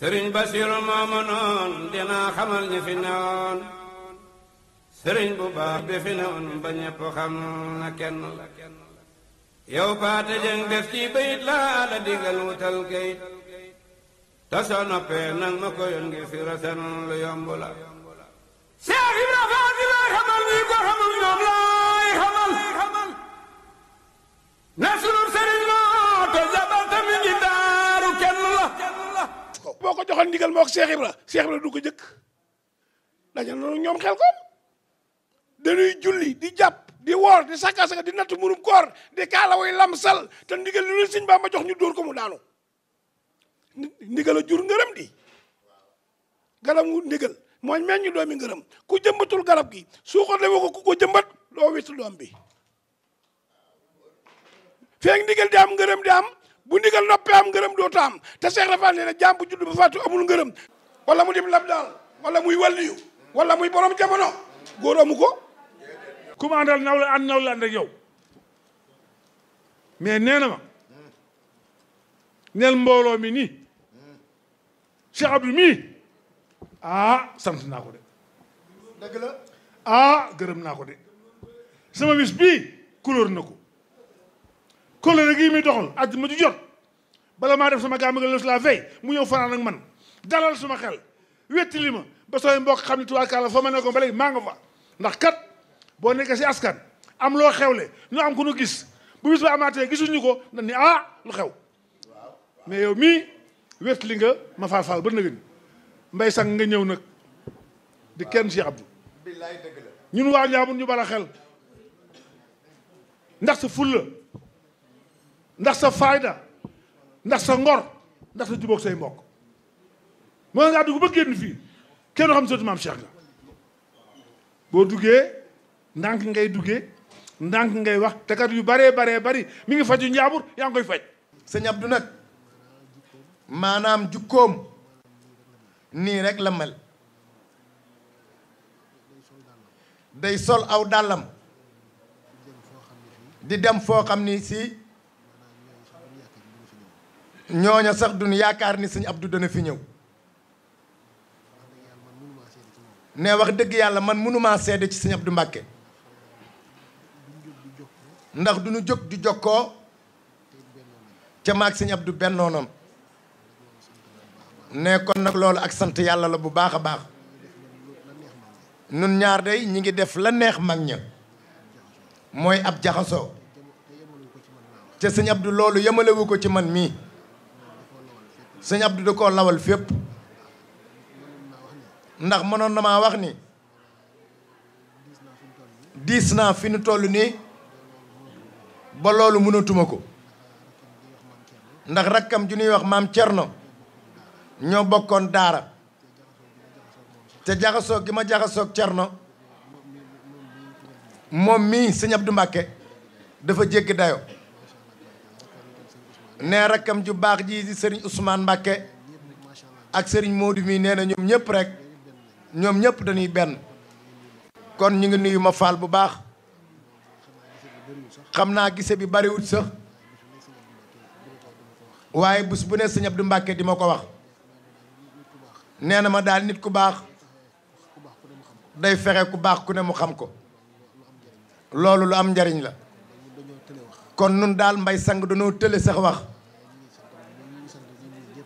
sëriñ Basiru moomu noon dinaa xamal ñi fi newoon sëriñ bu baax bi fi newoon ba ñépp xam na kenn la yow paate jëng def ci bayit laa la digal wutal kayit te soo noppee nag ma ko yoon ngir fi rasen lu yomb la Seex Ibra Faal di lay xamal ñi ko xamul ñoom laay xamal na sunu sëriñ moo te jabal tamit ngi daaru kenn la boo ko joxoon ndigal moo ko Cheikh Ibra du ko jëkk dañu noonu ñoom xel ko dañuy julli di jàpp di woor di saka di natt murum koor di kaalaway lamsal te ndigal lu Sëñ Bamba jox ñu dóor ko mu daanu ndigal a jur ngërëm di garab mu ndigal mooy meññ doomi ngërëm ku jëmbatul garab gi su ko defee ko ku ko jëmbat doo witt doom bi feek ndigal di am ngërëm di am bu ndigal noppee am ngërëm doo ta am te Cheikh Rafal nee na jaam bu judd ba faatu amul ngërëm wala mu dim lab daal wala muy wàlliyu wala muy borom jamono góor amu ko ku ma àndal naw la ànd ak yow mais nee na ma neel mbooloo mi nii Cheikh Abdou mii sant naa ko de dëgg la gërëm naa ko de sama bis bii couleur na ko couleur gii muy doxal ak ma ju jot bala maa def sama gàmmu ga la veille mu ñëw fanaan ak man dalal suma xel wettili ma ba sooy mbokk xam ne tubaarkàlla fa ma nekkoon ba léegi maa nga fa ndax kat boo nekkee si askan am loo xewle ñu am ku nu gis bu bis ba amaatee gisuñu ko dañ ni lu xew mais yow mii wettili nga ma faal ba nëgën mbay sang nga ñëw nag di kenn Cheikh Abdou billaay dëgg la ñun waa Njaambur ñu bala xel ndax sa fulla ndax sa fayda ndax sa ngor ndax sa jubóog say mbokk moo ngaa dugg ba génn fii kenn xam sëtu maam Cheikh la boo duggee ndànk ngay duggee ndànk ngay wax te kat yu baree bari mi ngi faju Njaambur yaa ngi koy faj sëñ Abdou nag maanaam jukkoom nii rek la mel day sol aw dàllam di dem foo xam ni si ñooña sax duñ yaakaar ni sëñ Abdou dana fi ñëw ne wax dëgg yàlla man mënumaa seede ci sëñ Abdou Mbàkke ndax duñu jóg di jokkoo ca maag sëñ Abdou bennoonoon ne kon nag loolu ak sant yàlla la bu baax a baax nun ñaar day ñi ngi def la neex mag ña mooy ab jaxasoo ca sëñ Abdou loolu yemalewu ko ci man mii sëñ Abdou da koo lawal fépp ndax mënoon na maa wax ni diis naa fi nu toll nii ba loolu mënatuma ko ndax rakkam ju ñuy wax maam Cerno ñoo bokkoon daara te jaxasoog gi ma jaxasoog Cerno moom mii sëñ Abdou Mbàkke dafa jéggi dayo nee rakkam ju baax ji di sëriñ Ousmane Mbàkke ak sëriñ Modou mii nee na ñoom ñëpp rek ñoom ñëpp dañuy benn kon ñu ngi nuyu ma faal bu baax xam naa gise bi bariwut sax waaye bés bu ne sëñ Abdou Mbàkke di ma ko wax nee na ma daal nit ku baax day fexe ku baax ku ne mu xam ko loolu lu am njariñ la kon nun daal mbay sang dañoo tële sax wax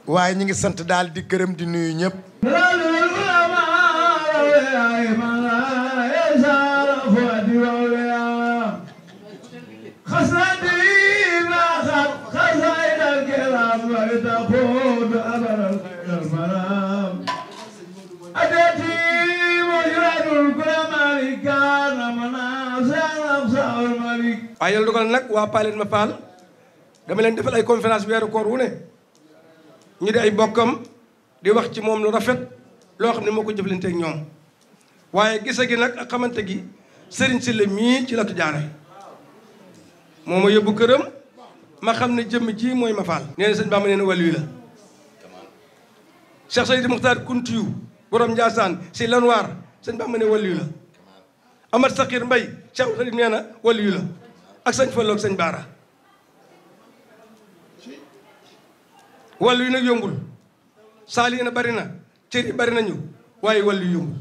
waaye ñi ngi sant daal di gërëm di nuyu ñëpp waaye yàlla dogal nag waa Paaleen ma Faal dama leen defal ay conférence weeru koor wu ne ñu di ay bokkam di wax ci moom lu rafet loo xam ne moo ko jëflante ak ñoom waaye gise gi nag ak xamante gi sëriñ si la mii ci latu jaare moo ma yóbbu këram ma xam ne jëmm ji mooy ma faal nee na sëñ Bamba nee na wàllu la Cheikh Seydi Muxtaar Kuntiyu borom Njaasaan si Lanwaar sëñ Bamba ne wàllu la Amar Sakir Mbay Cheikh Seydi nee na wàllu la ak sëñ Fallu ak sëñ Baara wàllu yi nag yombul saali na bari na cër yi bari nañu waaye wàllu yombul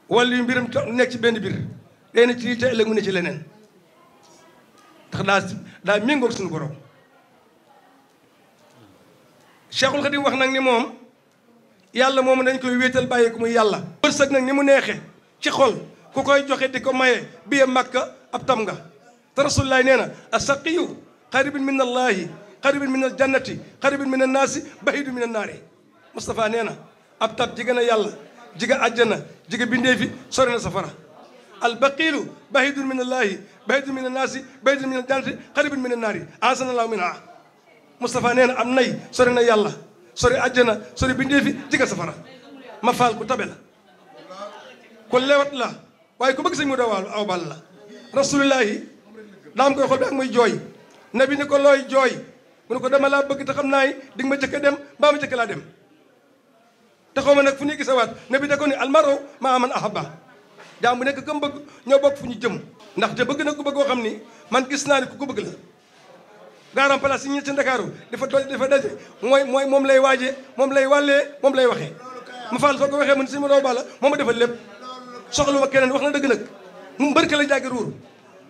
wàllu yu mbiram nekk ci benn biir day na ci lii te ëllëg mu ne ci leneen ndax daa méngoog suñu borom. Cheikhul Khadim wax nag ni moom yàlla moom dañ koy wéetal bàyyi ko muy yàlla. wërsëg nag ni mu neexe ci xol ku koy joxe di ko maye biye Makka ab tam nga te Rasulullaah nee na asaqiyu qaribun min allahi qaribun min aljannati qaribun min annaasi bahidu min annaari. Moustapha nee na ab tab jige na yàlla jige àjjana jige bindeefi sori na safara. albaqilu bahidun min allahi bahidun min annaasi bahidun min aljannati qaribun min annaari asanallahu minha. Moustapha nee na am nay sori na yàlla sori àjjana sori bindeefi jige safara. ma faal ku tabe la ku lewat la waaye ku bëgg sëñ mu dawaalu aw bal la. rasulullahi daam koy xool bi ak muy jooy nabi ni ko looy jooy mu ne ko dama laa bëgg te xam naa di nga ma jëkk dem mbaa ma jëkk laa dem te xaw ma nag fu ñuy gisawaat nabi da ko ni almaro maa man ahaba jaam bu nekk kam bëgg ñoo bokk fu ñu jëm ndaxte bëgg na ku bëgg koo xam ni man gis naa ni ku ko bëgg la. garam place yi ñu ci Ndakaaru dafa daje mooy moom lay waajee moom lay wàllee moom lay waxee ma faal soo ko waxee man si ma doo bala moo ma defal lépp soxla ma keneen wax na dëgg nag mu mbërka la jàggi ruur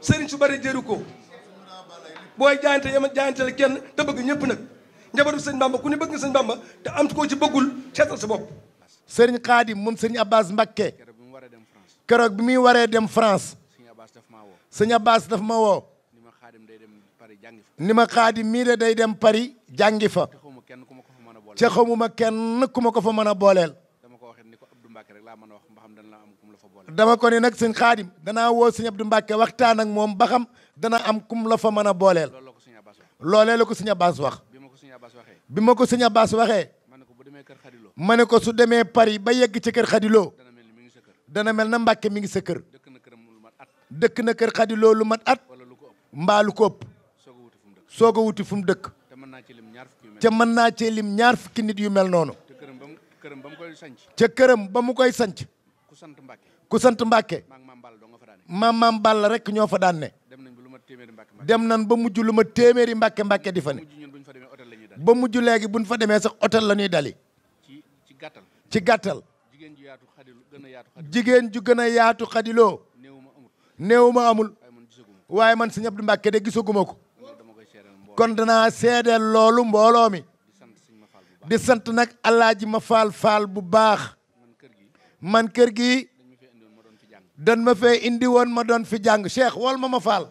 sëriñ su bari jëru ko booy jaayante yama jaayante la kenn te bëgg ñëpp nag njabootu sëñ Bamba ku ne bëgg nga sëñ Bamba te am koo ci bëggul seetal sa bopp. sëriñ Xaadim moom sëriñ Abbas Mbakke keroog bi muy waree dem France sëñ Abbas daf ma woo ni ma Xaadim mii de day dem Paris jàngi fa ca xamuma kenn ku ma ko fa mën a booleel. dama ko ni nag sëñ Xaadim danaa woo sëñ Abdou Mbacke waxtaan ak moom ba xam dana am kum la fa mën a booleel. loolee la ko sëñ Abbas wax. bi ma ko sëñ Abbas waxee ma ne ko su demee Paris ba yegg ci kër Xadiloo dana mel na Mbacke mi ngi sa kër. dëkk na kër Xadiloo lu mat at mbaa lu ko ëpp soog a wuti fu mu dëkk. ca mën naa cee lim ñaar fukki nit yu mel noonu. ca këram ba mu koy sanc ku sant Mbàkke maam Balla rek ñoo fa daan ne. dem nan ba mujj lu ma téeméeri Mbàkke di fa ne. ba mujj léegi buñ fa demee sax hôtel la ñuy dali. ci gàttal jigéen ju gën a yaatu Xadiloo néew ma amul waaye man sëñ Abdou Mbàkke de gisaguma ko. kon danaa seedeel loolu mbooloo mi di sant nag Alaaji ma faal bu baax. man kër gi dan ma fee indi woon ma doon fi jàng Cheikh wol ma faal.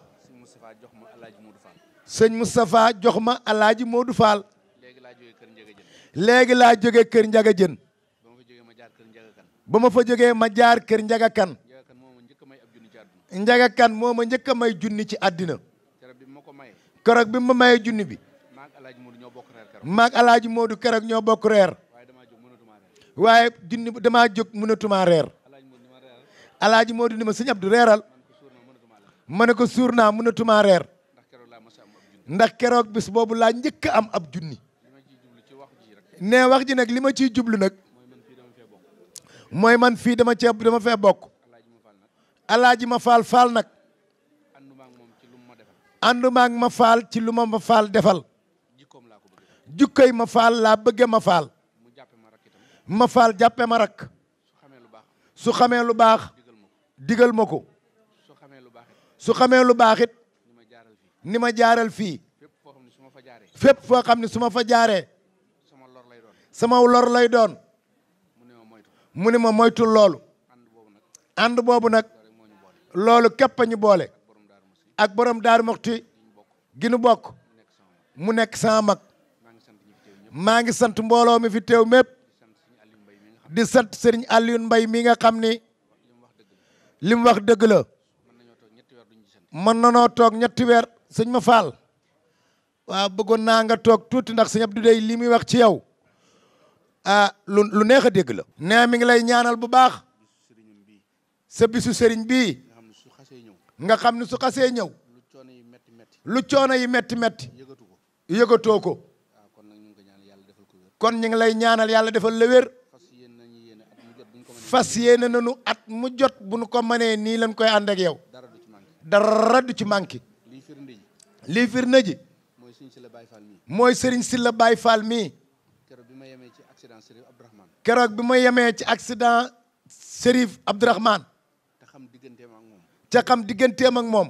sëñ Moustapha jox ma Alaaji Modou Fall. léegi laa jóge kër Njaga Jën. ba ma fa jógee ma jaar kër Njaga Kan. Njaga Kan moo ma njëkk a may junni ci àddina. keroog bi ma mayee junni bi maag Alaaji Modou keroog ñoo bokk reer. waaye junni damaa jóg mënatuma reer. Alaaji Modou ni ma sëñ Abdou reeral. ma ne ko suur naa mënatuma reer. ndax keroog bis boobu laa njëkk a am ab junni. ne wax ji nag li ma ciy jublu nag mooy man fii dama fee bokk. Alaaji ma faal nag ànduma ak ma faal ci lu ma faal defal. jukkoy ma faal laa bëgge ma faal. ma faal jàppe ma rakk. su xamee lu baax digal ma ko. su xamee lu baax it ni ma jaaral fii. fépp foo xam ne su ma fa jaaree sama lor lay doon. mu ne ma moytul loolu. ànd boobu nag loolu képp a ñu boole. ak borom Daaru Muxti gi nu bokk mu nekk sama mag. maa ngi sant mbooloo mi fi teew mépp di sant Serigne Alioune Mbaye mi nga xam ni li mu wax dëgg la. mën nanoo toog ñetti weer sëñ ma faal waaw bëggoon naa nga toog tuuti ndax sëñ Abdou dey li muy wax ci yow lu neex a dégg la. nee mi ngi lay ñaanal bu baax sa bisu sëriñ bii nga xam ne su xasee ñëw lu coono yi metti yëgatoo ko. kon ñu ngi lay ñaanal yàlla defal la wér. fas yéene nañu at mu jot bu nu ko mënee nii lañ koy ànd ak yow. dara du ci manqué. lii firnde ji mooy Serigne Sylla Baye Fall mii yemee ci accident Chérif Abdourahmane. keroog bi ma yemee ci accident Chérif Abdourahmane. te xam digganteem ak moom. ca xam digganteem ak moom.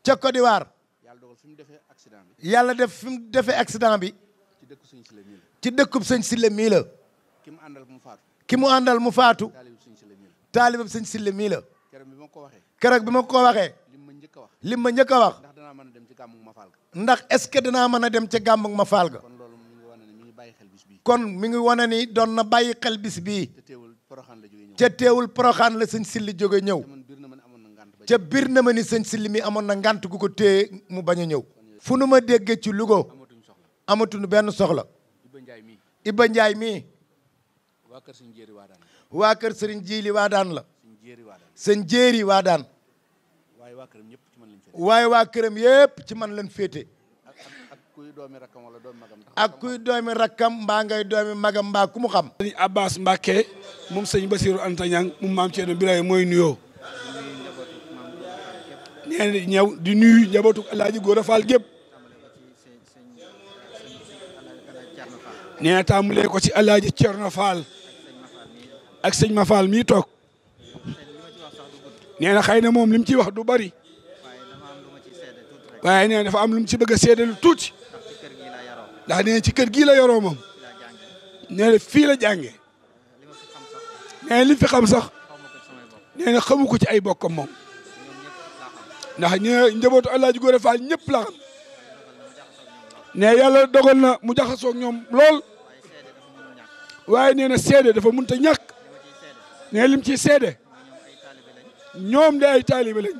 ca Côte d'Ivoire. yàlla dogal fi mu defee accident bi. yàlla def fi mu defee accident bi. ci dëkku sëñ Sile mii la. ci dëkkub sëñ Sile mii la. ki mu àndal mu faatu. ki mu àndal mu faatu. taalibab sëñ taalibab sëñ Sile Sile mii la. mii la. keroog bi ma ko waxee. keroog bi ma ko waxee. lim ma njëkk a wax. lim ma njëkk a wax. ndax danaa mën a dem ci gàmmu ma faal ga. ndax est-ce que danaa mën a dem ca gàmmug ma faal ga. kon loolu mi ngi wane ne mi ngi bàyyi xel bis bii. kon mi ngi wane ni doon na bàyyi xel bis bii. te teewul poroxaan la jógee ñëw. ca teewul poroxaan la sëñ Sile jóge ñëw. te man biir na man amoon na ngànt ba. ca biir na ma ni sëñ Sile mi amoon na ngànt gu ko téye mu bañ a ñëw. fu nu ma déggee ci Louga amatuñ soxla. amatuñu benn soxla. Iba Njaay mii. Iba Njaay mii. waa kër sëñ Jéeri waa daan. waa kër sëriñ Jiili waa daan la. sëñ Jéeri waa daan. sëñ Jéeri waa daan. waaye waa këram ñëpp ci man lañ féete. waaye waa këram yépp ci man lañ féete. ak kuy doomi rakkam wala doomi magam. ak kuy doomi rakkam mbaa ngay doomi magam mbaa ku mu xam. sëñ Abbas Mbacke moom sëñ Basiru Anta Ñang moom maam Thierno Birahim mooy nuyoo. nee na ñëw di nuyu njabootu Alaaji Góora Fall gépp. nee na tàmbalee ko ci Alaaji Thierno Fall ak sëñ Ma Fall mii toog. nee na xëy na moom li mu ciy wax du bari. waaye nee na dafa am lu mu ci bëgg a seede lu tuuti. ndax nee na ci kër gii la yoroo moom. nee na fii la jànge nee na li fi xam sax nee na xamu ko ci ay bokkam moom. ndax nee na njabootu Alaaji Góora Fall ñëpp la xam. nee yàlla dogal na mu jaxasoo ak ñoom lool. waaye nee na seede dafa mënut a ñàkk. nee lim ciy seede. ñoom de ay taalibe lañ.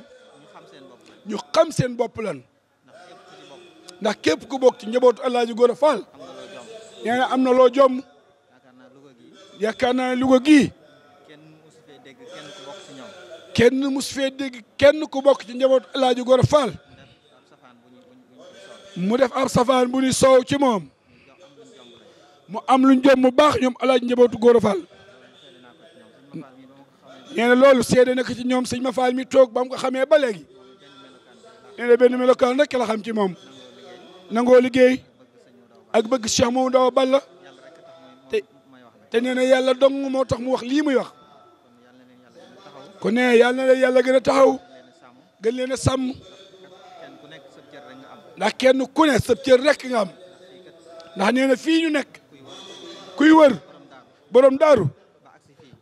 ñu xam seen bopp lan. ndax képp ku bokk ci njabootu Alaaji Góora Fall. nee na am na loo jomm. yaakaar naa ne Louga gii. kenn mus fee dégg kenn ku bokk ci njabootu Alaaji Góora Fall. mu def ab safaan bu ni soow ci moom. mu am luñ jom mu baax ñoom Alaaji njabootu Góora Fall. nee na loolu seede na ko ci ñoom sëñ Ma Fall mi toog ba mu ko xamee ba léegi. nee na benn melokaan rek la xam ci moom. nangoo liggéey ak bëgg Cheikh Mamadou Awa Balla te nee na yàlla dong moo tax mu wax lii muy wax. kon nee na yàlla na leen yàlla gën a taxaw gën leen a sàmm ndax kenn ku ne sa cër rek nga am ndax nee na fii ñu nekk kuy wër borom daaru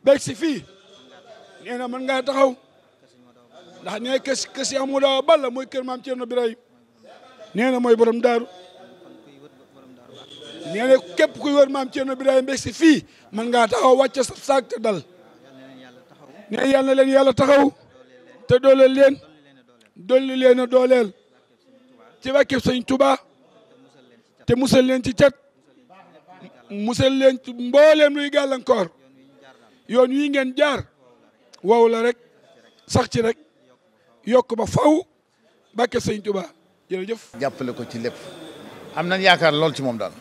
beeg si fii nee na mën ngaa taxaw ndax nee kër Cheikh Mamadou Awa Balla mooy kër maam Thierno Birahim nee na mooy borom daaru nee na képp kuy wër maam Thierno Birahim beeg si fii mën ngaa taxaw wàcc sa saak te dal. nee na yàlla na leen yàlla taxaw te dooleel leen dolli leen a dooleel ci wàkkib sëñ Tuubaa te musal leen ci cat musal leen ci mbooleem luy gàllankoor yoon wi ngeen jaar wow la rek sax ci rek yokk ba faw bàkke sëñ Tuubaa jërëjëf. jàppale ko ci lépp am nañ yaakaar lool ci moom daal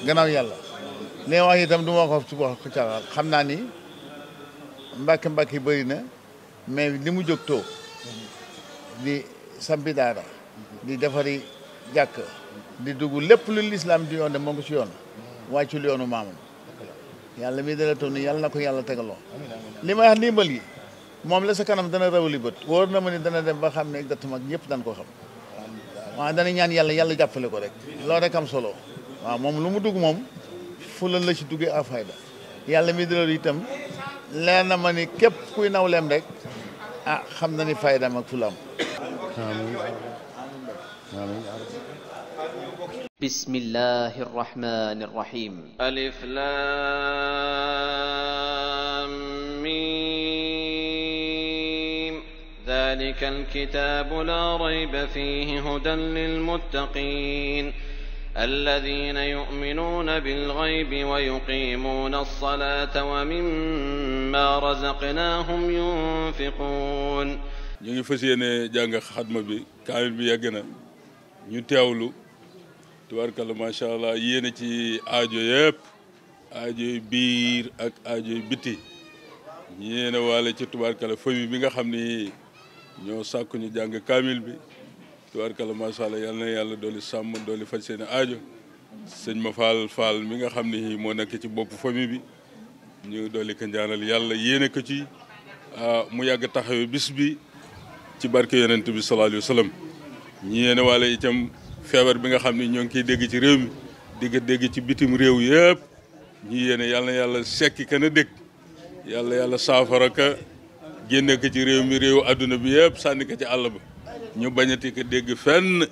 gannaaw yàlla li nga wax itam du ma ko ci wax ko ca xam naa ni mbàkke yi bëri na mais li mu jóg too di sampi daara di defari jàkk di dugg lépp lu lislaam di yoon de moo ko ci yoon wàccul yoonu maamam yàlla mi dala toog ni yàlla na ko yàlla tegaloo li may wax ndimbal yi moom la sa kanam dana rawali bët wóor na ma ni dana dem ba xam ne exactement ñëpp dañ ko xam waaw dana ñaan yàlla jàppale ko rek loolu rek am solo waaw moom lu mu dugg moom fulal la ci duggee à fayda yàlla mi dala itam leer na ma ni képp kuy nawleem rek ah xam na ni faydaam ak fulam. bismillahi rrahmani rrahim. alif lam mim. dhalika alkitabu la rayba fihi hudan lilmuttaqin. الذين يؤمنون بالغيب ويقيمون الصلاة وممما رزقناهم ينفقون. ñu ngi fas yéene jàng xatma bi kaamil bi yegg na ñu teewlu tubaarkalla macha allah yéene ci aajo yëpp aajo biir ak aajo biti ñu yéene waale ci tubaarkalla famille bi nga xam ni ñoo sàkku ñu jàng kaamil bi tubaarkalla macha allah yal na yàlla dooli sàmm dooli faj seen aajo sëñ ma Fall mi nga xam ne moo nekk ci bopp famille bi ñu dolli ko ñaanal yàlla yéene ko ci mu yàgg taxawee bis bi ci barke yonent bi sallallahu alayhi wa sallam ñi yéene wala itam feebar bi nga xam ne ñoo ngi koy dégg ci réew mi di ko dégg ci bitim réew yëpp ñi yéene yàlla na yàlla sekki ka na dégg yàlla saafara ka génne ko ci réew mi réew adduna bi yëpp sànni ko ci àll ba ñu bañati ko dégg fenn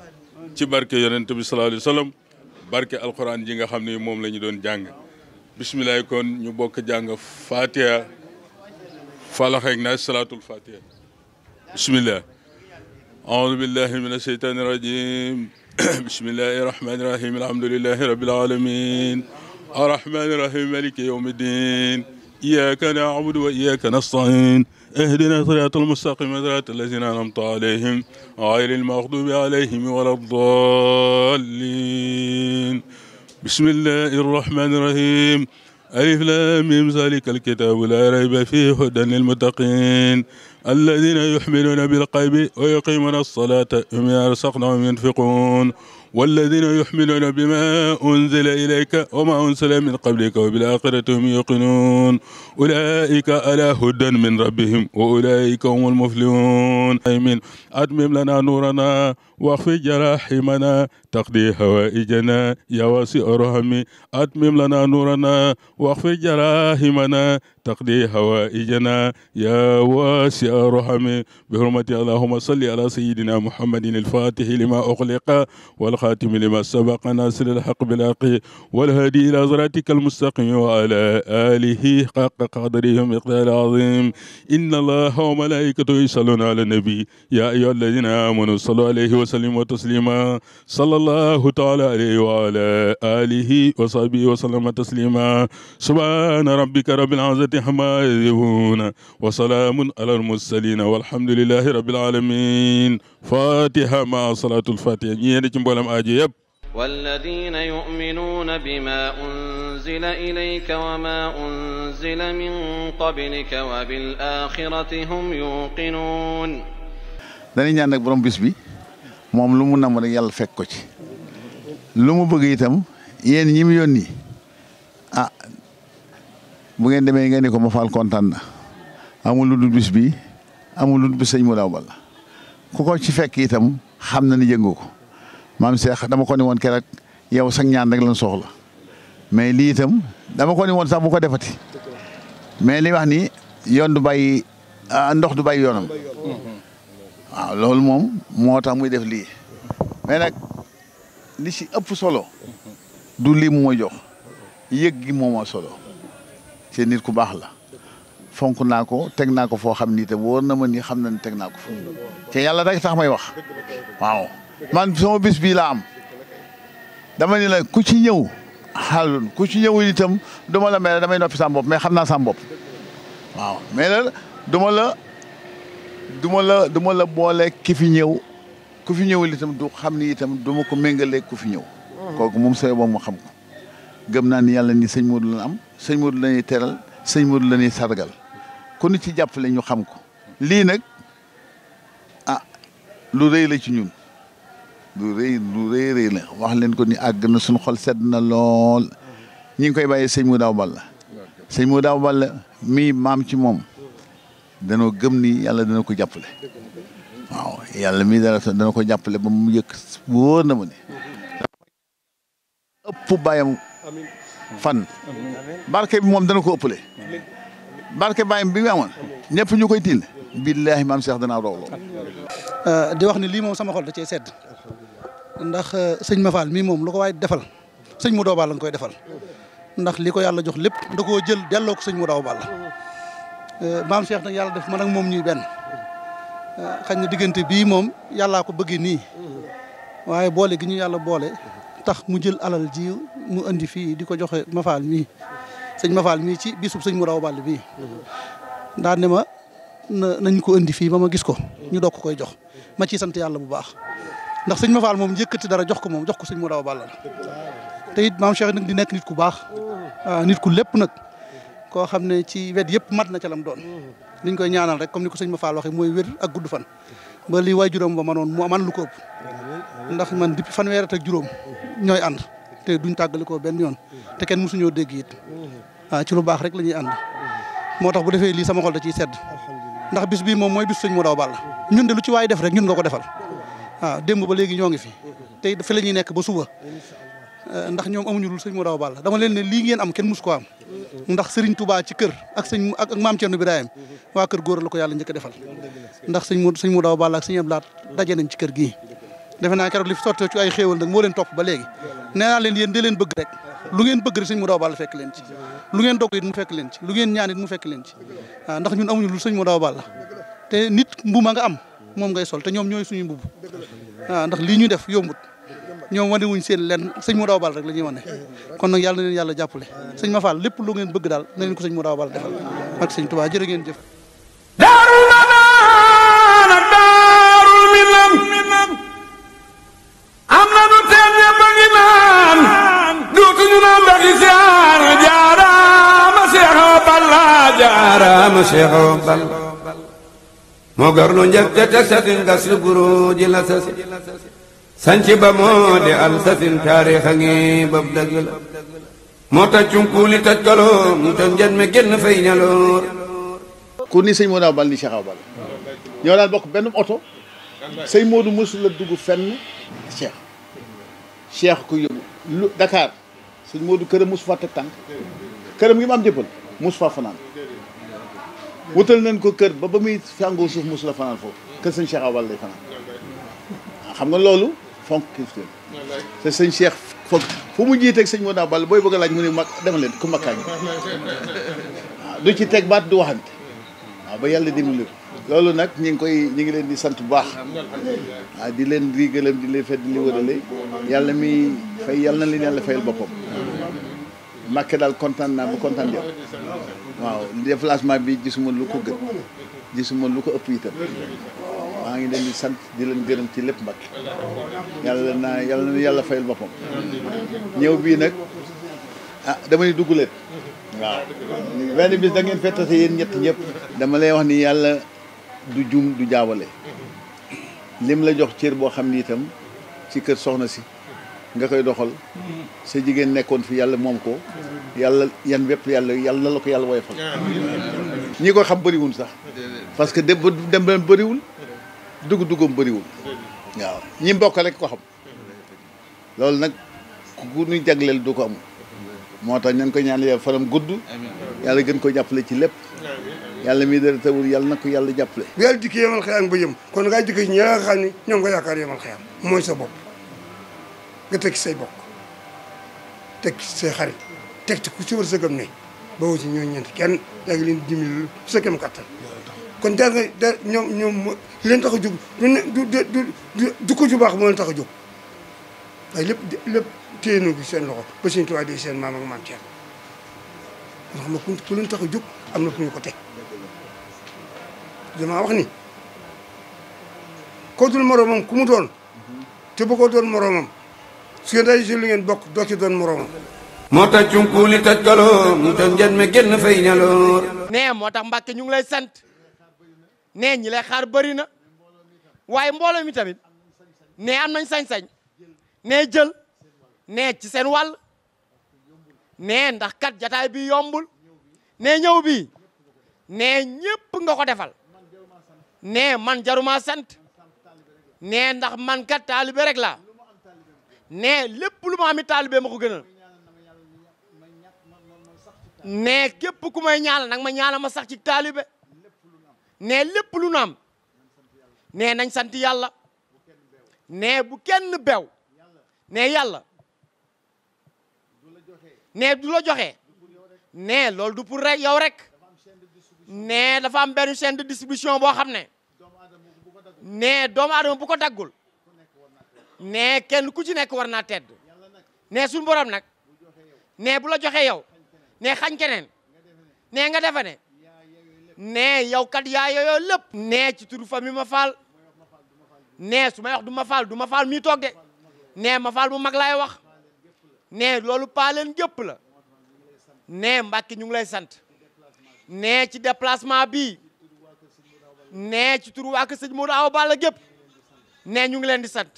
ci barke yonent bi sallallahu alayhi wa sallam barke alquran ji nga xam ne moom la ñu doon jàng bisimilah kon ñu bokk jàng fatiha falaxeeg naas salaatul fatiha bisimilah aoudu billahi min asheytani irajim bismillahi irrahmani irrahim alhamdulilahi rabbil alamin arrahmani irrahim maliki yawmi ddin iyaka na'budu wa iyaka nasta'in اهدنا صراط المستقيم صراط الذين أنعمت عليهم غير المغضوب عليهم ولا الضالين بسم الله الرحمن الرحيم ألف لام ميم ذلك الكتاب لا ريب فيه هدى للمتقين الذين يؤمنون بالغيب ويقيمون الصلاة ومما رزقناهم ينفقون والذين يؤمنون بما أنزل إليك وما أنزل من قبلك وبالآخرة هم يوقنون أولئك على هدى من ربهم وأولئك هم المفلحون آمين أتمم لنا نورنا واغفر جراحمنا تقضي هوائجنا يا واسع الرحم أتمم لنا نورنا واغفر جراحمنا تقضي هوائجنا يا واسع الرحم بحرمة اللهم صل على سيدنا محمد الفاتح لما أغلق والخاتم لما سبق ناصر الحق بالحق والهادي إلى صراطك المستقيم وعلى آله حق قدره ومقداره العظيم إن الله وملائكته يصلون على النبي يا أيها الذين آمنوا صلوا عليه وسلموا تسليما صلى الله تعالى عليه وعلى آله وصحبه وسلم تسليما سبحان ربك رب العزة عما يصفون وسلام على المرسلين والحمد لله رب العالمين فاتحة مع صلاة الفاتحة ñi ci mboolem aajo yëpp والذين يؤمنون بما أنزل إليك وما أنزل من قبلك وبالآخرة هم يوقنون dañuy ñaan nag borom bis bi moom lu mu nam rek yàlla fekk ko ci lu mu bëgg itam yéen ñi mu yónni bu ngeen demee ngeen ni ko ma faal kontaan na amul lu dul bis bi amul lu dul bis sëñ mu daw balla ku ko ci fekk itam xam na ni yëngu ko maam Cheikh dama ko ni woon keroog yow sax ñaan rek lañ soxla mais lii itam dama ko ni woon sax bu ko defati mais li wax ni yoon du bàyyi ndox du bàyyi yoonam waaw loolu moom moo tax muy def lii mais nag li ci ëpp solo du lii mu ma jox yëg gi moo solo te nit ku baax la fonk naa ko teg naa ko foo xam ni te wóor na ma ni xam na ni teg naa ko foofu te yàlla rek tax may wax waaw man sama bis bii laa am dama ni la ku ci ñëw xaalun ku ci ñëwul itam duma la mel damay noppi sama bopp mais xam naa sama bopp waaw mais la duma la boole ki fi ñëw ku fi ñëwul itam du xam ni itam duma ko méngaleeg ku fi ñëw kooku moom sooy boobu ma xam ko gëm naa ni yàlla ni sëñ Modou la am sëñ Modou la ñuy teral sëñ Modou la ñuy sargal ku ñu ci jàppale ñu xam ko lii nag lu rëy la ci ñun lu rëy la wax leen ko ni àgg na suñu xol sedd na lool ñi ngi koy bàyyi sëñ Modou Balla sëñ Modou Balla mii maam ci moom danoo gëm ni yàlla dana ko jàppale waaw yàlla mii dana ko jàppale ba mu yëkk wóor na ma ni ëpp bàyyam fan barke bi moom dana ko ëppale barke bàyyam bi mu amoon ñëpp ñu koy tiil billaahi maam Cheikh danaa raw lool di wax ni lii moom sama xol da cee sedd ndax sëñ Mafal mii moom lu ko waay defal sëñ Modou Balla la nga koy defal ndax li ko yàlla jox lépp da koo jël delloo ko sëñ Modou Balla maam Cheikh nag yàlla def man ak moom ñuy benn xañ na diggante bii moom yàllaa ko bëggee nii waaye boole gi ñu yàlla boole tax mu jël alal ji mu indi fii di ko joxe Mafal mii sëñ Mafal mii ci bisub sëñ Modou Balla bii daan ne ma nañ ko indi fii ba ma gis ko ñu doog ko koy jox ma ciy sant yàlla bu baax ndax sëñ Mafal moom yëkkati dara jox ko moom jox ko sëñ Modou Balla la te it maam Cheikh nag di nekk nit ku baax nit ku lépp nag koo xam ne ci wet yëpp mat na ca lam doon liñ koy ñaanal rek comme ni ko sëñ Mafal waxee mooy wér ak gudd fan ba li waajuram ba manoon mu aman lu ko ëpp ndax man depuis fanweer ak juróom ñooy ànd te duñ tàggalikoo benn yoon te kenn mësuñoo dégg it waaw ci lu baax rek la ñuy ànd moo tax bu defee lii sama xol da ciy sedd ndax bis bii moom mooy bis sëñ Modou Awa Balla ñun de lu ci waay def rek ñun nga ko defal waaw démb ba léegi ñoo ngi fi te fi la ñuy nekk ba suba ndax ñoom amuñu dul sëñ Modou Awa Balla dama leen ne lii ngeen am kenn mus ko am ndax Serigne Touba ci kër ak sëñ ak maam Thierno Birahim waa kër góor la ko yàlla njëkk a defal ndax sëñ Modou Awa Balla ak sëñ Abdou Lahad daje nañ ci kër gii defe naa keroog li fi sottee ci ay xéewal nag moo leen topp ba léegi nee naa leen yéen de leen bëgg rek lu ngeen bëgg rek sëñ Modou Awa Balla fekk leen ci lu ngeen dogg it mu fekk leen ci lu ngeen ñaan it mu fekk leen ci waaw ndax ñun amuñu lu sëñ Modou Awa Balla te nit mbuma nga am moom ngay sol te ñoom ñooy suñu mbubb waaw ndax lii ñu def yombut ñoom wane wuñ seen lenn sëñ Modou Awa Balla rek la ñuy wane kon nag yàlla na leen yàlla jàppale sëñ ma Fall lépp lu ngeen bëgg daal na leen ko sëñ Modou Awa Balla defal ak sëñ Touba jërë ngeen jëf daarul manaan ak daarul minam am na nu teen ñëpp a ngi naan dootuñu naan ndaxi siyaar jaaraama Seex Awa Balla jaaraama Seex Awa Balla moo garlu njëkk te teg satin gas lu guru ji la sasi sanci ba moo di al sasin taarix a ngi bab dëgg la moo tax cunkuuli taj kaloom mu tam njën me génn fay ñaloor ku ni sëñ Modou Awa Balla ni Cheikh Awa Balla ñoo daan bokk benn oto sëñ Modou mësul la dugg fenn Cheikh ko yóbbu lu Dakar sëñ Modou këram mosu fa teg tànk këram ngi ma am jëppal mosu fa fanaan wutal nañ ko kër ba muy fàngoo suuf mosu la fanaan foofu kër sëñ Cheikh Awa Balla lay fanaan xam nga loolu fonk kilifteef te sëñ Cheikh foog fu mu jiiteeg sëñ Modou Awa Balla booy bëgg a laaj mu ne mag dema leen ku makkaañ waaw du ci teg baat du waxante waaw ba yàlla dimbali loolu nag ñu ngi leen di sant bu baax waaw di leen di gërëm di leen fedd di li wërale yàlla mi fay yàlla na leen yàlla fayal boppam Màkke daal kontaan naa ba kontaan yow waaw déplacement bi gisuma lu ko gën gisuma lu ko ëpp itam maa ngi leen di sant di leen gërëm ci lépp Mbacké yàlla na yàlla fayal boppam ñëw bii nag ah dama ni dugg leen waaw benn bis da ngeen fettase yéen ñett ñëpp dama lay wax ni yàlla du jum du jaawale lim la jox cër boo xam ni itam ci kër soxna si nga koy doxal sa jigéen nekkoon fi yàlla moom ko yàlla yan bépp yàlla na la ko yàlla woyofal ñi ko xam bëriwul sax parce que dem dem bëriwul dugg-duggam bëriwul waaw ñi mbokk rek ko xam loolu nag ku ñu jagleel du ko am moo tax ñan ko ñaan yàlla fanam gudd yàlla gën ko jàppale ci lépp yàlla mii dara tawul yàlla na ko yàlla jàppale bu yàlla dikkee yemal xëyam ba yëm kon ngay dikkee ñi nga xam ni ñoom nga yaakaar yemal xëyam mooy sa bopp nga teg ci say bokk teg ci say xarit teg ci ku ci war sa gëm ne ba wu ci ñoo ñeent kenn yaa ngi leen dimbali sa kem kattan kon da ñoom leen tax a jóg du ko ju baax moo leen tax a jóg waaye lépp téye na ko seen loxo ba Sëñ Tuubaa di seen maam ak maam Thierno nga xam ne ku leen tax a jóg am na fu ñu ko teg damaa wax ni koo dul moroomam ku mu doon te bëggoo doon moroomam su ngeen day si lu ngeen bokk doo ci doon moroomam moo tax cunkuuli taj kaloom mu tam njën me génn fay ñaloor nee moo tax Mbacké ñu ngi lay sant nee ñi lay xaar bëri na waaye mbooloo mi tamit nee am nañ sañ-sañ nee jël nee ci seen wàll nee ndax kat jataay bi yombul nee ñëw bi nee ñépp nga ko defal nee man jaruma sant nee ndax man kat taalibe rek la nee lépp lu ma am taalibe ma ko gënal nee képp ku may ñaanal nag ma ñaanal ma sax ci taalibe nee lépp lu nu am nee nañ sant yàlla nee bu kenn bew nee yàlla nee du la joxe nee loolu du pour rek yow rek nee dafa am benn chaîne de distribution boo xam ne nee doomu aadama bu ko daggul nee kenn ku ci nekk war naa tedd nee suñu borom nag nee bu la joxe yow nee xañ keneen nee nga defe ne nee yow kat yaa yooyoo lépp nee ci turu famille ma faal nee su may wax du ma faal mii toog de nee ma faal bu mag laay wax nee loolu paa leen gépp la nee Mbacké ñu ngi lay sant nee ci déplacement bi nee ci turu waa kër sëñ Modou Awa Balla gépp nee ñu ngi leen di sant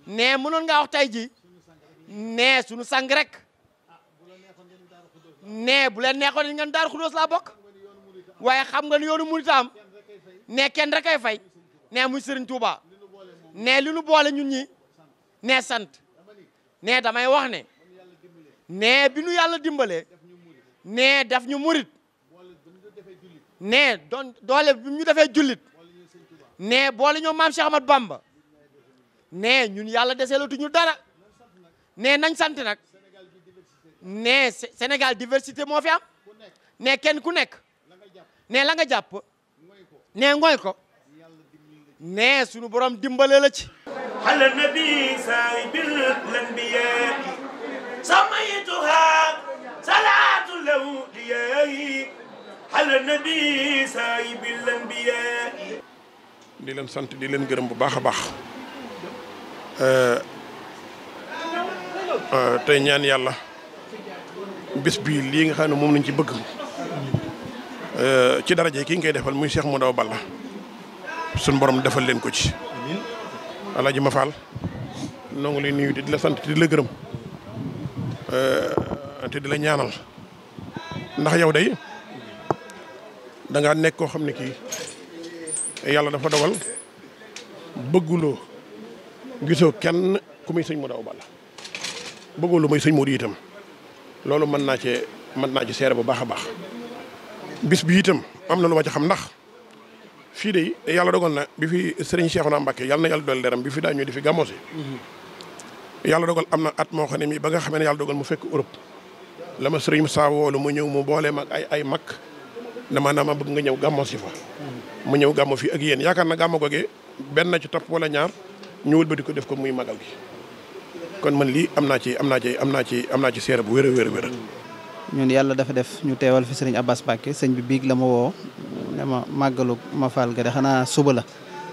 nee mënoon ngaa wax tey ji nee sunu sang rek nee bu leen neexoon ni ngeen Daaru Xudoos laa bokk waaye xam nga ni yoonu murit am nee kenn rek ay fay nee muy Serigne Touba nee li nu boole ñun ñi nee sant nee damay wax ne nee bi nu yàlla dimbalee nee def ñu murit nee doole bi ñu defee jullit nee boole ñoom maam Cheikh Ahmad Bamba nee ñun yàlla deseelatuñu dara nee nañ sant nag nee Sénégal diversité moo fi am nee kenn ku nekk nee la nga jàpp nee ngooy ko nee sunu borom dimbale la ci ala nabi sahibil lanbiya samaytuha salatu lawliya ala nabi sahibil lanbiya di leen sant di leen gërëm bu baax a baax tey ñaan yàlla bis bii lii nga xam ne moom lañ ci bëgg ci daraje ki nga koy defal muy Cheikh Modou Awa Balla suñ borom defal leen ko ci Alaaji Ma Fall noo ngi lay nuyu di la sant di la gërëm te di la ñaanal ndax yow day da ngaa nekk koo xam ne kii yàlla dafa dogal bëgguloo gisoo kenn ku muy sëñ Modou Awa Balla bëggoo lu muy sëñ Modou itam loolu mën naa ci seere bu baax a baax bis bi itam am na lu ma ci xam ndax fii de yàlla dogal na bi fi Serigne Cheikhouna Mbacké yàlla na yàlla dool leeram bi fi daa ñëw di fi gàmmosi yàlla dogal am na at moo xam ne mii ba nga xamee ne yàlla dogal mu fekk Europe la ma Serigne Moussa woolu mu ñëw mu boole mag ay mag dama bëgg nga ñëw gàmmosi fa mu ñëw gàmmo fii ak yéen yaakaar na gàmmo googee benn ci topp wala ñaar ñu wëlbati ko def ko muy magal gi kon man lii am naa ci seere bu wér a wér ñun yàlla dafa def ñu teewal fi sëriñ Abbas Mbacké sëñ bi biig la ma woo ne ma màggalu Ma Fall ga de xanaa suba la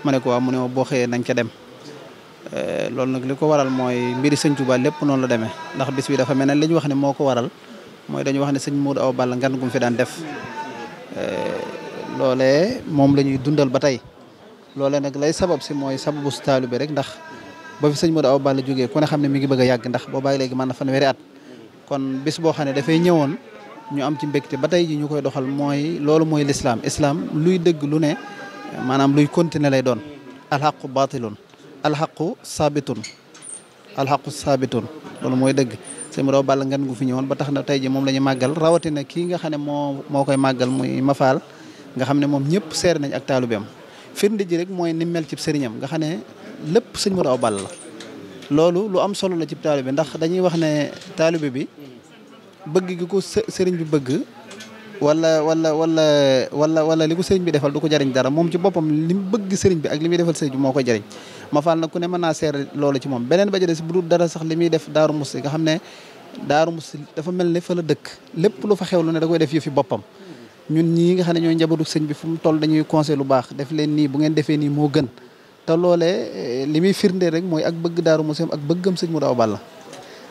ma ne ko waaw mu ne ma boo xëyee nañ ca dem loolu nag li ko waral mooy mbiri sëñ Touba lépp noonu la demee ndax bis bi dafa mel ne li ñu wax ne moo ko waral mooy dañu wax ne sëñ Modou Awa Balla ngan gum fi daan def loolee moom la ñuy dundal ba tey loolee nag lay sabab si mooy sababu si taalibe bi rek ndax ba fi sëñ Modou Awa Balla jógee ku ne xam ne mi ngi bëgg a yàgg ndax boobaag léegi mën na fanweeri at kon bis boo xam ne dafay ñëwoon ñu am ci mbégte ba tey ji ñu koy doxal mooy loolu mooy lislaam islam luy dëgg lu ne maanaam luy continuer lay doon alxaqu batilun alxaqu sabitun loolu mooy dëgg sëñ Modou Awa Balla ngan gu fi ñëwoon ba tax na tey ji moom la ñu màggal rawatina kii nga xam ne moo koy màggal muy Ma Fall nga xam ne moom ñëpp seere nañ ak taalubeem firnde ji rek mooy ni mel ci sëriñam nga xam ne lépp sëñ Modou Awa Balla la loolu lu am solo la ci taalibe ndax dañuy wax ne taalibe bi bëgg gi ko sëriñ bi bëgg wala li ko sëriñ bi defal du ko jariñ dara moom ci boppam li mu bëgg sëriñ bi ak li muy defal sëriñ bi moo koy jariñ Ma Fall nag ku ne mën naa seere loolu ci moom beneen ba jëlee si bu dul dara sax li muy def Daaru Musti nga xam ne Daaru Musti dafa mel ne fa la dëkk lépp lu fa xew lu ne da koy def yëfi boppam ñun ñii nga xam ne ñooy njabootu sëñ bi fu mu toll dañuy conseil lu baax def leen nii bu ngeen defee nii moo gën te loolee li muy firnde rek mooy ak bëgg Daaru Musti ak bëggam sëñ Modou Awa Balla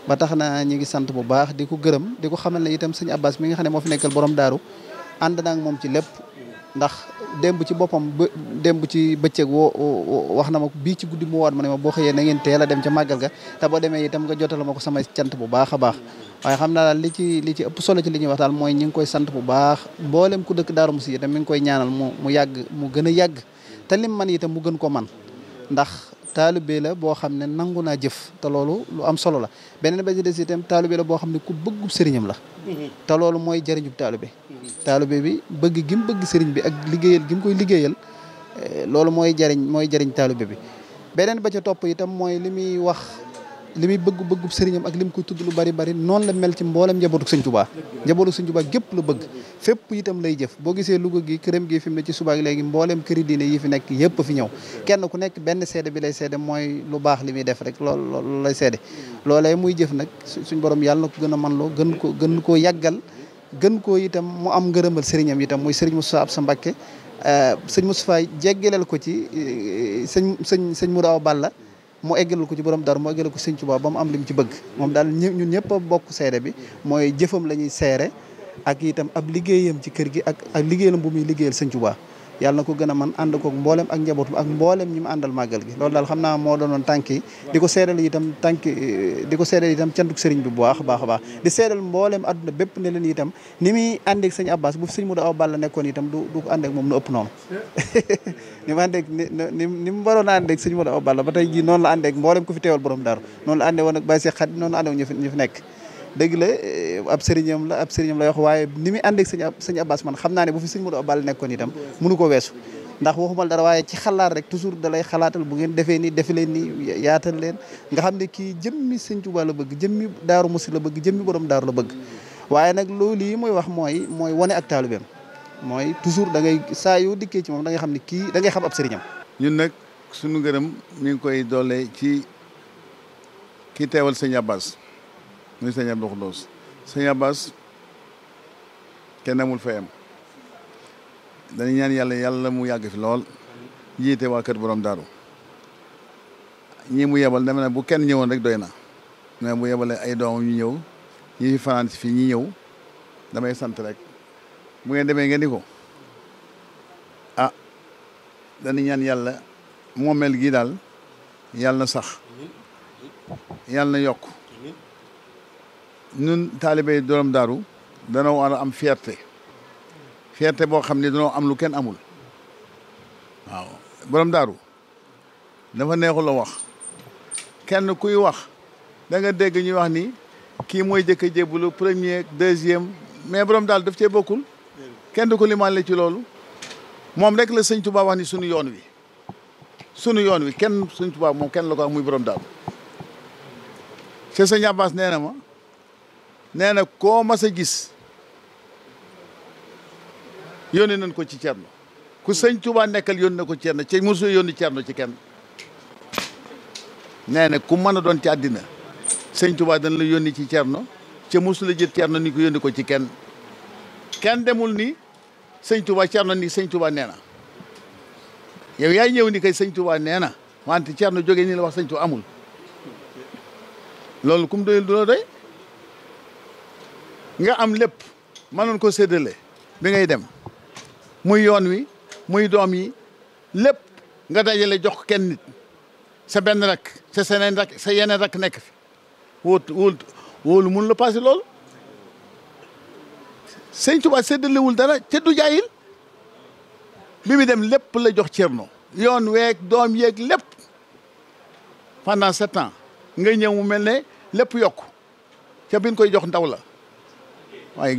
ba tax na ñu ngi sant bu baax di ko gërëm di ko xamal ne itam sëñ Abbas mi nga xam ne moo fi nekkal borom daaru ànd naa ak moom ci lépp ndax démb ci boppam démb ci bëccëg wax na ma bii ci guddi mu woot ma ne ma boo xëyee na ngeen teel a dem ca màggal ga te boo demee itam nga jotal ma ko samay cant bu baax a baax waaye xam naa daal li ci ëpp solo ci li ñuy wax daal mooy ñi ngi koy sant bu baax mboolem ku dëkk Daaru Musti itam mi ngi koy ñaanal mu yàgg mu gën a yàgg te lim man itam mu gën ko man ndax taalibe la boo xam ne nangu naa jëf te loolu lu am solo la beneen ba ci des itam taalibe la boo xam ne ku bëggub sëriñam la te loolu mooy jëriñub taalibe bi bëgg gi mu bëgg sëriñ bi ak liggéeyal gi mu koy liggéeyal loolu mooy jëriñ taalibe bi beneen ba ca topp itam mooy li muy wax li muy bëggub sëriñam ak li mu koy tudd lu bari noonu la mel ci mboolem njabootu sëñ Tuubaa gépp la bëgg fépp itam lay jëf boo gisee Louga gi këram gi fi mu ne ci subaak léegi mboolem këri diine yi fi nekk yëpp fi ñëw kenn ku nekk benn seede bi lay seede mooy lu baax li muy def rek loolu lay seede loolee muy jëf nag suñ borom yàlla na ko gën a man loo gën koo yàggal gën koo itam mu am ngërëmal sëriñam itam muy sëriñ Moustapha Absa Mbacké sëñ Moustapha jéggaleel ko ci sëñ Modou Awa Balla mu eggalal ko ci borom Daaru mu eggalal ko sëñ Tuubaa ba mu am li mu ci bëgg moom daal ñun ñëpp a bokk seede bi mooy jëfam la ñuy seere ak itam ab liggéeyam ci kër gi ak liggéeyam bu muy liggéeyal sëñ Tuubaa yàlla na ko gën a man ànd koog mboolem ak njabootum ak mboolem ñi mu àndal màggal gi loolu daal xam naa moo doonoon tànk yi di ko seedal itam cantuk sëriñ bi bu baax a baax di seedal mboolem adduna bépp ne leen itam ni muy àndeeg sëñ Abbas bu sëñ Modou Awa Balla nekkoon itam du ko àndeeg moom nu ëpp noonu ni mu àndeeg ni mu waroon a àndeeg sëñ Modou Awa Balla ba tey jii noonu la àndeeg mboolem ku fi teewal borom daaru noonu la àndee woon ak Baye Cheikh Khady noonu la àndeeg ñu fi nekk dëgg la ab sëriñam la wax waaye ni muy àndeeg sëñ Abbas man xam naa ne bu fi sëñ Modou Awa Balla nekkoon itam mënu ko weesu ndax waxumal dara waaye ci xalaat rek toujours da lay xalaatal bu ngeen defee nii defe leen nii yaatal leen nga xam ne kii jëmmi sëñ Tuubaa la bëgg jëmmi Daaru Musti la bëgg jëmmi borom daaru la bëgg waaye nag loolu yi mooy wax mooy wane ak taalibeem mooy toujours da ngay saa yoo dikkee ci moom da ngay xam ne kii da ngay xam ab sëriñam. ñun nag suñu ngërëm mi ngi koy doole ci kii teewal sëñ Abbas muy sëñ Abdou Khoudoss sëñ Abbas kenn amul fayam dañu ñaan yàlla mu yàgg fi lool jiite waa kër borom daaru ñii mu yebal dama ne bu kenn ñëwoon rek doy na mais bu yebalee ay doomam ñu ñëw ñi fi fanaan si fii ñi ñëw damay sant rek bu ngeen demee ngeen di ko ah dañu ñaan yàlla moomeel gi daal yàlla na sax yàlla na yokk ñun taalibe borom daaru dana war a am fierté boo xam ne dañoo am lu kenn amul waaw borom daaru dafa neexul a wax kenn kuy wax da nga dégg ñuy wax ni kii mooy jëkk a jébbalu premier deuxième mais borom daal daf cee bokkul kenn du ko limaale ci loolu moom rek la sëñ Tuubaa wax ni sunu yoon wi kenn sëñ Tuubaa moom kenn la ko wax muy borom daaru te sëñ Abbas nee na koo mas a gis yónni nañ ko ci Cerno ku sëñ Tuubaa nekkal yónni na ko Cerno ci mosu yónni Cerno ci kenn nee na ku mën a doon ci àddina sëñ Tuubaa dañ la yónni ci Cerno ca mosu la jël Cerno ni ko yónni ko ci kenn demul ni sëñ Tuubaa Cerno ni sëñ Tuubaa nee na yow yaay ñëw ni kay sëñ Tuubaa nee na wante Cerno jógee ni la wax sëñ Tuubaa amul loolu kum doyul du la doy nga am lépp mënoon ko séddale bi ngay dem muy yoon wi muy doom yi lépp nga dajale jox kenn nit sa benn rak sa seneen rak sa yeneen rak nekk fi wóolu mun la passé loolu sëñ Tuubaa séddalewul dara ca du jaayil bi mu dem lépp la jox Cerno yoon weeg doom yeeg lépp pendant 7 ans nga ñëw mu mel ne lépp yokku ca bin koy jox ndaw la waaye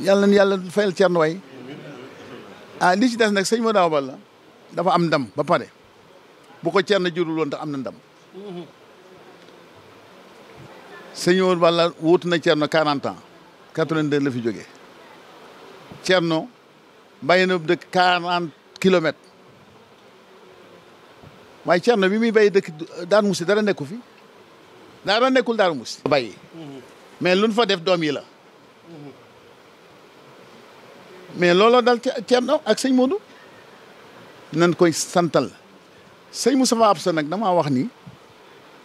yàlla na yàlla fayal Cerno waay li ci des nag sëñ Modou Awa Balla dafa am ndam ba pare bu ko Cerno jurul woon tax am na ndam sëñ Modou Balla wuutu na Cerno 40 ans 82 la fi jógee Cerno bàyyi na dëkk 40 kilomètres waaye Cerno bi muy bàyyi dëkk Daaru Musti dara nekku fi dara nekkul Daaru Musti bàyyi mais luñ fa def doom yi la mais looloo dal Cerno ak sëñ Modou nañ koy santal sëñ Moustapha Absa nag damaa wax ni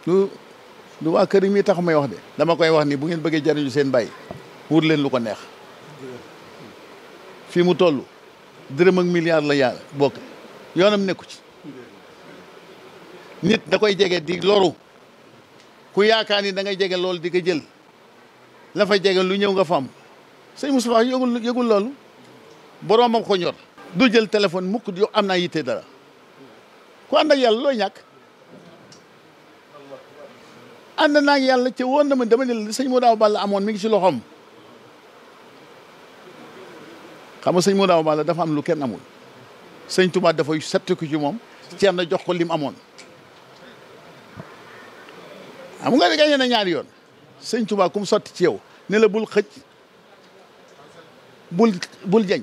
du waa kër yi mi tax may wax de dama koy wax ni bu ngeen bëggee jariñu seen bàyyi wut leen lu ko neex fii mu toll dërëm ak milliard la yaa bokk yoonam nekku ci nit da koy jege di loru ku yaakaar ni da ngay jege loolu di ko jël la fa jege lu ñëw nga fam sëñ Moustapha yëgul loolu boroomam ko ñor du jël téléphone mukk yo am naa yitte dara ku ànd ak yàlla looy ñàkk ànd naa ak yàlla ca woon na ma dama ne la sëñ Modou Awa Balla amoon mi ngi ci loxoom xam nga sëñ Modou Awa Balla dafa am lu kenn amul sëñ Touba dafay settiku ci moom Cerno jox ko lim amoon xam nga gañe na ñaari yoon sëñ Touba kum sotti ci yow ne la bul xëcc bul jañ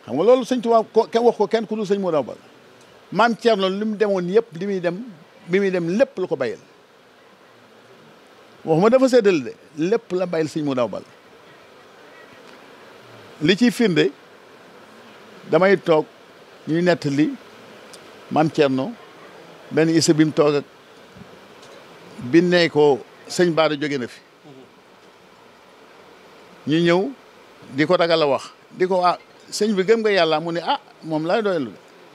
xam nga loolu sëñ Touba kenn wax ko kenn ku dul sëñ Modou Awa Balla maam Cerno li mu demoon yëpp li muy dem bi muy dem lépp la ko bayal waxuma dafa séddale de lépp la bayal sëñ Modou Awa Balla li ciy firnde damay toog ñuy nettali maam Cerno benn isa bi mu toog ak bi ne ko sëñ Bara jóge na fi ñu ñëw di ko ragal a wax di ko sëñ bi gëm nga yàlla mu ne ah moom laay doylu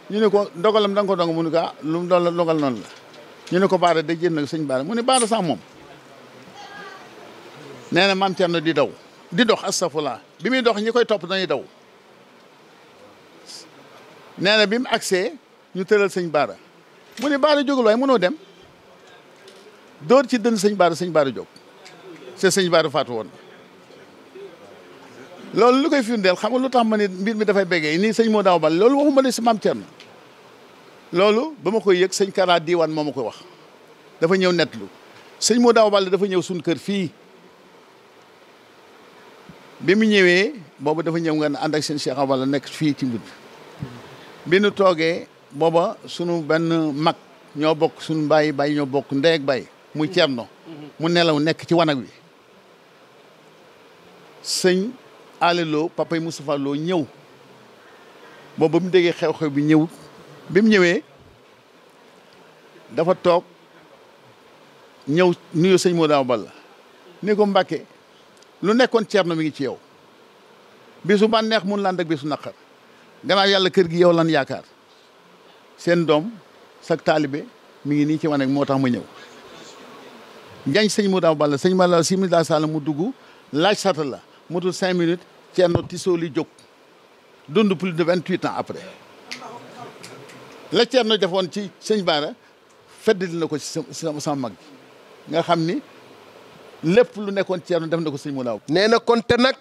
ñu ne ko ndogalam da nga ko dong mu ne ko ah lu mu doon dogal noonu la ñu ne ko Baara day jënd nag sëñ Baara mu ne Baara sax moom nee na maam Thierno di dox astafurlah bi muy dox ñi koy topp dañuy daw nee na bi mu agsee ñu tëral sëñ Baara mu ne Baara jógul waaye mënoo dem dóor ci dënn sëñ Baara jóg c'est sëñ Baara faatu woon loolu lu koy firndeel xam nga lu tax ma ne mbir mi dafay béggee nii sëñ moo daaw bal loolu waxuma ne si maam Thierno loolu ba ma koy yëg sëñ Kara Diwane moo ma koy wax dafa ñëw nettlu sëñ moo daaw bal dafa ñëw suñ kër fii bi mu ñëwee boobu dafa ñëw nga ànd ak seen Cheikh wala nekk fii ci mbir bi nu toogee booba sunu benn mag ñoo bokk suñu bàyyi ñoo bokk ndey ak bàyyi muy Thierno mu nelaw nekk ci wanag wi sëñ alelo papay Moustapha Lo ñëw boobu ba mu déggee xew-xew bi ñëw bi mu ñëwee dafa toog ñëw nuyu sëñ moo daaw balla ni ko Mbàkke lu nekkoon Thierno mi ngi ci yow bisu bànneex mun laan ak bisu naqar gannaaw yàlla kër gi yow lan yaakaar seen doom sak taalibe mi ngi nii ci wane moo tax ma ñëw njañ sëñ mu daaw balla sëñ ma la si mi daa sall mu dugg laaj sata la mutul 5 minutes Thierno Tissot jóg dund plus de 28 ans après la Thierno defoon ci sëñ Baara feddali na ko ci sama mag nga xam ni lépp lu nekkoon Thierno def na ko sëñ mu daaw nee na kon te nag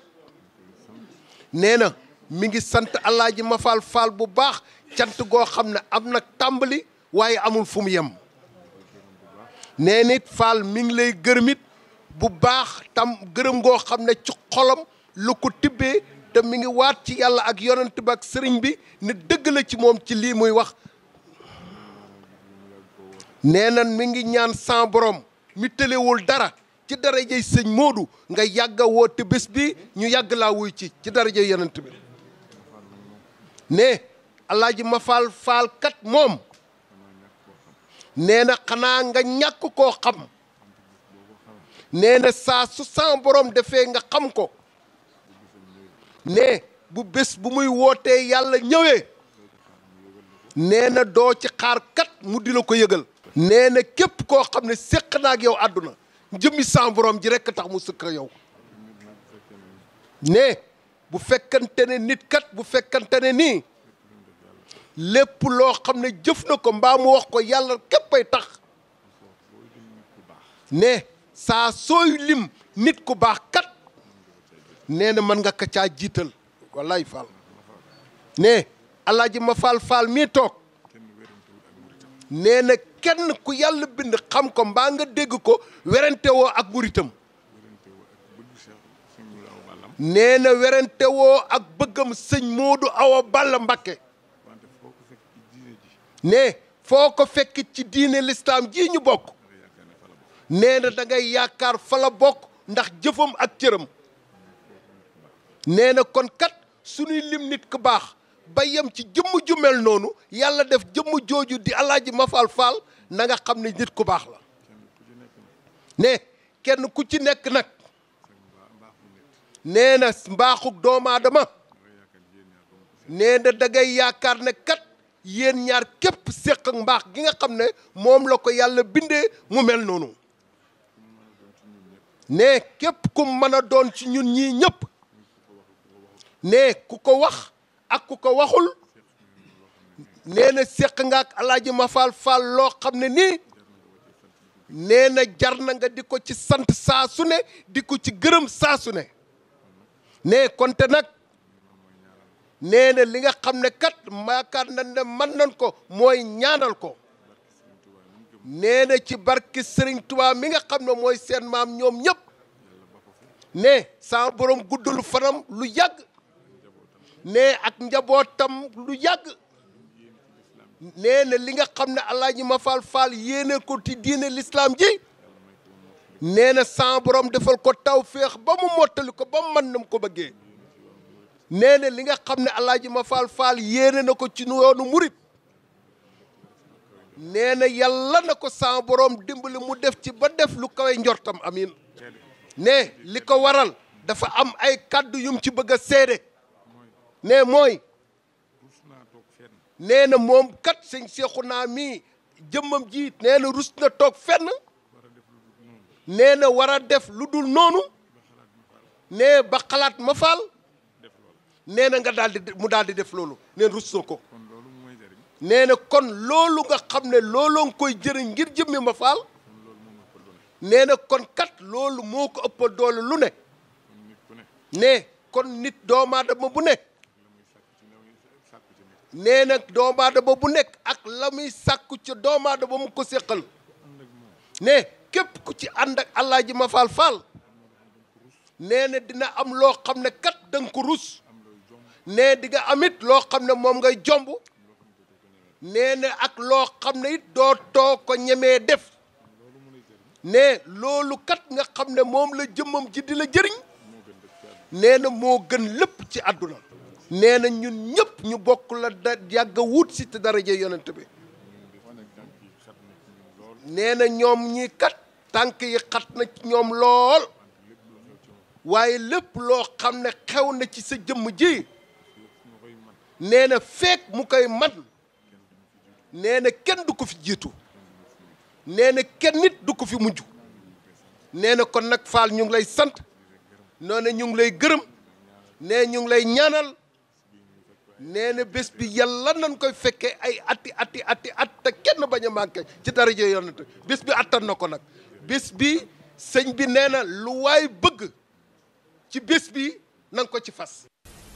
nee na mi ngi sant Alaaji Mafal Fall bu baax cant goo xam ne am na tàmbali waaye amul fu mu yem nee nit Fall mi ngi lay gërëmit bu baax tam gërëm goo xam ne ci xolam lu ko tibbee te mi ngi waat ci yàlla ak yonent bi ak sëriñ bi ne dëgg la ci moom ci lii muy wax nee na mi ngi ñaan sans borom mi tëlewul dara ci darajey sëñ Modou nga yàgg a woote bés bi ñu yàgg laa wuy ci darajey yonent bi ne Alaaji Mafal Fall kat moom nee na xanaa nga ñàkk koo xam nee na saa su sans borom defee nga xam ko ne bu bés bu muy wootee yàlla ñëwee nee na doo ci xaar kat mu di la ko yëgal nee na képp koo xam ne séq na ak yow àdduna jëmmi sans borom ji rekk tax mu sëkk yow ne bu fekkante ne nit kat bu fekkante ne nii lépp loo xam ne jëf na ko mbaa mu wax ko yàlla képpay tax ne saa sooy lim nit ku baax kat nee na mën nga ko caa jiital wallaay Fall ne Alaaji Mafal Fall mii toog nee na kenn ku yàlla bind xam ko mbaa nga dégg ko werante woo ak muritam nee na werante woo ak bëggam sëñ Modou Awa Balla Mbakke ne foo ko fekk ci diine lislaam ji ñu bokk nee na da ngay yaakaar fa la bokk ndax jëfam ak cëram nee na kon kat suñuy lim nit ku baax ba yem ci jëmm ju mel noonu yàlla def jëmm jooju di Alaaji Mafal Fall na nga xam ne nit ku baax la ne kenn ku ci nekk nag nee na mbaaxuk doomu aadama nee na da ngay yaakaar ne kat yéen ñaar képp séq ak mbaax gi nga xam ne moom la ko yàlla bindee mu mel noonu ne képp ku mën a doon ci ñun ñii ñëpp ne ku ko wax ak ku ko waxul nee na séq nga ak Alaaji Mafal Fall loo xam ne nii nee na jar na nga di ko ci sant saa su ne di ko ci gërëm saa su ne ne konte nag nee na li nga xam ne kat maakaar nañ ne mën nañ ko mooy ñaanal ko nee na ci barke Serigne Touba mi nga xam ne mooy seen maam ñoom ñëpp ne sa borom guddul fanam lu yàgg ne ak njabootam lu yàgg nee na li nga xam ne Alaaji Mafal Fall yéene ko ci diine l'islam ji nee na sa borom defal ko taw féex ba mu mottali ko ba mu mën nam ko bëggee nee na li nga xam ne Alaaji Mafal Fall yéene na ko ci yoonu murit nee na yàlla na ko sa borom dimbali mu def ci ba def lu kawe njortam amiin ne li ko waral dafa am ay kàddu yum ci bëgg a seede ne mooy nee na moom kat sëñ Seexuna mii jëmmam ji nee na rus na toog fenn nee na war a def lu dul noonu nee ba xalaat ma faal nee na nga mu daal di def loolu nee rus na ko nee na kon loolu nga xam ne looloo nga koy jëriñ ngir jëmmi ma faal nee na kon kat loolu moo ko ëpp doole lu ne ne kon nit doomu aadama bu nekk nee na doomu aadama bu nekk ak la muy sàkku ci doomu aadama mu ko séqal ne képp ku ci ànd ak Alaaji Ma Faal Fall nee na dina am loo xam ne kat danga ko rus nee di nga amit loo xam ne moom ngay jomb nee na ak loo xam ne it doo too ko ñemee def ne loolu kat nga xam ne moom la jëmmam ji di la jëriñ nee na moo gën lépp ci àdduna nee na ñun ñëpp ñu bokk la da yàgg a wut si te daraja yonent bi nee na ñoom ñi kat tànk yi xat na ci ñoom lool waaye lépp loo xam ne xew na ci sa jëmm ji nee na feek mu koy man nee na kenn du ko fi jiitu nee na kenn nit du ko fi mujj nee na kon nag Fall ñu ngi lay sant noonu ñu ngi lay gërëm nee ñu ngi lay ñaanal nee na bés bi yàlla nañ koy fekkee ay ati at te kenn bañ a manqué ci daraja yonent bés bi attan na ko nag bés bi sëñ bi nee na lu waay bëgg ci bés bi na nga ko ci fas.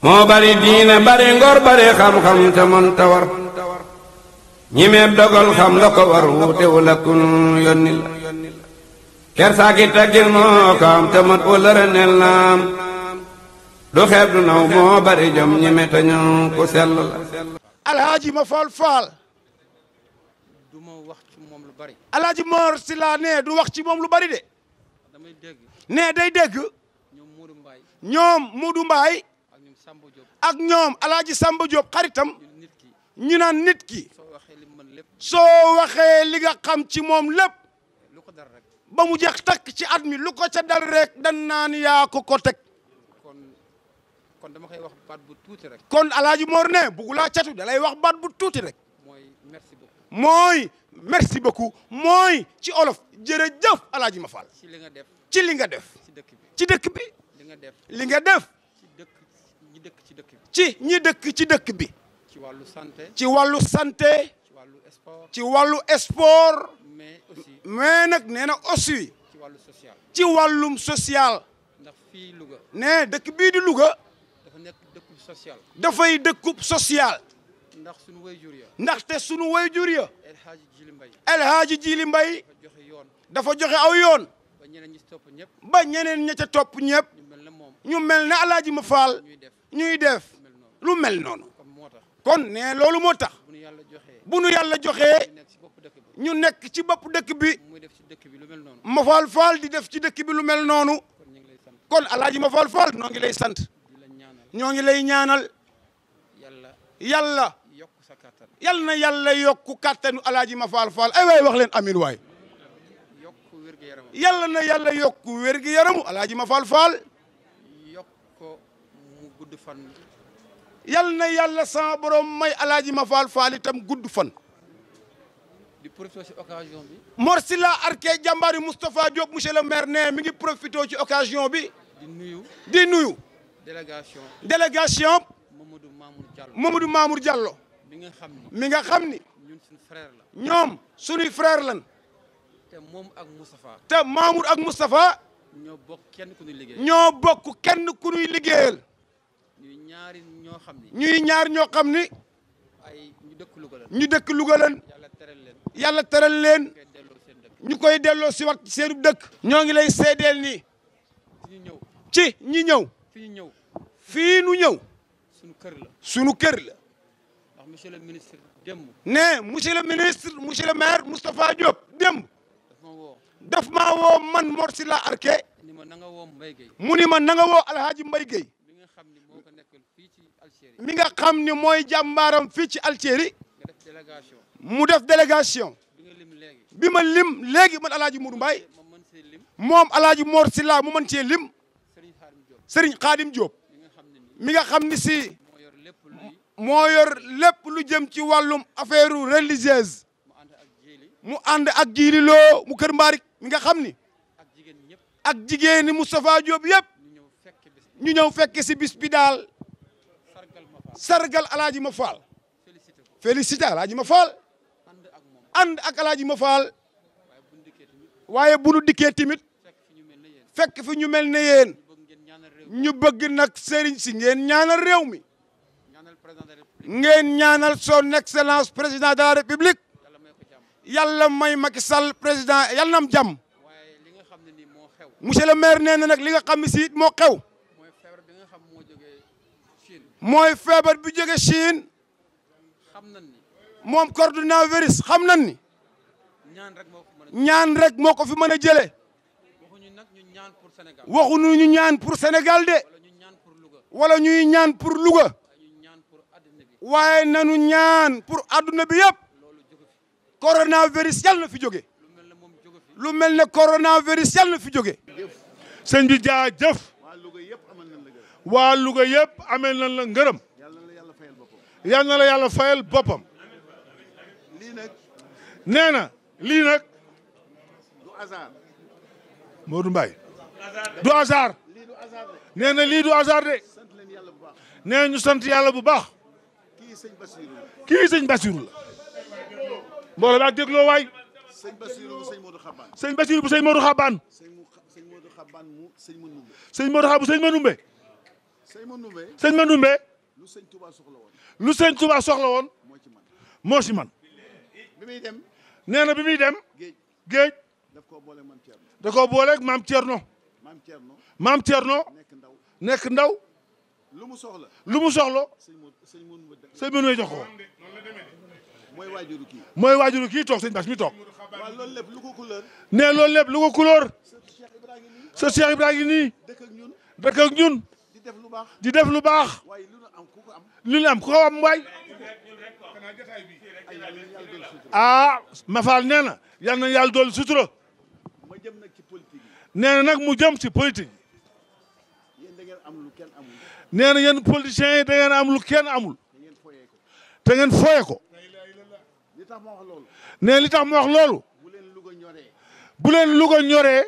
moo bari diine bari ngor bari xam-xam te mën ta war ñi meeb dogal xam la ko war wuute wala kun yónni la kersaaki taggin moo ko am te mat wala renel naam du xeeb du naw moo bari jom ñi me te ñëw ku sell la Alaaji Ma Faal Fall du ma wax ci moom lu bari Alaaji Mor Sylla ne du wax ci moom lu bari de damay dégg ne day dégg ñoom Modou Mbaye ak ñoom Alaaji Samba Diop xaritam ñu naan nit ki soo waxee li nga xam ci moom lépp ba mu jeex takk ci at mi lu ko ca dal rek dan naan yaa ko teg kon dama koy wax baat bu tuuti rek kon Alaaji Mor ne buggu laa catu da lay wax baat bu tuuti rek mooy merci beaucoup mooy ci olof jërëjëf Alaaji Ma Faal ci li nga def ci li nga def ci dëkk bi li nga def ci ñi dëkk ci dëkk bi ci wàllu santé ci wàllu santé ci wàllu sport mais nag nee na aussi ci wàllu social ci wàllum social ndax fii Louga ne dëkk bii di Louga dafa nekk dëkkub social dafay dëkkub social ndax sunu wayjur ya ndaxte sunu wayjur ya El Hadji Djili Mbaye El Hadji Djili Mbaye dafa joxe aw yoon ba ñeneen ñi ci topp ñëpp ba ñeneen ña ca topp ñëpp ñu mel ne Alaaji Ma Faal ñuy def lu mel noonu kon ne loolu moo tax bu nu yàlla joxee ñu nekk ci bopp dëkk bi Ma Faal Fall di def ci dëkk bi lu mel noonu kon Alaaji Ma Faal Fall ñoo ngi lay sant ñoo ngi lay ñaanal yàlla yal na yàlla yokku kàttanu Alaaji Ma Faal Fall ay waay wax leen amin waay yàlla na yàlla yokku wér-gi-yaramu Alaaji Ma Faal Fall gudd fan yal na yàlla sama borom may Alaaji Ma Faal Fall itam gudd fan di profité ci occasion bi Mor Sylla Arké jàmbaari Moustapha Diop monsieur le maire ne mi ngi profité ci occasion bi di nuyu délégation Mamadou Mamour Diallo mi nga xam ni ñun suñu frère la ñoom suñuy frère lan te moom ak Moustapha te Mamour ak Moustapha ñoo bokk kenn ku ñuy liggéeyal ñoo bokk kenn ku ñuy liggéeyal ñuy ñaari ñoo xam ni ñuy ñaar ñoo xam ni ay ñu dëkk Louga lan ñu dëkk Louga lan yàlla teral leen ñu koy delloo si wat seenu dëkk ñoo ngi lay seedeel ni ci ñi ñëw fii nu ñëw suñu kër la ndax monsieur le ministre démb ne monsieur le ministre monsieur le maire Moustapha Diop démb daf maa woo man Mor Sylla Arké ni ma na nga woo Mbaye Gueye mu ni ma na nga woo Alhaji Mbaye Gueye mi nga xam ni mooy jàmbaaram fii ci Algérie mu def délégation bi ma lim léegi man Alhaji Modou Mbaye moom Alhaji Mor Sylla mu mën cee lim Serigne Khadim Diop mi nga xam ni si moo yor lépp lu jëm ci wàllum affaire religieuse mu ànd ak Jiili Loo mu Kër Mbaarik mi nga xam ni ak jigéen ñi Moustapha Diop yëpp ñu ñëw fekke si bis bi daal sargal Alaaji Ma Fall félicité Alaaji Ma Fall ànd ak Alaaji Ma Fall waaye bu nu dikkee tamit fekk fi ñu mel ne yéen ñu bëgg nag sëriñ si ngeen ñaanal réew mi ngeen ñaanal son excellence président de la république yàlla may Macky Sall président yàlla na am jàmm monsieur le maire nee na nag li nga xam ne si moo xew mooy feebar bi jóge Chine moom coronavirus xam nañ ni ñaan rek moo ko fi mën a jëlee waxuñu ñu ñaan pour Sénégal de wala ñuy ñaan pour Louga waaye nanu ñaan pour adduna bi yëpp coronavirus yàlla na fi jóge lu mel ne coronavirus yàlla na fi jóge sëñ bi jaajëf waa Louga yëpp amee nañ la ngërëm yal na la yàlla fayal boppam nee na lii nag Modou Mbaye du hasard nee na lii du hasard de nee ñu sant yàlla bu baax kii sëñ Bassirou la mbooloo ba ak dégloo waay sëñ Bassirou bu sëñ Modou Xabaan sëñ Bassirou bu sëñ Modou Xabaan sëñ Modou Xabaan bu sëñ Mandoumbe sëñ Mandoumbe lu sëñ Touba soxla woon moo ci man nee na bi muy dem géej da koo booleeg maam Thierno maam Thierno nekk ndaw lu mu soxla sëñ Mandoumbe jox ko mooy waajuru kii toog sëñ Bass mi toog nee loolu lépp lu ko couleur sa Cheikh Ibrahima nii dëkk ak ñun di def lu baax lu ñu am ku ko am waay Mafal nee na yal na yàlla dool sutura nee na nag mu jëm ci politique nee na yéen politiciens yi da ngeen am lu kenn amul te ngeen fooye ko nee li tax mu wax loolu bu leen Louga ñoree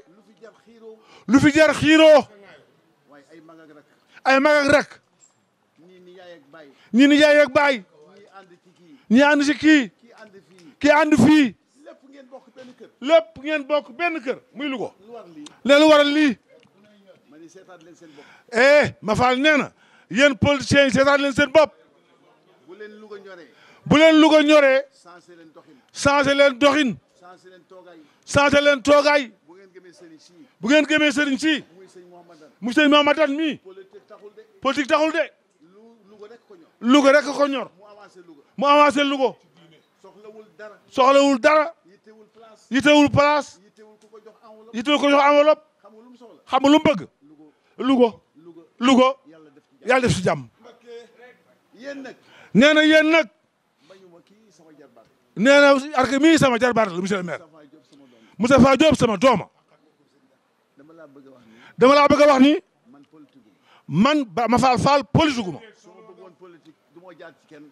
lu fi jar xiiroo ay mag ak rek ñii ni yaay ak baay ñii ànd ci kii ànd fii lépp ngeen bokk benn kër muy Louga leen lu waral lii Mafal nee na yéen politiciens yi seetaat leen seen bopp bu leen Louga ñoree changé leen doxin changé leen toogaay bu ngeen gëmee sëriñ si mu sëñ Mouhamadan mi politique taxul de Louga rek ko ñor mu avancé Louga soxlawul dara yitewul place yitewul ko jox enveloppe xam nga lu mu bëgg Louga yàlla def si jàmm nee na yéen nag nee na arke mii sama jarbaat la monsieur le maire Moustapha Diop sama dooma dama laa bëgg a wax ni man Mafal Fall politique gu ma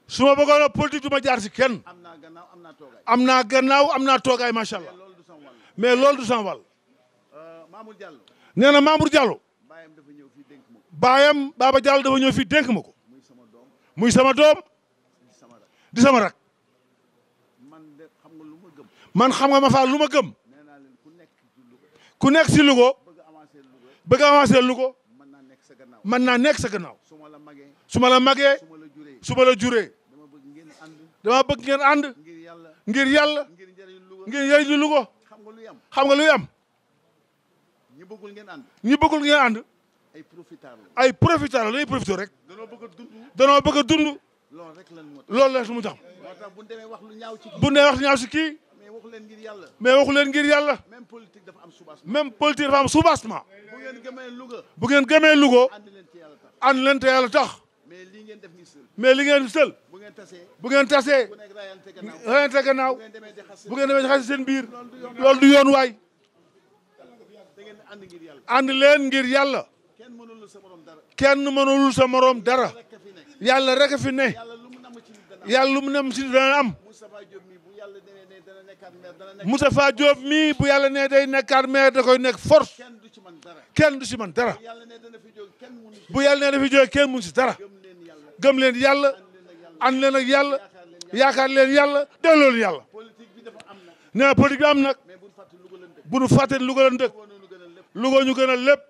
su ma bëggoon a politique du ma jaar ci kenn am naa gannaaw am naa toogaay macha allah mais loolu du sama wàll nee na Mamour Diallo baayam Baba Diallo dafa ñëw fii dénk ma ko muy sama doom di sama rak man xam nga Mafal lu ma gëm ku nekk si Louga bëgg avancer Louga mën naa nekk sa gannaaw su ma la magee su ma la juree dama bëgg ngeen ànd ngir yàlla ngir njëriñu Louga xam nga luy am ñi bëggul ngeen ànd ay profiteur la ñuy profité rek danoo bëgg a dund loolu la mu tax bu ne wax ñaaw si kii mais waxu leen ngir yàlla même politique dafa am soubassement bu ngeen gëmee Louga ànd leen te yàlla tax mais li ngeen sël bu ngeen tasee rayante gannaaw bu ngeen demee xasi seen biir loolu du yoon waay ànd leen ngir yàlla kenn mënulul sa morom dara yàlla rek a fi ne yàlla lu mu nam si dana am Moustapha Diop mii bu yàlla ne day nekkaat maire da koy nekk force kenn du si man dara bu yàlla ne dafi jóge kenn mun si dara gëm leen yàlla ànd leen ak yàlla yaakaar leen yàlla delloo leen yàlla nee na politique bi am nag bu nu fàtte Louga lan dëkk Louga ñu gën a lépp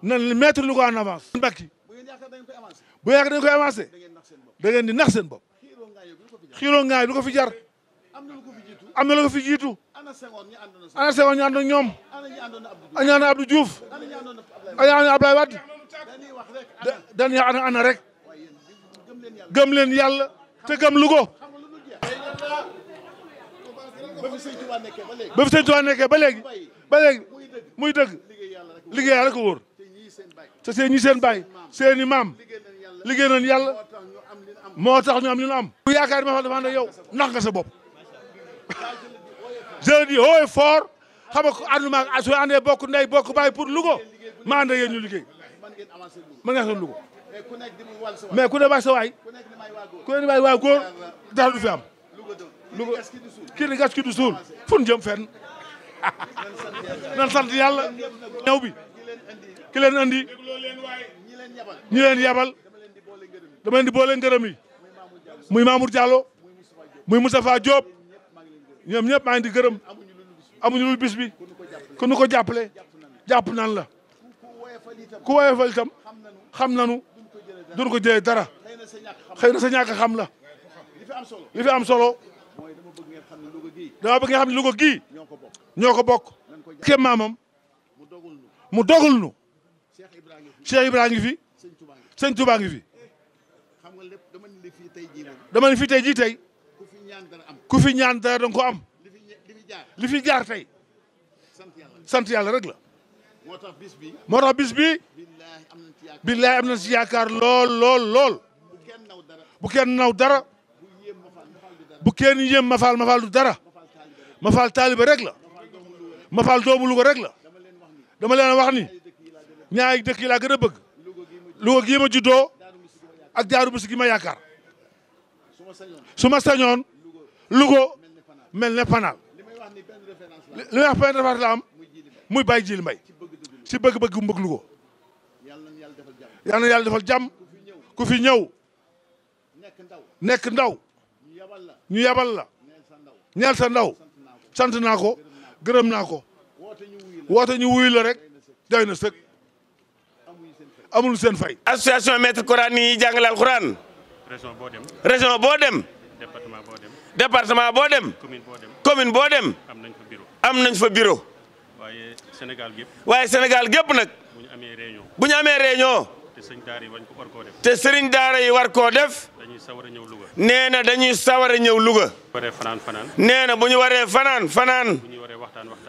nan mettre Louga en avance Mbacke bu yaakaar dañ koy avancé da ngeen di nax seen bopp xiiroo ngaay du ko fi jar am na lu ko fi jiitu ana Senghor ñu ànd ak ñoom ñu ànd Abdou Diouf ñu ànd Abdoulaye Wade dañuy ana rek gëm leen yàlla te gëm Louga ba fi sëñ Tuubaa nekkee ba léegi muy dëgg liggéey yàlla ko wóor te seen ñi seen baay seeni maam liggéey nañ yàlla moo tax ñu am li ñu am bu yaakaar ma fa dafa ànd ak yow nax nga sa bopp je le dis haut et fort xam nga ànduma ak soo àndee bokk ndey bokk baay pour Louga ma ànd ak yéen ñu liggéey ma nga seen Louga mais ku ne baax sa waay ku ne waay góor dara du fi am Louga kii di gas ki du suul fu ñu jëm fenn nan sant yàlla ñëw bi ki leen andi ñi leen yabal dama leen di boole ngërëm yi muy Mamour Diallo muy Moustapha Diop ñoom ñëpp maa ngi di gërëm amuñu lu bis bi ku nu ko jàppale jàpp nan la ku woyofal itam xam nanu duñ ko jëlee dara xëy na sa ñàkk xam la li fi am solo dama bëgg nga xam ne Louga gii ñoo ko bokk ke maamam mu dogul nu Cheikh Ibrahima ngi fi sëñ Touba ngi fi dama ne fii tey jii tey ku fi ñaan dara danga ko am li fi jaar tey sant yàlla rek la moo tax bis bi billaay am na si yaakaar lool bu kenn naw dara bu kenn yéem ma faal du dara ma faal taaliba rek la ma faal doomu Louga rek la dama leen wax ni ñaari dëkk yi laa gën a bëgg Louga gii ma juddoo ak Daaru Musi gi ma yaakaar su ma sañoon Louga mel ne Panaal li may wax benn référence la am muy Baye Jili Mbay si bëgg-bëgg mu bëgg Louga yal na yàlla defal jàmm ku fi ñëw nekk ndaw ñu yabal la ñeel sa ndaw sant naa ko gërëm naa ko woote ñu wuyu la rek doy na sëkk amul seen fay. association maître coranique yi jàngale alxuraan région boo dem département boo dem commune boo dem am nañ fa bureau waaye Sénégal gépp nag bu ñu amee réunion te sëriñ daara yi war koo def nee na dañuy sawar a ñëw Louga nee na bu ñu waree fanaan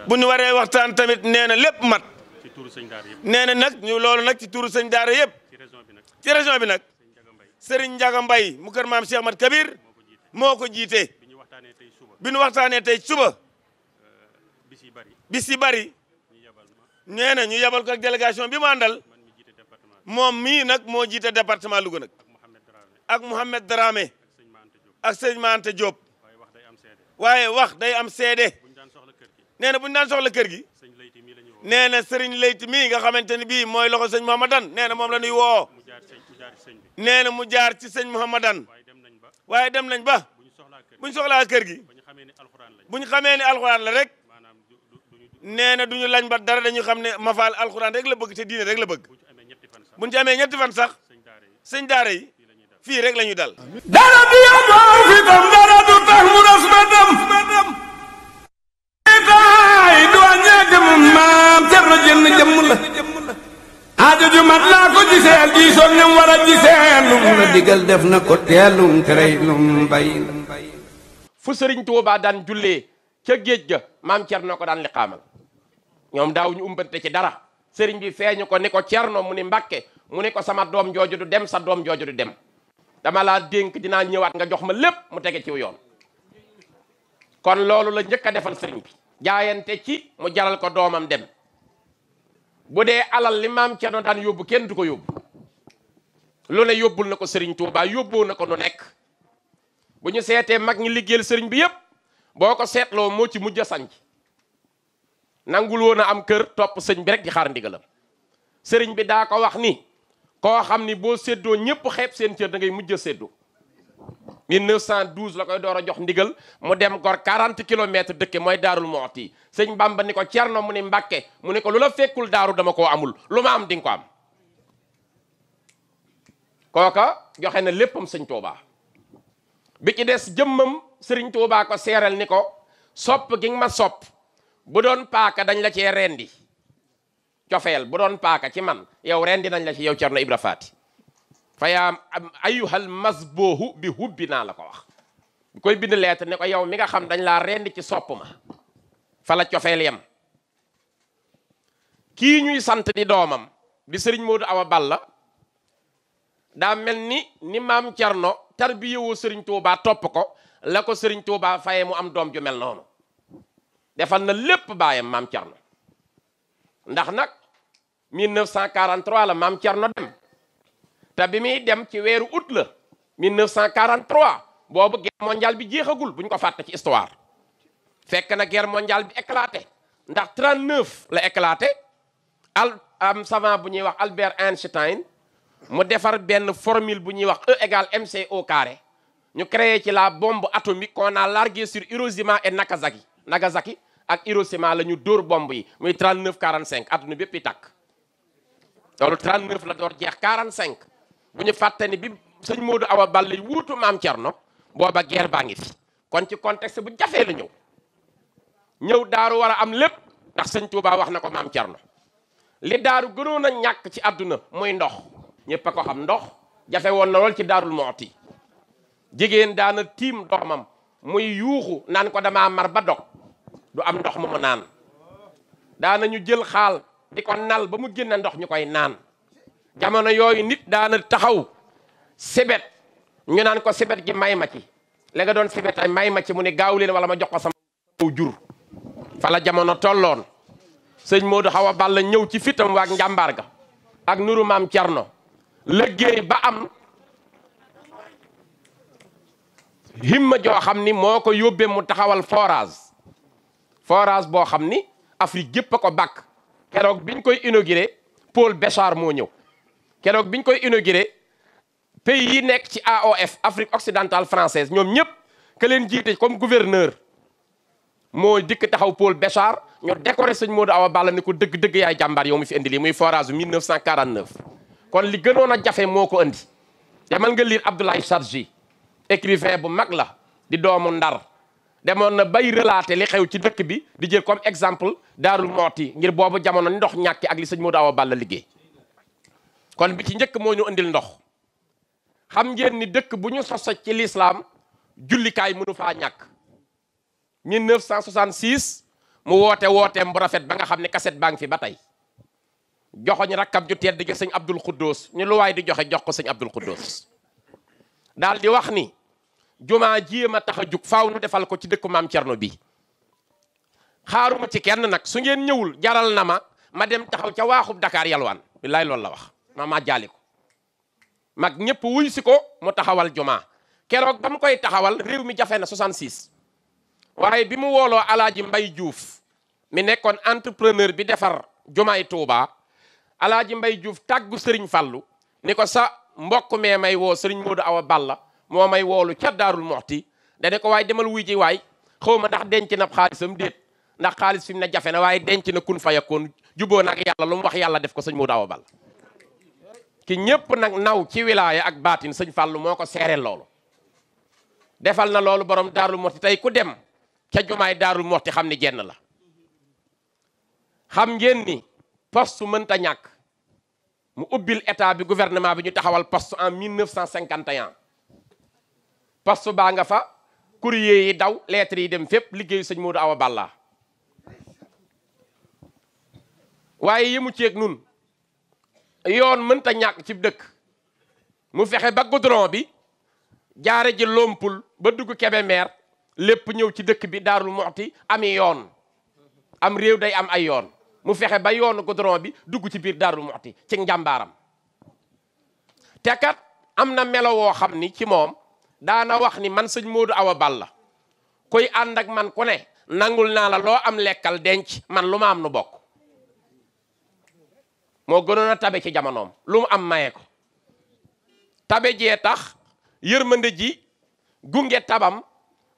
bu ñu waree waxtaan tamit nee na lépp mat nee na nag ñu loolu nag ci turu sëñ daara yëpp ci région bi nag Serigne Ndiaga Mbaye mu kër maam Cheikh Ahmad Kabir moo ko jiite bi ñu waxtaanee tey suba bis yi bari nee na ñu yabal ko ak délégation bi mu àndal moom mii nag moo jiite département Louga nag ak Mouhamed Dramé ak sëñ Mante Diop waaye wax day am seede nee na bu ñu daan soxla kër gi nee na Serigne Leyti mii nga xamante ni bii mooy loxo sëñ Mouhamadan nee na moom la ñuy woo nee na mu jaar ci sëñ Mouhamadan waaye dem nañ ba bu ñu soxlaa kër gi bu ñu xamee ni alxuraan la rek nee na duñu lañ ba dara dañu xam ne Mafal alxuraan rek la bëgg te diine rek la bëgg bu ñu ci amee ñetti fan sax sëñ daara yi fii rek la ñuy dal. dara du yàggoo fi tam dara du tax mu des ba dem. taay du wàññee jëmum maam Cerno jënn jëmm la. aajo ju mat laa ko giseel diisoog ñam war a giseel. lum la digal def na ko teelum terey lum bay. fu Sëriñ Tuubaa daan jullee ca géej ga maam Cerno ko daan liqaamal ñoom daaw ñu umbante ci dara sëriñ bi feeñu ko ni ko Cerno mu ni Mbàkke mu ni ko sama doom jooju du dem sa doom jooju du dem dama laa dénk dinaa ñëwaat nga jox ma lépp mu tege ci yoon kon loolu la njëkk a defal sëriñ bi jaayante ci mu jaral ko doomam dem bu dee alal li maam Cerno daan yóbbu kenn du ko yóbbu lu ne yóbbul na ko Serigne Touba yóbboo na ko nu nekk bu ñu seetee mag ñi liggéeyal sëriñ bi yépp boo ko seetloo moo ci mujj a sanc nangul woon a am kër topp sëñ bi rek di xaar ndigalam sëriñ bi daa ko wax ni koo xam ni boo séddoo ñëpp xeeb seen cër da ngay mujj a séddoo 1912 la koy door a jox ndigal mu dem gor 40 kilomètres dëkke mooy Daarul Muxti sëñ Bamba ni ko Cerno mu ni Mbàkke mu ni ko lu la fekkul daaru dama koo amul lu ma am di nga ko am kooka joxe na léppam sëñ Tuubaa bi ci des jëmmam sëriñ Tuubaa ko seeral ni ko sopp gi nga ma sopp bu doon paaka dañ la cee rendi cofeel bu doon paaka ci man yow rendi nañ la ci yow Cerno Ibra Faati fa yaa ayyuhal masboohu bi hubbi naa la ko wax bu koy bind lettre ne ko yow mi nga xam dañ laa rendi ci sopp ma fa la cofeel yem kii ñuy sant di doomam di sëriñ Moodu Awa Balla daa mel ni maam Cerno tarbiyewoo sëriñ Tuubaa topp ko la ko sëriñ Tuubaa faye mu am doom ju mel noonu defal na lépp baayam maam Cerno ndax nag 1943 la maam Cerno dem te bi muy dem ci weeru août la 1943 boobu guerre mondiale bi jeexagul buñ ko fàtte ci histoire fekk na guerre mondiale bi éclaté ndax 39 la éclaté am savant bu ñuy wax Albert Einstein mu defar benn formule bu ñuy wax E égale mc au carré ñu créé ci la bombe atomique qu'on a larguée sur Hiroshima et Nagasaki ak Hiroshima la ñu dóor bombe yi muy 39 45 adduna bépp yi tàkk loolu 39 la door jeex 45 bu ñu fàtte ni bi sëñ Moodu Awa Balla wuutu maam Cerno booba guerre baa ngi fi kon ci contexte bu jafee la ñëw daaru war a am lépp ndax sëñ Tuubaa wax na ko maam Cerno li daaru gënoon a ñàkk ci àdduna muy ndox ñëpp a ko xam ndox jafe woon na lool ci Daarul Muxti jigéen daana tiim doomam muy yuuxu naan ko dama mar ba dog du am ndox mu naan daana ñu jël xaal di ko nal ba mu génne ndox ñu koy naan jamono yooyu nit daana taxaw sebet ñu naan ko sebet gi may ma ci la nga doon sebet ay may ma ci mu ne gaaw leen wala ma jox ko sama jur fa la jamono tolloon sëñ Moodu Awa Balla ñëw ci fitam waak njàmbaar ga ak nuru maam Cerno liggéey ba am himma joo xam ni moo ko yóbbee mu taxawal forage boo xam ni Afrique gépp a ko bàkk keroog biñ koy inauguré Paul Béchard moo ñëw keroog biñ koy inauguré pays yi nekk ci AOF Afrique occidentale française ñoom ñëpp ka leen jiite comme gouverneur moo dikk taxaw Paul Béchard ñu décoré sëñ Moodu Awa Balla ni ko dëgg-dëgg yaay jàmbaar yow mi fi indi lii muy forage bu 1949 kon li gënoon a jafe moo ko indi demal nga lire Abdoulaye Chargi écrivain bu mag la di doomu Ndar demoon na bay relater li xew ci dëkk bi di jël comme exemple Daarul Muxti ngir boobu jamono ndox ñàkki ak li sëñ Moodu Awa Balla liggéey kon bi ci njëkk moo ñu indil ndox xam ngeen ni dëkk bu ñu sos ci l'islam jullikaay mënu faa ñàkk 1966 mu wooteem bu rafet ba nga xam ne kaset baa ngi fi ba tey joxoñ rakkam ju tedd gi sëñ Abdul Xuddoos ñu lu waay di joxe jox ko sëñ Abdul Xuddoos daal di wax ni jumaa jéem a tax a jug faaw nu defal ko ci dëkku maam Cerno bi xaaruma ci kenn nag su ngeen ñëwul jaral na ma dem taxaw ca waaxub Dakar yalwaan billaay loolu la wax ma jaali ko mag ñëpp wuy si ko mu taxawal jumaa keroog ba mu koy taxawal réew mi jafe na 66 waaye bi mu wooloo Alaaji Mbay Juuf mi nekkoon entrepreneur bi defar jumaay Tuubaa Alaaji Mbay Juuf tàggu Sëriñ Fallu ni ko sa mbokk mee may woo Sëriñ Moodu Awa Balla moo may woolu ca Daarul Muxti dane ko waaye demal wuy ji waay xaw ma ndax denc na xaalisam déet ndax xaalis fi mu ne jafe na waaye denc na kun fayakoon juboo nag yàlla lu mu wax yàlla def ko sëñ Moodu Awa Balla ki ñépp nag naw ci wilaaya ak baatin sëñ Fallu moo ko seereel loolu defal na loolu borom Daarul Muxti tey ku dem ca jumaay Daarul Muxti xam ni jenn la xam ngeen ni poste mënta ñàkk mu ubbil état bi gouvernement bi ñu taxawal poste en 1951 poste baa nga fa courrier yi daw lettres yi dem fépp liggéeyu sëñ Moodu Awa Balla waaye yemu ceeg nun yoon mënta ñàkk ci dëkk mu fexe ba goudron bi jaare ji Lompul ba dugg Kébémer lépp ñëw ci dëkk bi Daarul Muxti ami yoon am réew day am ay yoon mu fexe ba yoonu goudron bi dugg ci biir Daaru Muxti ci njàmbaaram. te kat am na melo woo xam ni ci moom daana wax ni man sëñ Modou Awa Balla kuy ànd ak man ku ne nangul naa la loo am lekkal denc man lu ma am nu bokk. moo gënoon a tabe ci jamonoom lu mu am maye ko. tabe jee tax yërmande ji gunge tabam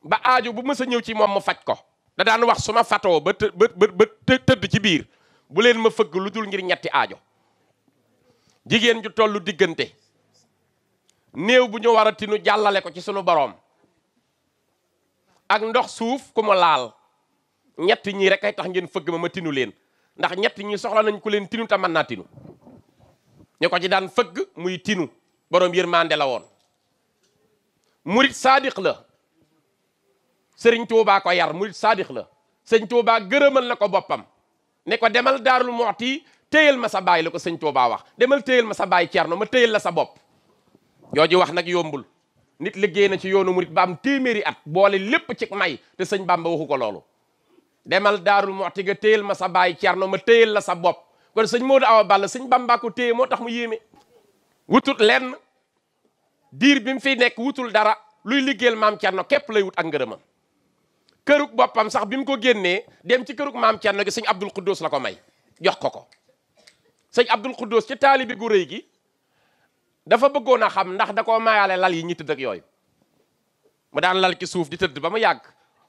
ba aajo bu mës a ñëw ci moom mu faj ko. da daan wax su ma fatoo ba tëdd ci biir bu leen ma fëgg lu dul ngir ñetti aajo. jigéen ju tollu diggante néew bu ñu war a tinu jàllale ko ci sunu boroom ak ndox suuf ku mu laal ñett ñii rek ay tax ngeen fëgg ma tinu leen ndax ñett ñi soxla nañ ku leen tinu te mën naa tinu. ñu ko ci daan fëgg muy tinu boroom yërmande la woon. murit saadiq la sëriñ Tuubaa ko yar murit saadiq la sëñ Tuubaa gërëmal na ko boppam ne ko demal Daarul Muxti téyel ma sa baay la ko sëñ Tuubaa wax demal téyel ma sa baay Cerno ma téyel la sa bopp. jooju wax nag yombul nit liggéey na ci yoonu murit ba am téeméeri at boole lépp ci may te sëñ Bamba waxu ko loolu. demal Daarul Muxti nga téyel ma sa baay Cerno ma téyel la sa bopp kon sëñ Modou Awa Balla sëñ Bamba ko téye moo tax mu yéeme. wutut lenn diir bi mu fiy nekk wutul dara luy liggéeyal maam Cerno képp lay wut ak ngërëmam. kërug boppam sax bi mu ko génnee dem ci kërug maam Cerno gi sëñ Abdul Xuddoos la ko may jox ko ko. sëñ Abdul Xuddoos ci taalibi gu rëy gi dafa bëggoon a xam ndax da koo mayaale lal yi ñi tëdd ak yooyu mu daan lal ci suuf di tëdd ba mu yàgg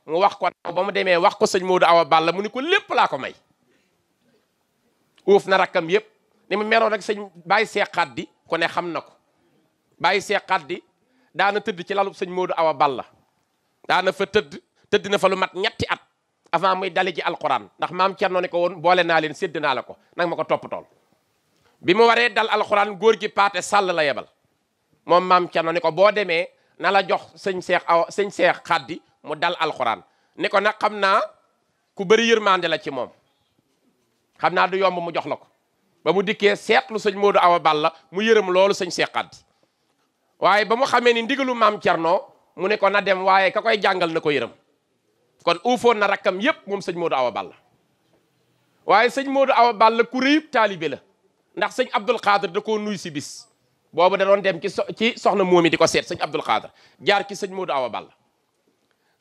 mu wax ko ba mu demee wax ko sëñ Modou Awa Balla mu ni ko lépp laa ko may. uuf na rakkam yépp ni mu meroon rek sëñ Baye Seex Xaddi ku ne xam na ko. Baye Seex Xaddi daana tëdd ci lalub sëñ Modou Awa Balla daana fa tëdd na fa lu mat ñetti at avant muy dali ji alquran ndax maam Cerno ne ko woon boole naa leen sédd naa la ko nag ma ko toppatool. bi mu waree dal alxuraan góor gi paate sàll la yebal moom maam Cerno ni ko boo demee na la jox sëñ Seex Xaddi mu dal alxuraan ni ko nag xam naa ku bëri yërmande la ci moom xam naa du yomb mu jox la ko ba mu dikkee seetlu sëñ Modou Awa Balla mu yërëm loolu sëñ Seex Xaddi waaye ba mu xamee ni ndigalu maam Cerno mu ne ko na dem waaye ka koy jàngal na ko yërëm kon uufoon na rakkam yépp moom sëñ Modou Awa Balla waaye sëñ Modou Awa Balla ku réyub taalibe la ndax sëñ Abdul Xaadir da koo nuy si bis boobu da doon dem ci soxna moomi di ko seet sëñ Abdul Xaadir jaar ci sëñ Modou Awa Balla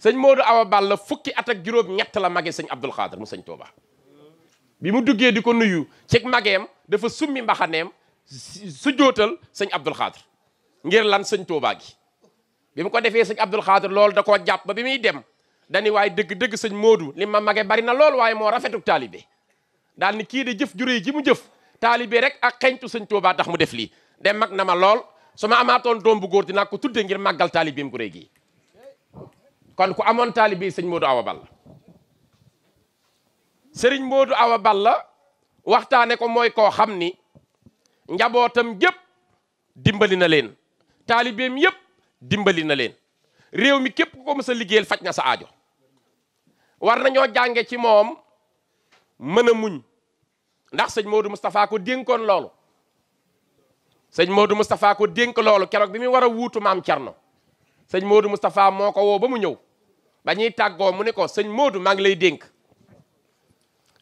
sëñ Modou Awa Balla fukki at ak juróom ñett la mage sëñ Abdul Xaadir mu sëñ Tuubaa bi mu duggee di ko nuyu ci mageem dafa summi mbaxaneem su jootal sëñ Abdul Xaadir ngir lan sëñ Tuubaa gi bi mu ko defee sëñ Abdul Xaadir loolu da koo jàpp ba bi muy dem dani waaye dëgg-dëgg sëñ Modou li ma mage bari na lool waaye moo rafetuk taalibe daal ni kii de jëf juré ji mu jëf taalibe rek ak xeñtu sëñ Tuubaa tax mu def lii de mag na ma lool su ma amaatoon doom bu góor dinaa ko tudde ngir màggal taalibeem gu réy gi kon ku amoon taalibe sëñ Modou Awa Balla sëriñ Modou Awa Balla waxtaane ko mooy koo xam ni njabootam yépp dimbali na leen taalibeem yépp dimbali na leen réew mi képp ku ko mës a liggéeyal faj na sa aajo war nañoo jànge ci moom mën a muñ ndax sëñ Modou Moustapha ko dénkoon loolu sëñ Modou Moustapha ko dénk loolu keroog bi mu war a wuutu maam Cerno sëñ Modou Moustapha moo ko woo ba mu ñëw ba ñuy tàggoo mu ne ko sëñ Modou maa ngi lay dénk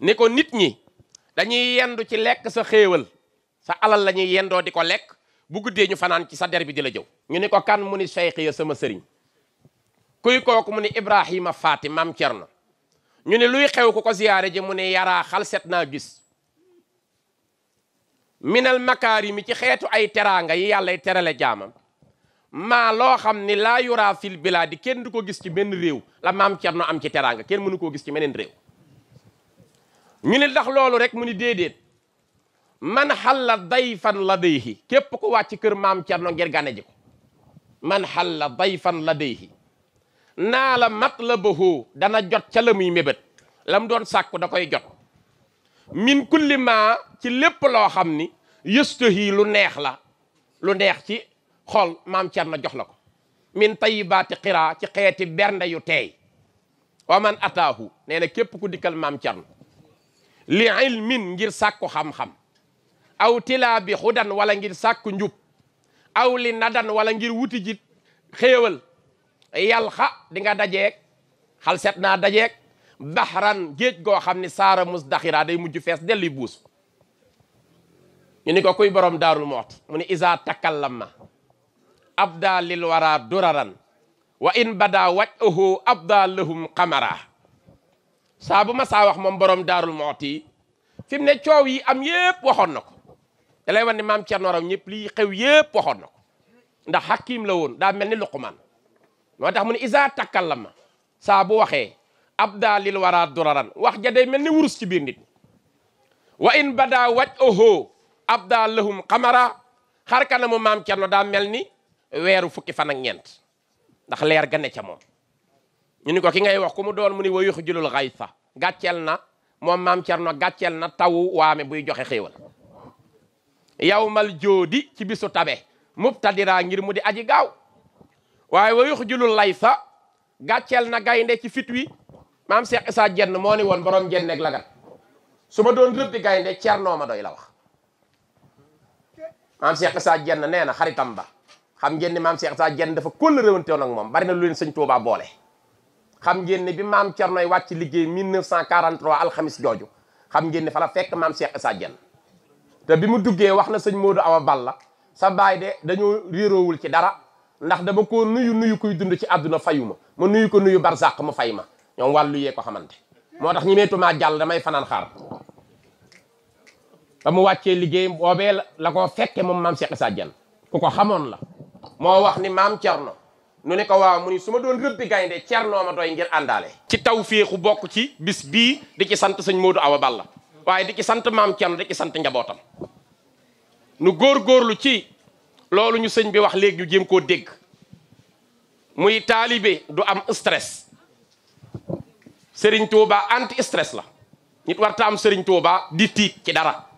ni ko nit ñi dañuy yendu ci lekk sa xéewal sa alal la ñuy yendoo di ko lekk bu guddee ñu fanaan ci sa der bi di la jëw ñu ni ko kan mu ni Cheikh ya sama sëriñ kuy kooku mu ni Ibrahima Faati maam Cerno ñu ne luy xew ku ko ziyaare ji mu ne yaraa xal set naa gis minal makaari mi ci xeetu ay teraanga yi yàllay terale jaamam maa loo xam ni laa yuraa fil bilaadi kenn du ko gis ci benn réew la maam Cerno am ci teraanga kenn mënu koo gis ci meneen réew ñu ne ndax loolu rek mu ni déedéet man xalla dayfan ladayhi képp ku wàcc kër maam Cerno ngir gane ji ko man xalla dayfan ladayhi naa la matlabahu dana jot ca la muy mébét la mu doon sàkku da koy jot min kulli ma ci lépp loo xam ni yëstahi lu neex la lu neex ci xol maam Cerno jox la ko min tayibaati xiraa ci xeeti bernde yu teey wa man ataahu nee na képp ku dikkal maam Cerno li ilmin ngir sàkku xam-xam aw tilaa bi xudan wala ngir sàkku njub aw li nadan wala ngir wuti ji xéewal yàlxa di nga dajeeg xal set naa dajeeg baxran géej goo xam ni saara musdaxira day mujj fees delluy buus ñu ni ko kuy borom daarul moot mu ni isa takallama abda lil wara duraran wa in bada wajhuhu abda lahum qamara saa bu ma saa wax moom borom daarul moot yi fi mu ne coow yi am yépp waxoon na ko da lay wan ni maam Cerno raw ñëpp lii xew yépp waxoon na ko ndax hakim la woon daa mel ni Luqmaan moo tax mu ne isa takallama saa bu waxee abda lil wara duraran wax ja day mel ni wurus ci biir nit wa in bada wajhuhu abda lahum qamara xar kanamu maam Cerno daa mel ni weeru fukki fan ak ñeent ndax leer ga ne ca moom ñu ni ko ki ngay wax ku mu doon mu ni wa yuxjilul xaysa gàcceel na moom maam Cerno gàcceel na tawu waame buy joxe xéewal yawmal joodi ci bisu tabe mubtadira ngir mu di aji gaaw waaye wa yuxjilul laysa gàcceel na gaynde ci fit wi maam Cheikh Issa Diène moo ni woon borom jenneeg lagat su ma doon rëbbi gaynde Cerno ma doy la wax maam Cheikh Issa Diène nee na xaritam ba xam ngeen ni maam Cheikh Issa Diène dafa kóllërewante woon ak moom bari na lu leen sëñ Tuubaa boole xam ngeen ni bi maam Cernoy wàcc liggéey 1943 alxamis jooju xam ngeen ni fa la fekk maam Cheikh Issa Diène te bi mu duggee wax na sëñ Modou Awa Balla sa baay de dañoo réeroowul ci dara ndax dama ko nuyu kuy dund ci àdduna fayu ma nuyu ko nuyu barsàq mu fay ma ñoom wàllu yee ko xamante moo tax ñi meetumaa jàll damay fanaan xaar ba mu wàccee liggéey boobee la ko fekke moom maam Cheikh Issa Diène ku ko xamoon la moo wax ni maam Cerno nu ne ko waaw mu ni su ma doon rëbbi gaynde Cerno ma doy ngir àndaale ci taw féexu bokk ci bis bii di ci sant sëñ Modou Awa Balla waaye di ci sant maam Cerno di ci sant njabootam nu góorgóorlu ci loolu ñu sëñ bi wax léegi ñu jéem koo dégg muy taalibe du am stress Serigne Touba anti stress la nit warta am Serigne Touba di tiit ci dara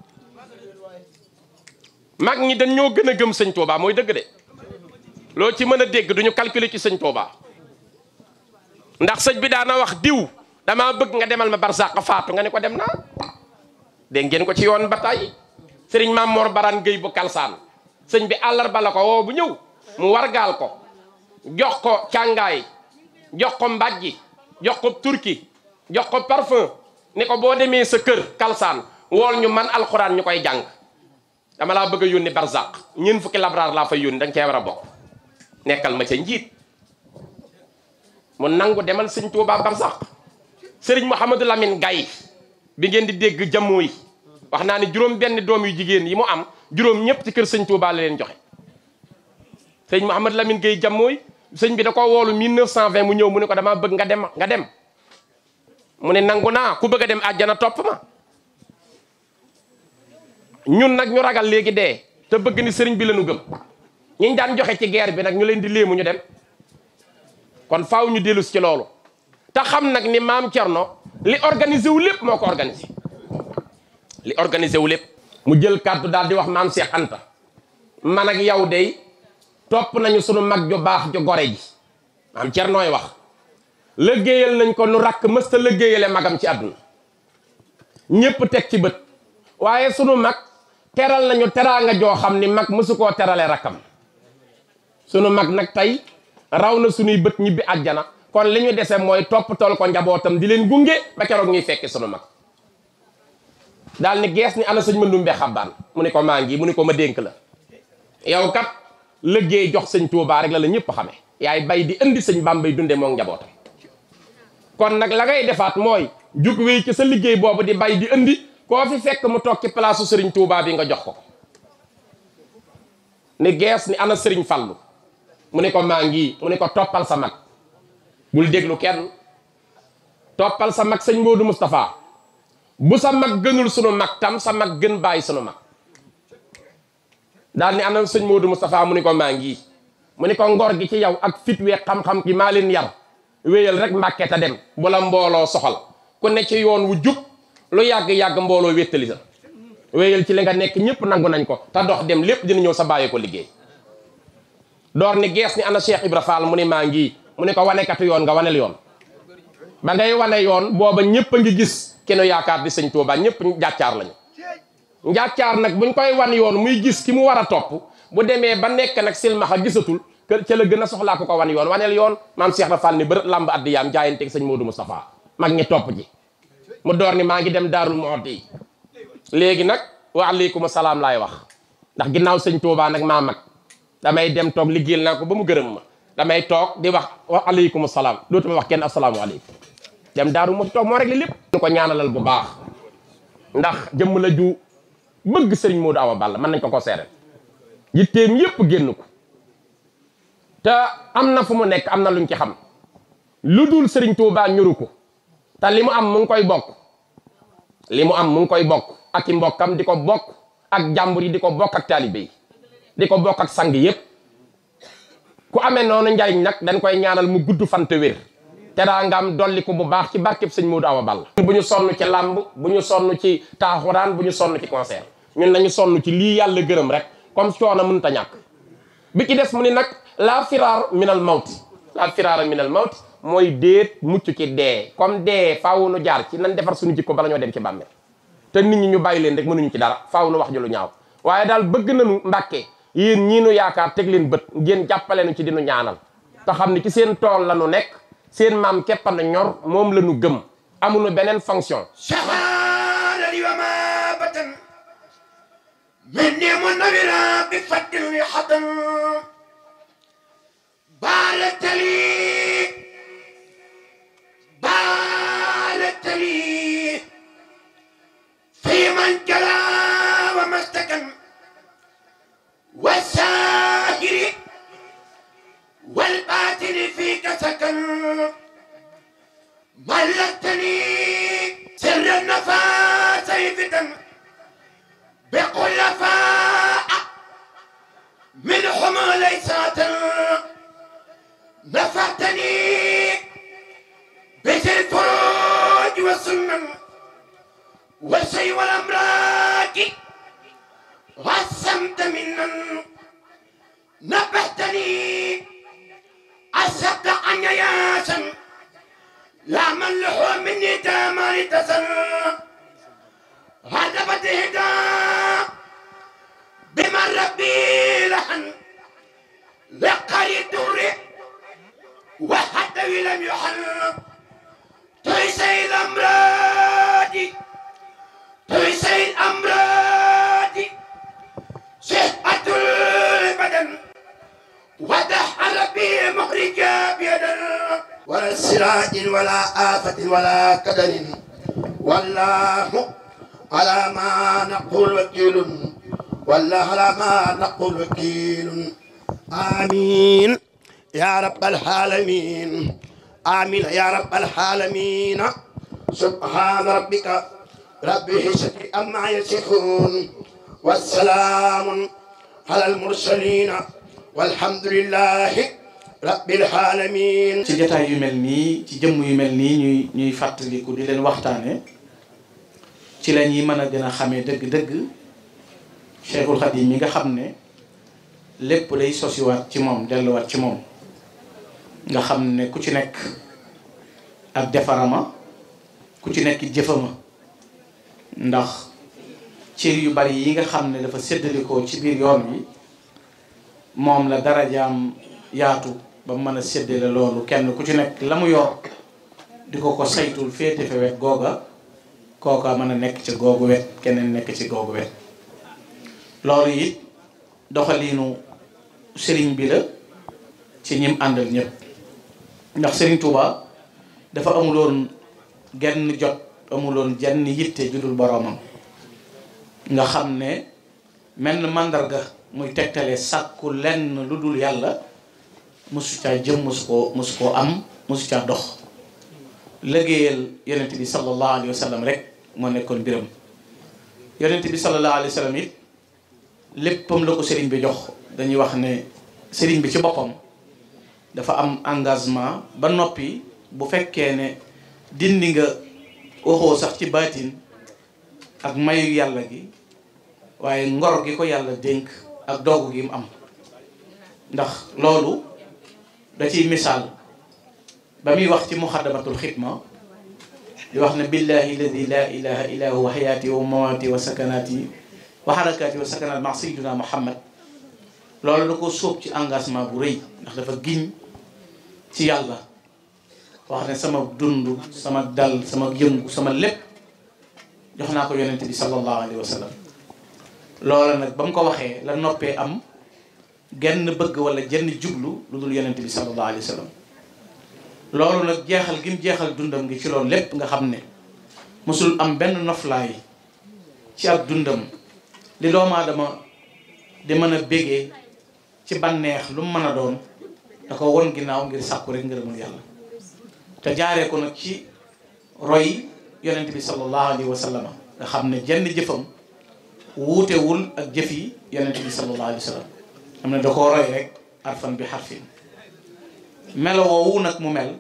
mag ñi dañ ñoo gën a gëm sëñ Touba mooy dëgg de loo ci mën a dégg duñu calculer ci sëñ Touba ndax sëñ bi daana wax diw damaa bëgg nga demal ma barsàq faatu nga ne ko dem naa dégg ngeen ko ci yoon ba tey sëriñ Maam Mor Baraan Géy bu Kalsaan sëñ bi àllarba la ko woo bu ñëw mu wargaal ko jox ko càngaay jox ko mbàjji jox ko turki jox ko parfum ni ko boo demee sa kër Kalsaan wool ñu man alxuraan ñu koy jàng dama laa bëgg a yónni barsàq ñeent fukki labraar laa fay yónni da nga cee war a bokk nekkal ma ca njiit mu nangu demal sëñ Tuubaa barsàq sëriñ Mouhamadou Lamine Gaye bi ngeen di dégg jamoo yi wax naa ni juróom benn doom yu jigéen yi mu am juróom ñëpp ci kër sëñ Tuubaa la leen joxe sëriñ Mouhamadou Lamine Gaye jamooy sëñ bi da ko woolu 1920 mu ñëw mu ne ko dama bëgg nga dem mu ne nangu naa ku bëgg a dem àjjana topp ma ñun nag ñu ragal léegi dee te bëgg ni sëriñ bi la ñu gëm ñi daan joxe ci guerre bi nag ñu leen di léemu ñu dem kon faaw ñu dellu ci loolu te xam nag ni maam Cerno li organisé wu lépp moo ko organisé li organisé wu lépp mu jël kàddu daal di wax maam Cheikh Anta man ak yow dey topp nañu sunu mag ju baax ju gore ji maam Cernooy wax liggéeyal nañ ko nu rakk mësta liggéeyale magam ci àdduna ñépp teg ci bët waaye sunu mag teral nañu teraanga joo xam ni mag mësu koo terale rakkam sunu mag nag tey raw na sunuy bët ñibbi àjjana kon li ñu dese mooy topp tool ko njabootam di leen gunge ba keroog ñuy fekki sunu mag daal ni gees ni ana sëñ Mandumbe Xabbaan mu ne ko maa ngi mu ne ko ma dénk la yow kat liggéey jox sëñ Tuubaa rek la ñëpp xamee yaay bay di indi sëñ Bàmbay dunde moom njabootam kon nag la ngay defaat mooy jug wéy ci sa liggéey boobu di bay di indi koo fi fekk mu toog ci place su sëriñ Tuubaa bi nga jox ko ni gees ni ana sëriñ Fallu mu ne ko maa ngi mu ne ko toppal sa mag bul déglu kenn toppal sa mag sëñ Moodu Moustapha bu sa mag gënul sunu mag tam sa mag gën bàyyi sunu mag daal ni ana sëñ Moodu Moustapha mu ne ko maa ngi mu ne ko ngor gi ci yow ak fit wee xam-xam gi maa leen yar wéyal rek mbàkke ta dem bu la mbooloo soxal ku ne ci yoon wu jub lu yàgg-yàgg mbooloo wéttali sa wéyal ci li nga nekk ñëpp nangu nañ ko te dox dem lépp dina ñëw sa bàyyi ko liggéey door ni gees ni ana Cheikh Ibra Fall mu ne maa ngi mu ne ko wanekatu yoon nga wanel yoon ba ngay wane yoon booba ñëpp a ngi gis ki nu yaakaar di sëñ Tuubaa ñëpp njàccaar lañu njàccaar nag buñ koy wan yoon muy gis ki mu war a topp bu demee ba nekk nag silmaxa gisatul ca la gën a soxlaa ko wan yoon waneel yoon maam Cheikh Ibra Fall ni bërët lamb addi yaam jaayanteeg sëñ Modou Moustapha mag ñi topp ji mu door ni maa ngi dem Daarul Muxti léegi nag waaleykum salaam laay wax ndax ginnaaw sëñ Touba nag maa mag damay dem toog liggéeyal naa ko ba mu gërëm ma damay toog di wax waaleykum salaam dootuma wax kenn asalaamualeykum dem Daarul Muxti toog moo rek li lépp ñu ko ñaanalal bu baax ndax jëmm la ju bëgg sëriñ Modou Awa Balla mën nañ ko seeral yitteem yépp génn ko te am na fu mu nekk am na luñ ci xam lu dul sëriñ Touba ñuru ko te li mu am mu ngi koy bokk li mu am mu ngi koy bokk ak i mbokkam di ko bokk ak jàmbur yi di ko bokk ak taalibe yi di ko bokk ak sang yépp ku amee noonu njariñ nag dañ koy ñaanal mu gudd fan te wér te daa nga am dolli ko bu baax ci barkeb sëñ Modou Awa Balla bu ñu sonn ci làmb bu ñu sonn ci taaxuraan bu ñu sonn ci concert ñun nañu sonn ci lii yàlla gërëm rek comme coono mënut a ñàkk bi ci des mu ni nag la firaar minal mawti la firaara minal mawti mooy déet mucc ci dee comme dee faaw nu jaar ci nan defar suñu jikko bala ñoo dem ci bàmmeel te nit ñi ñu bàyyi leen rek mënuñu ci dara faaw nu wax ju lu ñaaw waaye daal bëgg nañu Mbàkke yéen ñii nu yaakaar teg leen bët ngeen jàppale nu ci dinu ñaanal te xam ni ci seen tool la nu nekk seen maam képp na ñor moom la nu gëm amuñu beneen fonction shahadati wa ma batan minni munawira bi faddil hadan balatali fi man jala wa mastakan wa sahiri wal batini fi kasakan ملكتني سر النفاس فتن بخلفاء منهم ليسات نفعتني بذي الفروج والسنن والشي والامراض غسمت منا نبهتني أسبت عن ياسا لا من له مني تامر تسن هذا بتهدى بما ربي لحن لقري الدر وحتى لم يحن تيسي الأمراض تيسي الأمراض صحة البدن ودحر به مخرجا بيدا ولا سراج ولا آفة ولا قدر والله على ما نقول وكيل والله على ما نقول وكيل آمين يا رب العالمين آمين يا رب العالمين سبحان ربك رب العزة عما يصفون والسلام على المرسلين والحمد لله rabbil alamin ci jotaay yu mel nii ci jëmm yu mel nii ñuy fàttaliku di leen waxtaane ci la ñuy mën a gën a xamee dëgg-dëgg Cheikhul Khadim mi nga xam ne lépp day sosiwaat ci moom delluwaat ci moom nga xam ne ku ci nekk ak defarama ku ci nekk jëfama ndax cër yu bari yi nga xam ne dafa séddalikoo ci biir yoon wi moom la darajaam yaatu ba mën a séddale loolu kenn ku ci nekk la mu yor di ko saytul féete fe wet googa kooka mën a nekk ci googu wet keneen nekk ci googu wet loolu it doxaliinu sëriñ bi la ci ñim àndal ñëpp ndax sëriñ Touba dafa amuloon genn jot amuloon jenn yitte judul boroomam nga xam ne mel na màndarga muy tegtale sàkku lenn lu dul yàlla mosu caa jëm mosu koo am mosu caa dox liggéeyal yonent bi sallallahu alayhi wa sallam rek moo nekkoon mbiram yonent bi sallallahu alayhi wa sallam it léppam la ko sëriñ bi jox dañuy wax ne sëriñ bi ci boppam dafa am engagement ba noppi bu fekkee ne dindi nga waxoo sax ci baatin ak mayu yàlla gi waaye ngor gi ko yàlla dénk ak doogu gi mu am ndax loolu da ciy misaal ba muy wax ci muxaddamatul xidma di wax ne billahi alladi la ilaha illa huwa xayaati wa mamaati wa sakanaati wa xarakaati wa sakanaat ma sayyiduna muhammad loolu da ko sóob ci engagement bu rëy ndax dafa giñ ci yàlla wax ne sama dund sama dal sama yëngu sama lépp jox naa ko yonent bi sallallahu alayhi wa sallam loola nag ba mu ko waxee la noppee am genn bëgg wala jenn jublu lu dul yonent bi sallallahu alayhi wa sallam loolu nag jeexal gi mu jeexal dundam gi ci loolu lépp nga xam ne mosul am benn noflaay ci ak dundam li doomu aadama di mën a bégee ci banneex lu mu mën a doon da ko won ginnaaw ngir sàkku rek ngërëmul yàlla te jaaree ko nag ci roy yonent bi sallallahu alayhi wa sallam nga xam ne jenn jëfam wuutewul ak jëf yi yonent bi sallallahu alayhi wa sallam xam ne da koo roy rek harfan bi harfin melo woowu nag mu mel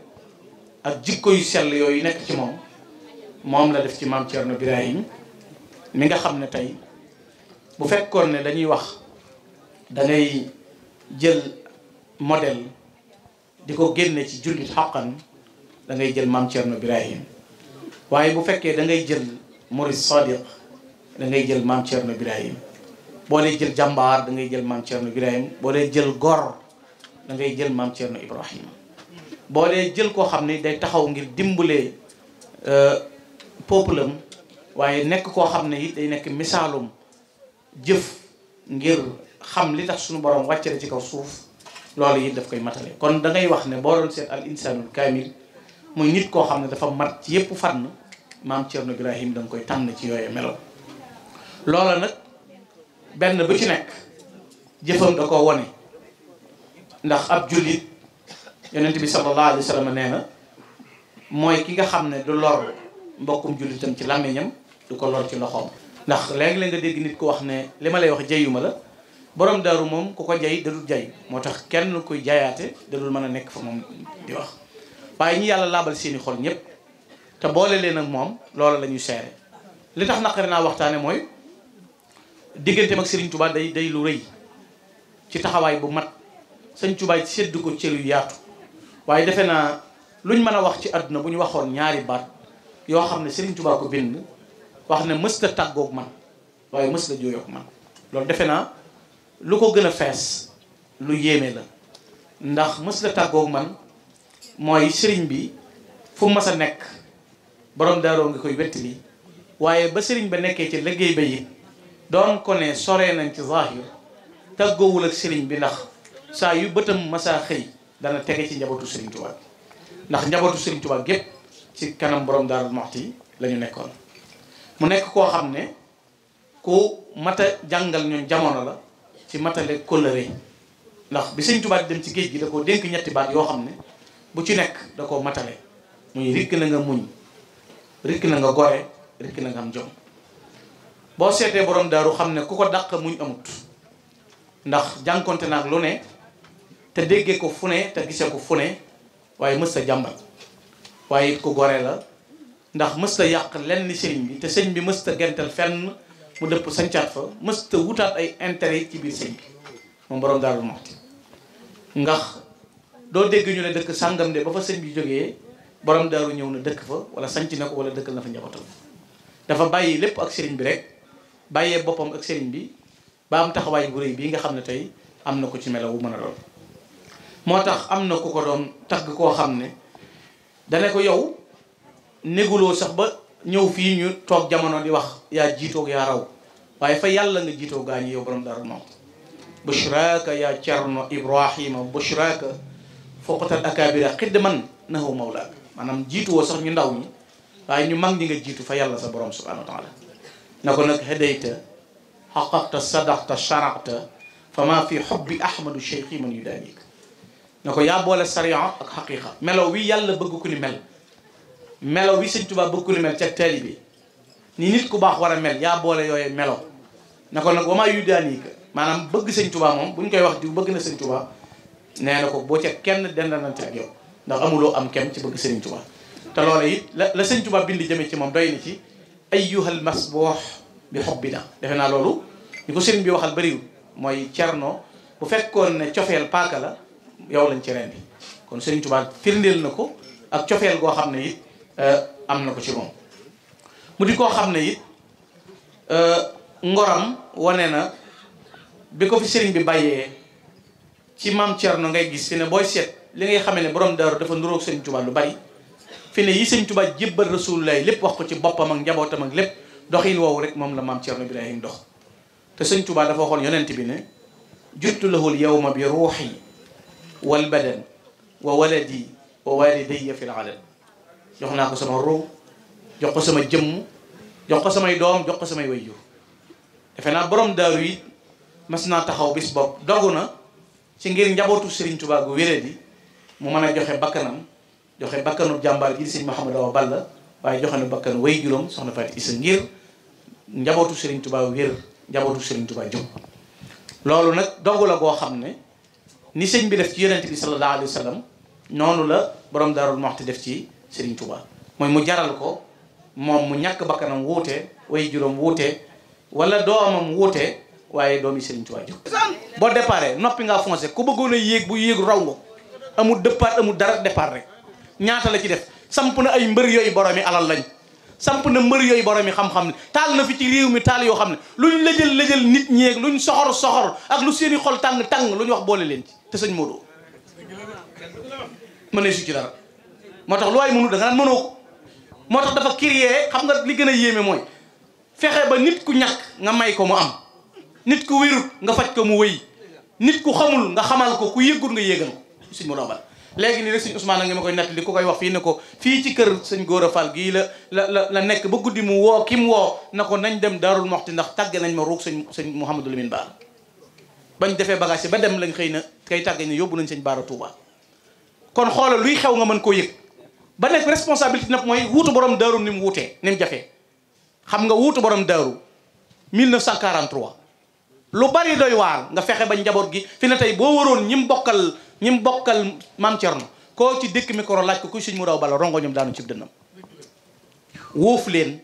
ak jikko yu sell yooyu nekk ci moom la def ci maam Thierno Birahim mi nga xam ne tey bu fekkoon ne dañuy wax da ngay jël modèle di ko génne ci jullit xaqan da ngay jël maam Thierno Birahim waaye bu fekkee da ngay jël murid sadiq da ngay jël maam Thierno Birahim boo dee jël jàmbaar da ngay jël maam Thierno Birahim boo dee jël gor da ngay jël maam Thierno Ibrahim boo dee jël koo xam ni day taxaw ngir dimbalee peuple am waaye nekk koo xam ne it day nekk misaalum jëf ngir xam li tax suñu borom wàccale ci kaw suuf loolu it daf koy matale kon da ngay wax ne boo doon seet al insanul kaamil muy nit koo xam ne dafa mat ci yépp fànn maam Thierno Birahim da nga koy tànn ci yooyu melo loola nag benn bu ci nekk jëfam da ko wone ndax ab jullit yonent bi sallallahu alayhi wa sallam nee na mooy ki nga xam ne du lor mbokkum jullitam ci làmmiñam du ko lor ci loxoom ndax léegi-léeg nga dégg nit ko wax ne li ma lay wax jayuma la borom daaru moom ku ko jay dadul jay moo tax kenn kuy jayaate dadul mën a nekk fa moom di wax waaye ñi yàlla laabal seeni xol ñëpp te boole leen ak moom loolu la ñuy seere li tax naqari naa waxtaane mooy digganteem ak Serigne Touba day lu rëy ci taxawaay bu mat Serigne Touba sédd ko ci lu yaatu waaye defe naa luñ mën a wax ci àdduna bu ñu waxoon ñaari baat yoo xam ne Serigne Touba ko bind wax ne mës la tàggoog man waaye mës la jooyoog man loolu defe naa lu ko gën a fees lu yéeme la ndax mës la tàggoog man mooy sëriñ bi fu mas a nekk borom daaroo nga koy wettali waaye ba sëriñ ba nekkee ci liggéey ba yi doon ko ne soree nañ ci zahir tàggoowul ak sëriñ bi ndax saa yu bëtam masaa xëy dana tege ci njabootu sëriñ Tuubaa ndax njabootu sëriñ Tuubaa gépp ci kanam borom Daaru Muxti la ñu nekkoon mu nekk koo xam ne ku mat a jàngal ñun jamono la ci matale kóllëre ndax bi sëriñ Tuubaa di dem ci géej gi da koo dénk ñetti baat yoo xam ne bu ci nekk da koo matale muy rikk na nga muñ rikk na nga gore rikk na nga am jom boo seetee borom daaru xam ne ku ko dàq muñ amut ndax jànkonte naag lu ne te déggee ko fu ne te gisee ko fu ne waaye mës ta jàmbal waaye it ku gore la ndax mës ta yàq lenn ni sëriñ bi te sëñ bi mës ta gental fenn mu dëpp sañcaat fa mës ta wutaat ay intérêt ci biir sëñ bi moom borom daaru Muxti ndax doo dégg ñu ne dëkk sàngam de ba fa sëñ bi jógee borom daaru ñëw na dëkk fa wala sanc na ko wala dëkkal na fa njabootam dafa bàyyi lépp ak sëriñ bi rek bàyyee boppam ak sëriñ bi ba am taxawaay bu rëy bii nga xam ne tey am na ko ci melaw bu mën a doon moo tax am na ku ko doon tagg koo xam ne dane ko yow néguloo sax ba ñëw fii ñu toog jamono di wax yaa jiitoog yaa raw waaye fa yàlla nga jiitoo gaañi yow borom daaru moom bushraka yaa Cerno Ibrahima bushraka foqatal akabira xidman nahu mawlaak maanaam jiituwoo sax ñu ndaw ñi waaye ñu mag ñi nga jiitu fa yàlla sa borom subhanahu wa taala na ko nag hadayta xaqaqta sadaqta sharaqta fa ma fi xubbi ahmadu cheikhi man yudanik na ko yaa boole sariya ak xaqiqa melaw wi yàlla bëgg ku ni mel melaw wi sëñ Tuubaa bëgg ku ni mel ca taalibe ni nit ku baax war a mel yaa boole yooye melaw na ko nag wama yudanika maanaam bëgg sëñ Tuubaa moom bu ñu koy wax diw bëgg na sëñ Tuubaa nee na ko boo ca kenn dendanante ak yow ndax amuloo am kem ci bëgg sëriñ Tuubaa te loola it la sëñ Tuubaa bind jëmee ci moom doy na ci ayyuhal masbuux bi xubbina defe naa loolu ñu ko sëriñ bi waxal bëriwul mooy Cerno bu fekkoon ne cofeel paaka la yow lañ ci rendi kon sëriñ Tuubaa firndeel na ko ak cofeel goo xam ne it am na ko ci moom mu di koo xam ne it ngoram wane na bi ko fi sëriñ bi bàyyee ci maam Cerno ngay gis fi ne booy seet li ngay xamee ne borom daaru dafa nuroog sëriñ Tuubaa lu bari fi ne yi sëñ Tuubaa jébbal Rasulullah lépp wax ko ci boppam ak njabootam ak lépp doxin woowu rek moom la maam Cerno Ibrahim dox te sëñ Tuubaa dafa waxoon yonent bi ne juttu lahul yawma bi ruuxi wal badan wa waladi wa walidayya fil alal jox naa ko sama ruu jox ko sama jëmm jox ko samay doom jox ko samay waajur defe naa borom daaru yi mas naa taxaw bis bopp dogu na ci ngir njabootu Serigne Touba gu wéradi mu mën a joxe bakkanam joxe bakkanu jàmbaar ji Serigne Mouhamadou Awa Balla waaye joxe na bakkanu way juróom soxna Fatou Issa ngir njabootu Serigne Touba wér njabootu Serigne Touba jub loolu nag dogu la goo xam ne ni sëñ bi def ci yonent bi sallallahu alayhi wa sallam noonu la borom Daarul Muxti def ci Serigne Touba mooy mu jaral ko moom mu ñàkk bakkanam wuute way juróom wuute wala doomam wuute waaye doomi Serigne Touba jóg boo déparé noppi ngaa foncé ku bëggoon a yéeg bu yéegu raw nga amul départ amul dara départ rek ñaata la ci def samp na ay mbër yooyu borom yi alal lañ samp na mbër yooyu borom yi xam-xam ne taal na fi ci réew mi taal yoo xam ne luñ lëjël nit ñeeg luñ soxor ak lu seeni xol tàng lu ñu wax boole leen ci te sëñ Modou mënee su ci dara moo tax lu waay mënu da nga naan mënoo ko moo tax dafa créer xam nga li gën a yéeme mooy fexe ba nit ku ñàkk nga may ko mu am nit ku wérut nga faj ko mu wëy nit ku xamul nga xamal ko ku yëggut nga yéegal ko sëñ Modou Bal léegi nii rek sëñ Ousmane a ngi ma koy nettali ku koy wax fii ne ko fii ci kër sëñ Gora Fall gii la nekk ba guddi mu woo ki mu woo na ko nañ dem Daarul Muxti ndax tàgge nañ ma ruug sëñ Mouhamadou Lamine Bara bañ defee bagage ba dem lañ xëy na kay tàgge ne yóbbu nañ sëñ Bara Touba kon xoolal luy xew nga mën koo yëg ba nekk responsabilité nag mooy wuutu borom daaru ni mu wuutee ni mu jafee xam nga wuutu borom daaru 1943 lu bari doy waar nga fexe ba njaboot gi fi ne tey boo waroon ñi mu bokkal maam Cerno koo ci dëkk micro laaj ko kuy sëñ Modou Awa Balla rongo ñoom daanu cib dënnam wóof leen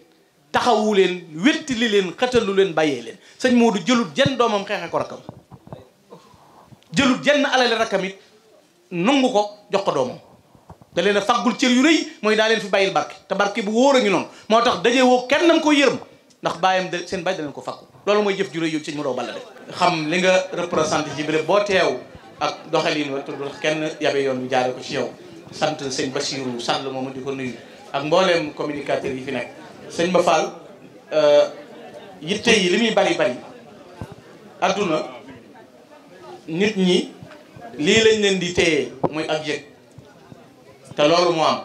taxawu leen wéttili leen xëtalu leen bàyyee leen sëñ Modou jëlut jenn doomam xeexe ko rakkam jëlut jenn alali rakkam it nungu ko jox ko doomam da leen a faggul cër yu rëy mooy daa leen fi bàyyil barke te barke bu wóor a ngi noonu moo tax daje woo kenn nam ko yërëm ndax bàyyam de seen bàyyi da leen ko faggu loolu mooy jëf ju rëy yu sëñ Modou Awa Balla def xam li nga représenté ci béréb boo teew ak doxalin wa tudd kenn yabe yoon bi jaare ko ci yow sant sëñ Bassirou Sall moomu di ko nuyu ak mbooleem communicateur yi fi nekk sëñ Ba Fall yitte yi li muy bari adduna nit ñi lii lañ leen di téye muy ak yëg te loolu moo am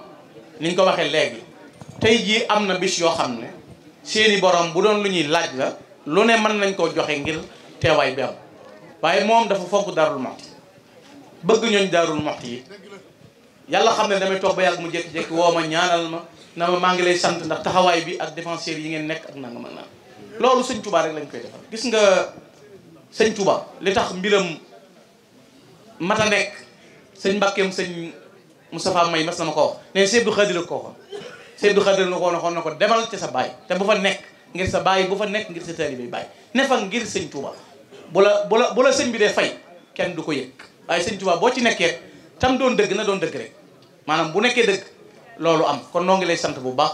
ni ñu ko waxee léegi tey jii am na bis yoo xam ne seeni borom bu doon lu ñuy laaj la lu ne mën nañ koo joxe ngir teewaay bi am waaye moom dafa fonk Daarul Muxti bëgg ñooñ Daarul Muxti yi yàlla xam ne damay toog ba yàgg mu jékki-jékki woo ma ñaanal ma na ma maa ngi lay sant ndax taxawaay bi ak défenseurs yi ngeen nekk ak nangam ak nangam loolu sëñ Touba rek lañ koy defal gis nga sëñ Touba li tax mbiram mata nekk sëñ Mbàkkeem sëñ Moustapha May mas na ma ko wax ne Seydou Khadir ko waxoon Seydou Khadir na ko waxoon na ko demal ci sa baay te bu fa nekk ngir sa baay bu fa nekk ngir sa taalibe baay ne fa ngir sëñ Touba bu la sëñ bi dee fay kenn du ko yëg waaye sëñ Touba boo ci nekkee tam doon dëgg na doon dëgg rek maanaam bu nekkee dëgg loolu am kon noo ngi lay sant bu baax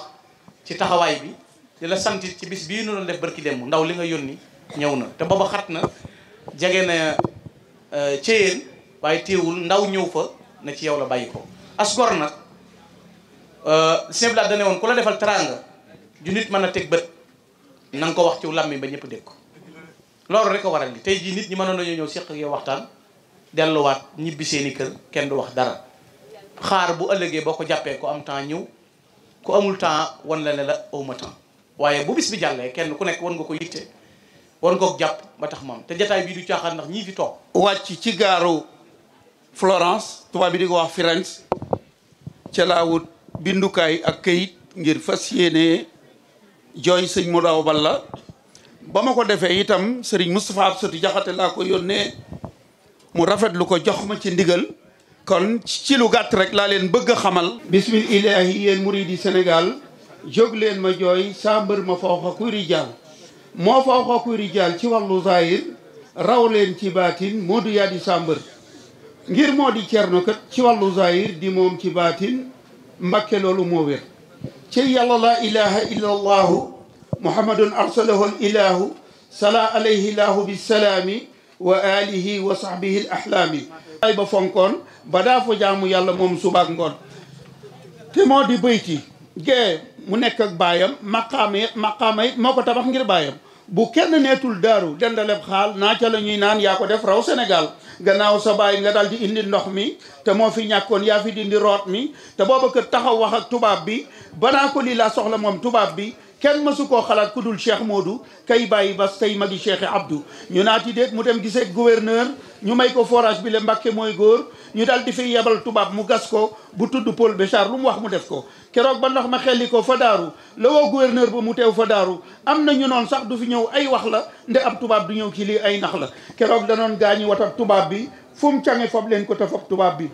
ci taxawaay bi di la sant ci bis bii nu doon def barki démb ndaw li nga yónni ñëw na te booba xat na jege na ceyeen waaye téewul ndaw ñëw fa na ci yow la bàyyi ko as gor nag sëñ dane woon ku la defal teraanga ju nit mën a teg bët na nga ko wax ci làmmiñ ba ñëpp dégg ko loolu rek a waral li tey jii nit ñi mënoon nañoo ñëw seq ak yow waxtaan delluwaat ñibbi seeni kër kenn du wax dara xaar bu ëllëgee boo ko jàppee ko am temps ñëw ku amul temps wan la ne la awma temps waaye bu bis bi jàllee kenn ku nekk wan nga ko yitte wan nga ko jàpp ba tax moom te jataay bii du caaxaan ndax ñii fi toog wàcc ci gaaru Florence tubaab bi di ko wax Firenze ca laa wut bindukaay ak këyit ngir fas yéene jooy sëñ Modou Awa Balla ba ma ko defee itam sëriñ Moustapha Absatou Diakhaté laa ko yónnee mu rafetlu ko jox ma ci ndigal kon ci lu gàtt rek laa leen bëgg a xamal bismillahi yéen muridi Sénégal jóg leen ma jooy saa mbër ma fawxa kuy rijaal moo fawxa kuy rijaal ci wàllu zahir raw leen ci baatin moo du yaa di saa mbër ngir moo di cerno kat ci wàllu zahir di moom ci baatin mbakke loolu moo wér ci yàlla laa ilaha illa allahu muhammadun arsalahu al ilahu sala alayhi lahu bisalaami wa alihi wa sahbihi al ahlaami ay ba fonkoon ba daa fa jaamu yàlla moom subaak ngoon te te moo di bëyti gee mu nekk ak baayam maqaama yi moo ko tabax ngir baayam bu kenn neetul daaru dendaleb xaal naa ca la ñuy naan yaa ko def raw Sénégal gannaaw sa baay nga dal di indi ndox mi te moo fi ñàkkoon yaa fi dindi root mi te booba kër taxaw wax ak tubaab bi banaa ko lii laa soxla moom tubaab bi kenn mësu koo xalaat ku dul Cheikh Modou kay bàyyi bas tey magi Cheikh Abdou ñu naati déet mu dem gisee gouverneur ñu may ko forage bi le Mbàkke mooy góor ñu dal di fi yebal tubaab mu gas ko bu tudd Paul Béchar lu mu wax mu def ko keroog ba ndox ma xelli ko fa daaru la woo gouverneur ba mu teew fa daaru am na ñu noon sax du fi ñëw ay wax la nde ab tubaab du ñëw ci lii ay nax la keroog danoon gaañi watat tubaab bi fu mu cange fob leen ko te fob tubaab bi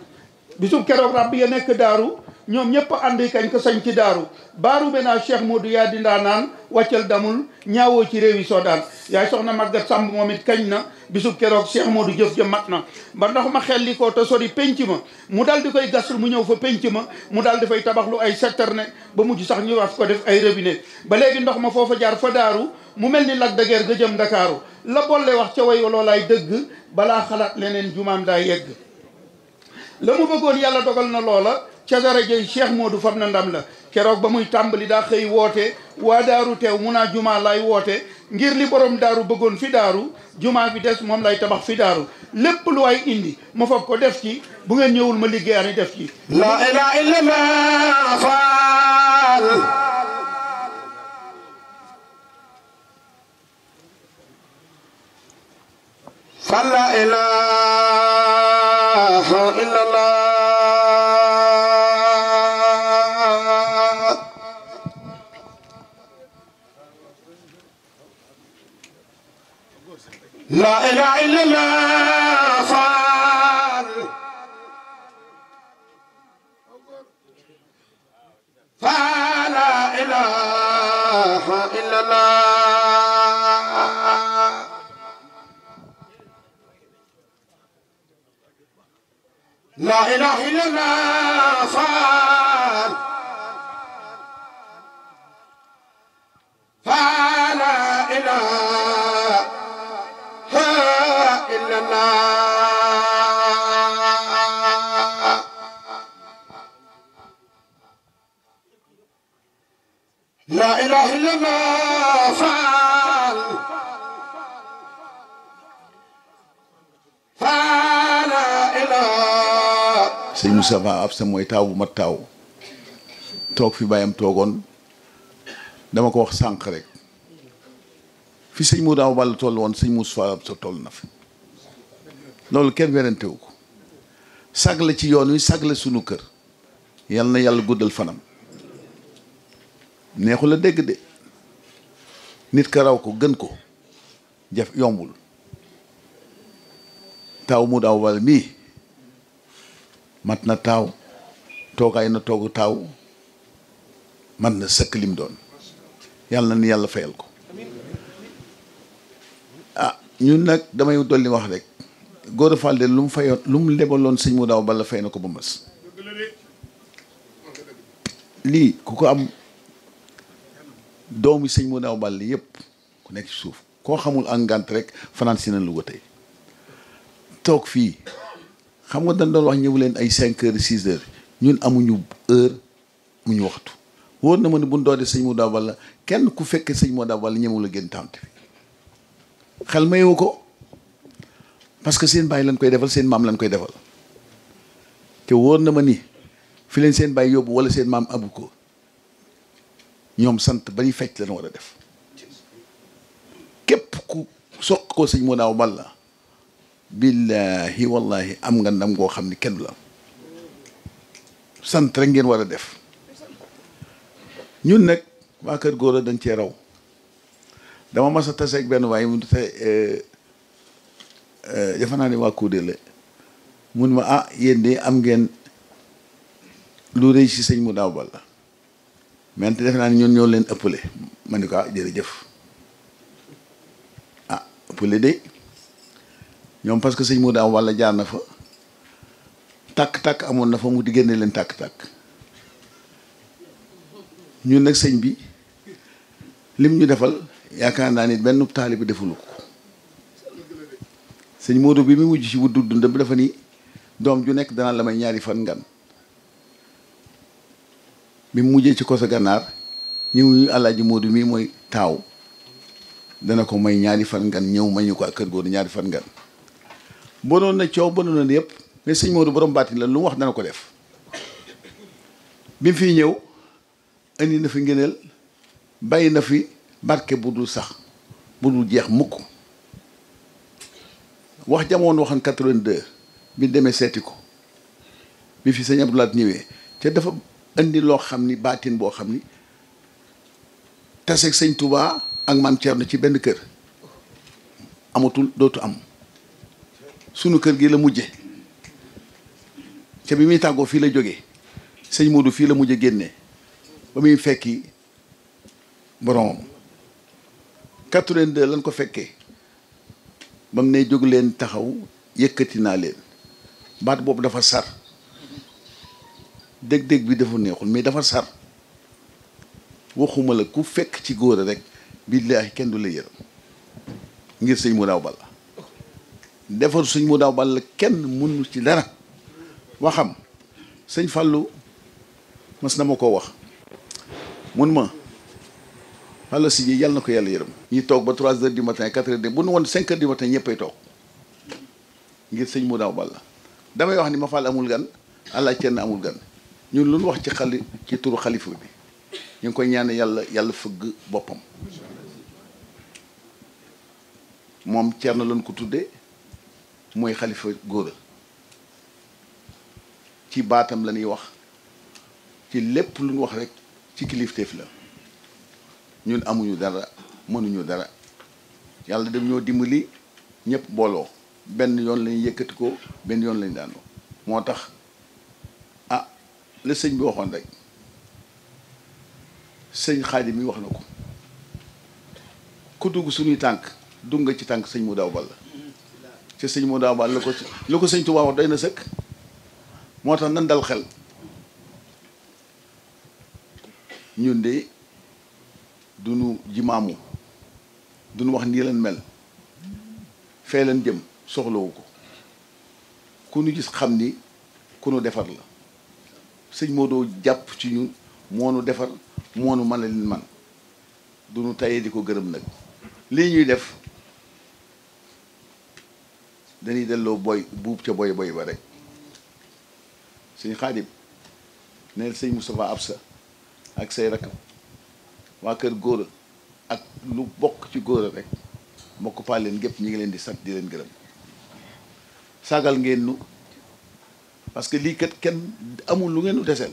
bisub keroog rab ya nekk daaru ñoom ñëpp ànd kañ ko sañ ci daaru baaru benaa Cheikh Modou yaa dindaa naan wàccal damul ñaawoo ci réew yi Soodaan yaay soxna Maguette Samb moom it kañ na bisub keroog Cheikh Modou jëf ja mat na ba ndox ma xelli ko te sori penc ma mu dal di koy gasul mu ñëw fa penc ma mu dal di fay tabax lu ay citerne ba mujj sax ñu wax ko def ay robinet ba léegi ndox ma foofa jaar fa daaru mu mel ni Lac de Guiers ga jëm Ndakaaru la bolle wax ca way loolaay dëgg balaa xalaat leneen jumaam daa yegg la mu bëggoon yàlla dogal na loola ca darajey Cheikh Modou fab na ndam la keroog ba muy tàmbali daa xëy woote waa daaru teew mun naa jumaa lay woote ngir li borom daaru bëggoon fi daaru jumaa fi des moom lay tabax fi daaru lépp lu waay indi ma fab ko def ci bu ngeen ñëwul ma liggéey ani def ci la ilaha illallah faal la ilaha illallah la ilaha illallah faal la ilaha illallah la ilaha illallah faal la ilaha illallah la ilaha illallah faal la ilaha sëñ Moustapha Absa mooy taaw bu mat taaw toog fi bàyyam toogoon dama ko wax sànq rek fi sëñ Modou Awa Balla toll woon sëñ Moustapha Absa toll na fi loolu kenn werantewu ko sag la ci yoon wi sag la sunu kër yal na yàlla guddal fanam neexu la dégg de nit ka raw ko gën ko jaf yombul taaw Modou Awa Balla mii mat na taaw toogaay na toogu taaw mat na sëkk lim doon yàlla na ni yàlla fayal ko ah ñun nag damay dolli wax rek Gora Fall de lu mu fayoon lu mu lebaloon sëñ Modou Awa Balla fay na ko ba mas lii ku ko am doomi sëñ Modou Awa Balla yëpp ku nekk ci suuf koo xamul engant rek fanaan si na lu ko tey toog fii xam nga dañ doon wax ñëw leen ay 5 heures 6 heures ñun amuñu heure amuñu waxtu wóor na ma ne buñ doodee sëñ Modou Awa Balla kenn ku fekkee sëñ Modou Awa Balla ñëwul a génn tànt bi xel mayewu ko parce que seen bàyyi lañ koy defal seen maam lañ koy defal te wóor na ma ni fi leen seen bàyyi yóbbu wala seen maam abu ko ñoom sant ba ñu fecc lañ war a def képp ku soq ko sëñ Modou Awa Balla billahi wallahi am nga ndam goo xam ni kenn du la am sant rek ngeen war a def ñun nag waa kër Gora dañ cee raw dama mas a tase ak benn waaye mu te defe naa ne waa Koudé la mun ma ah yéen de am ngeen lu rëy si sëñ Modou Awa Balla mais te defe naa ne ñun ñoo leen ëppale ma ni ko ah jërëjëf ah ëppale de ñoom parce que sëñ Modou Awa Balla jaar na fa tàkk-tàkk amoon na fa mu di génne leen tàkk-tàkk ñun nag sëñ bi lim ñu defal yaakaar naa ni benn taalibe defulu ko sëñ Modou bi mu mujj ci wuddu dund bi dafa ni doom ju nekk danaa la may ñaari fan ngan bi mu mujjee ci Koso Gànnaar ñëw ñu Alaaji Moodu mii mooy taaw dana ko may ñaari fan ngan ñëw may ñu ko ak kër góor ñaari fan ngan bonoon na coow bonoon na yëpp mais sëñ Moodu borom baatin la lu mu wax dana ko def bi mu fiy ñëw indi na fi ngëneel bàyyi na fi barke bu dul sax bu dul jeex mukk wax jamono waxoon 82 bi demee seeti ko bi fi sëñ Abdoulaye ñëwee te dafa indi loo xam ni baatin boo xam ni taseeg sëñ Touba ak maam Thierno ci benn kër amatul dootu am sunu kër gi la mujje te bi muy tàggoo fii la jógee sëñ Modou fii la mujje génnee ba muy fekki boromam 82 lañ ko fekkee ba mu ne jóg leen taxaw yëkkati naa leen baat boobu dafa sar dég-dég bi dafa neexul mais dafa sar waxuma la ku fekk ci góor rek billaahi kenn du la yërëm ngir sëñ mu daaw balla defar sëñ mu daaw balla kenn mënu ci dara waxam sëñ Fallou mas na ma ko wax mun ma Fallou si yàlla na ko yàlla yërëm ñi toog ba 3 heures du matin 4 heures bu nu woon 5 heures du matin ñëppay toog ngir sëñ mu daaw balla damay wax ni ma Fall amul gan allah kenn amul gan ñun lu nu wax ci turu xalifa bi ñu ngi koy ñaan yàlla fëgg boppam moom Thierno lañ ko tuddee mooy xalifa góora ci baatam la ñuy wax ci lépp lu ñu wax rek ci kilifteef la ñun amuñu dara mënuñu dara yàlla dem ñoo dimbali ñëpp booloo benn yoon lañuy yëkkati ko benn yoon lañu daanoo moo tax ah la sëñ bi waxoon rek sëñ Xaadim mi wax na ko ku dugg suñuy tànk dugg nga ci tànk sëñ mu daaw balla ci sëñ mu daaw balla la ko sëñ Tuubaa wax doy na sëkk moo tax nan dal xel ñun de duñu jimaamu duñu wax nii leen mel fee leen jëm soxlawu ko ku nu gis xam ni ku nu defar la sëñ moo doo jàpp ci ñun moo nu defar moo nu mën a leen man du nu tayee di ko gërëm nag lii ñuy def dañuy delloo boy buub ca boy ba rek sëñ Xaadim neel sëñ Moustapha Absa ak say rakam waa kër góora ak lu bokk ci góora rek mbokk paa leen gépp ñi ngi leen di sant di leen gërëm sagal ngeen nu parce que lii kat kenn amul lu ngeen nu deseel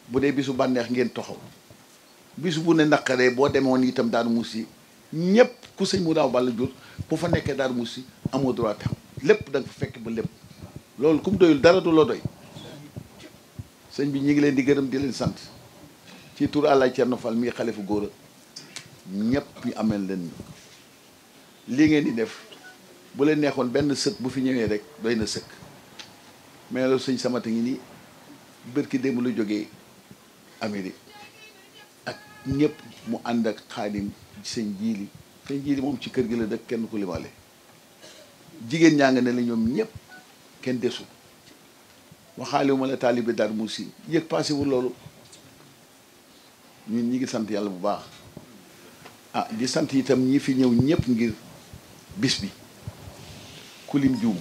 bu dee bisu bànneex ngeen toxaw bisu bu ne naqaree boo demoon itam Daaru Musi ñëpp ku sëñ mu daaw balla jur bu fa nekkee Daaru Musi amoo droit taxaw lépp da nga fa fekk ba lépp loolu kum doyul dara du la doy sëñ bi ñi ngi leen di gërëm di leen sant ci tur Àllaaj Cerno Fall mii xalifu góora ñëpp ñu ameel leen lii ngeen di def bu leen neexoon benn sët bu fi ñëwee rek doy na sëkk mais loolu sëñ Samata ngi nii bërki démb lu jógee Amérique ak ñëpp mu ànd ak Xaadim sëñ jiili moom ci kër gi la dëkk kenn ku limale jigéen ñaa nga ne la ñoom ñëpp kenn desul waxaale ma la taalibe Darou Moussi yëg passé wul loolu ñun ñi ngi sant yàlla bu baax ah di sant itam ñi fi ñëw ñëpp ngir bis bi ku lim juum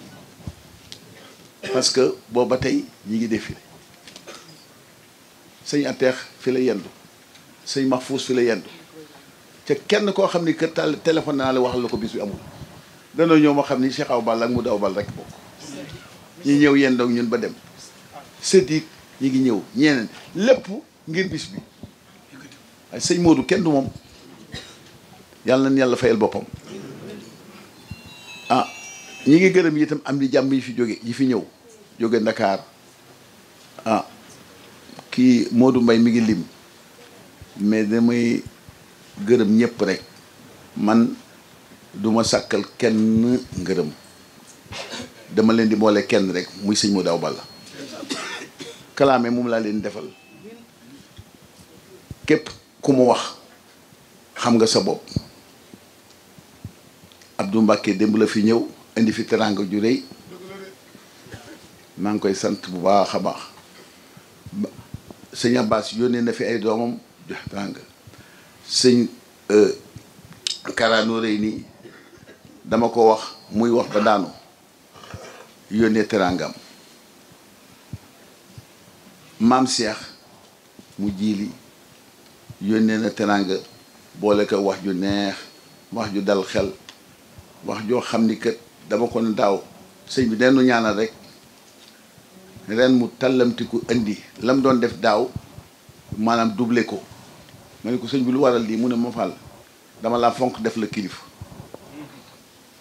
parce que booba tey ñi ngi défilé sëñ Ateex fi la yendu sëñ Mahfous fi la yendu te kenn koo xam ni que téléphone naa la waxal la ko bis bi amul danoo ñëw ma xam ni Cheikh Awa Balla ak mu daw bal rek bokk ñi ñëw yendoog ñun ba dem sëddiit ñi ngi ñëw ñeneen lépp ngir bis bi ay sëñ Modou kenn du moom yàlla na yàlla fayal boppam ah ñi ngi gërëm itam am di jàmm yi fi jóge yi fi ñëw jóge Ndakaar ah kii Modou Mbaye mi ngi lim mais damay gërëm ñëpp rek man duma sàkkal kenn ngërëm dama leen di boole kenn rek muy sëñ Modou Awa Balla kalaame moom laa leen defal képp ku mu wax xam nga sa bopp Abdou Mbacke démb la fi ñëw indi fi teranga ju rëy maa ngi koy sant bu baax a baax sëñ Abbas yónnee na fi ay doomam jox tàng sëñ Kara Noreyni dama ko wax muy wax ba daanu yónnee terangam maam Cheikh mu jiili yónnee na teranga boole ko wax ju neex wax ju dal xel wax joo xam ni kat dama ko ne daaw sëñ bi dennu ñaanal rek ren mu tallamtiku indi lam doon def daaw maanaam doublé ko ma ne ko sëñ bi lu waral lii mu ne ma fal dama laa fonk def la kilif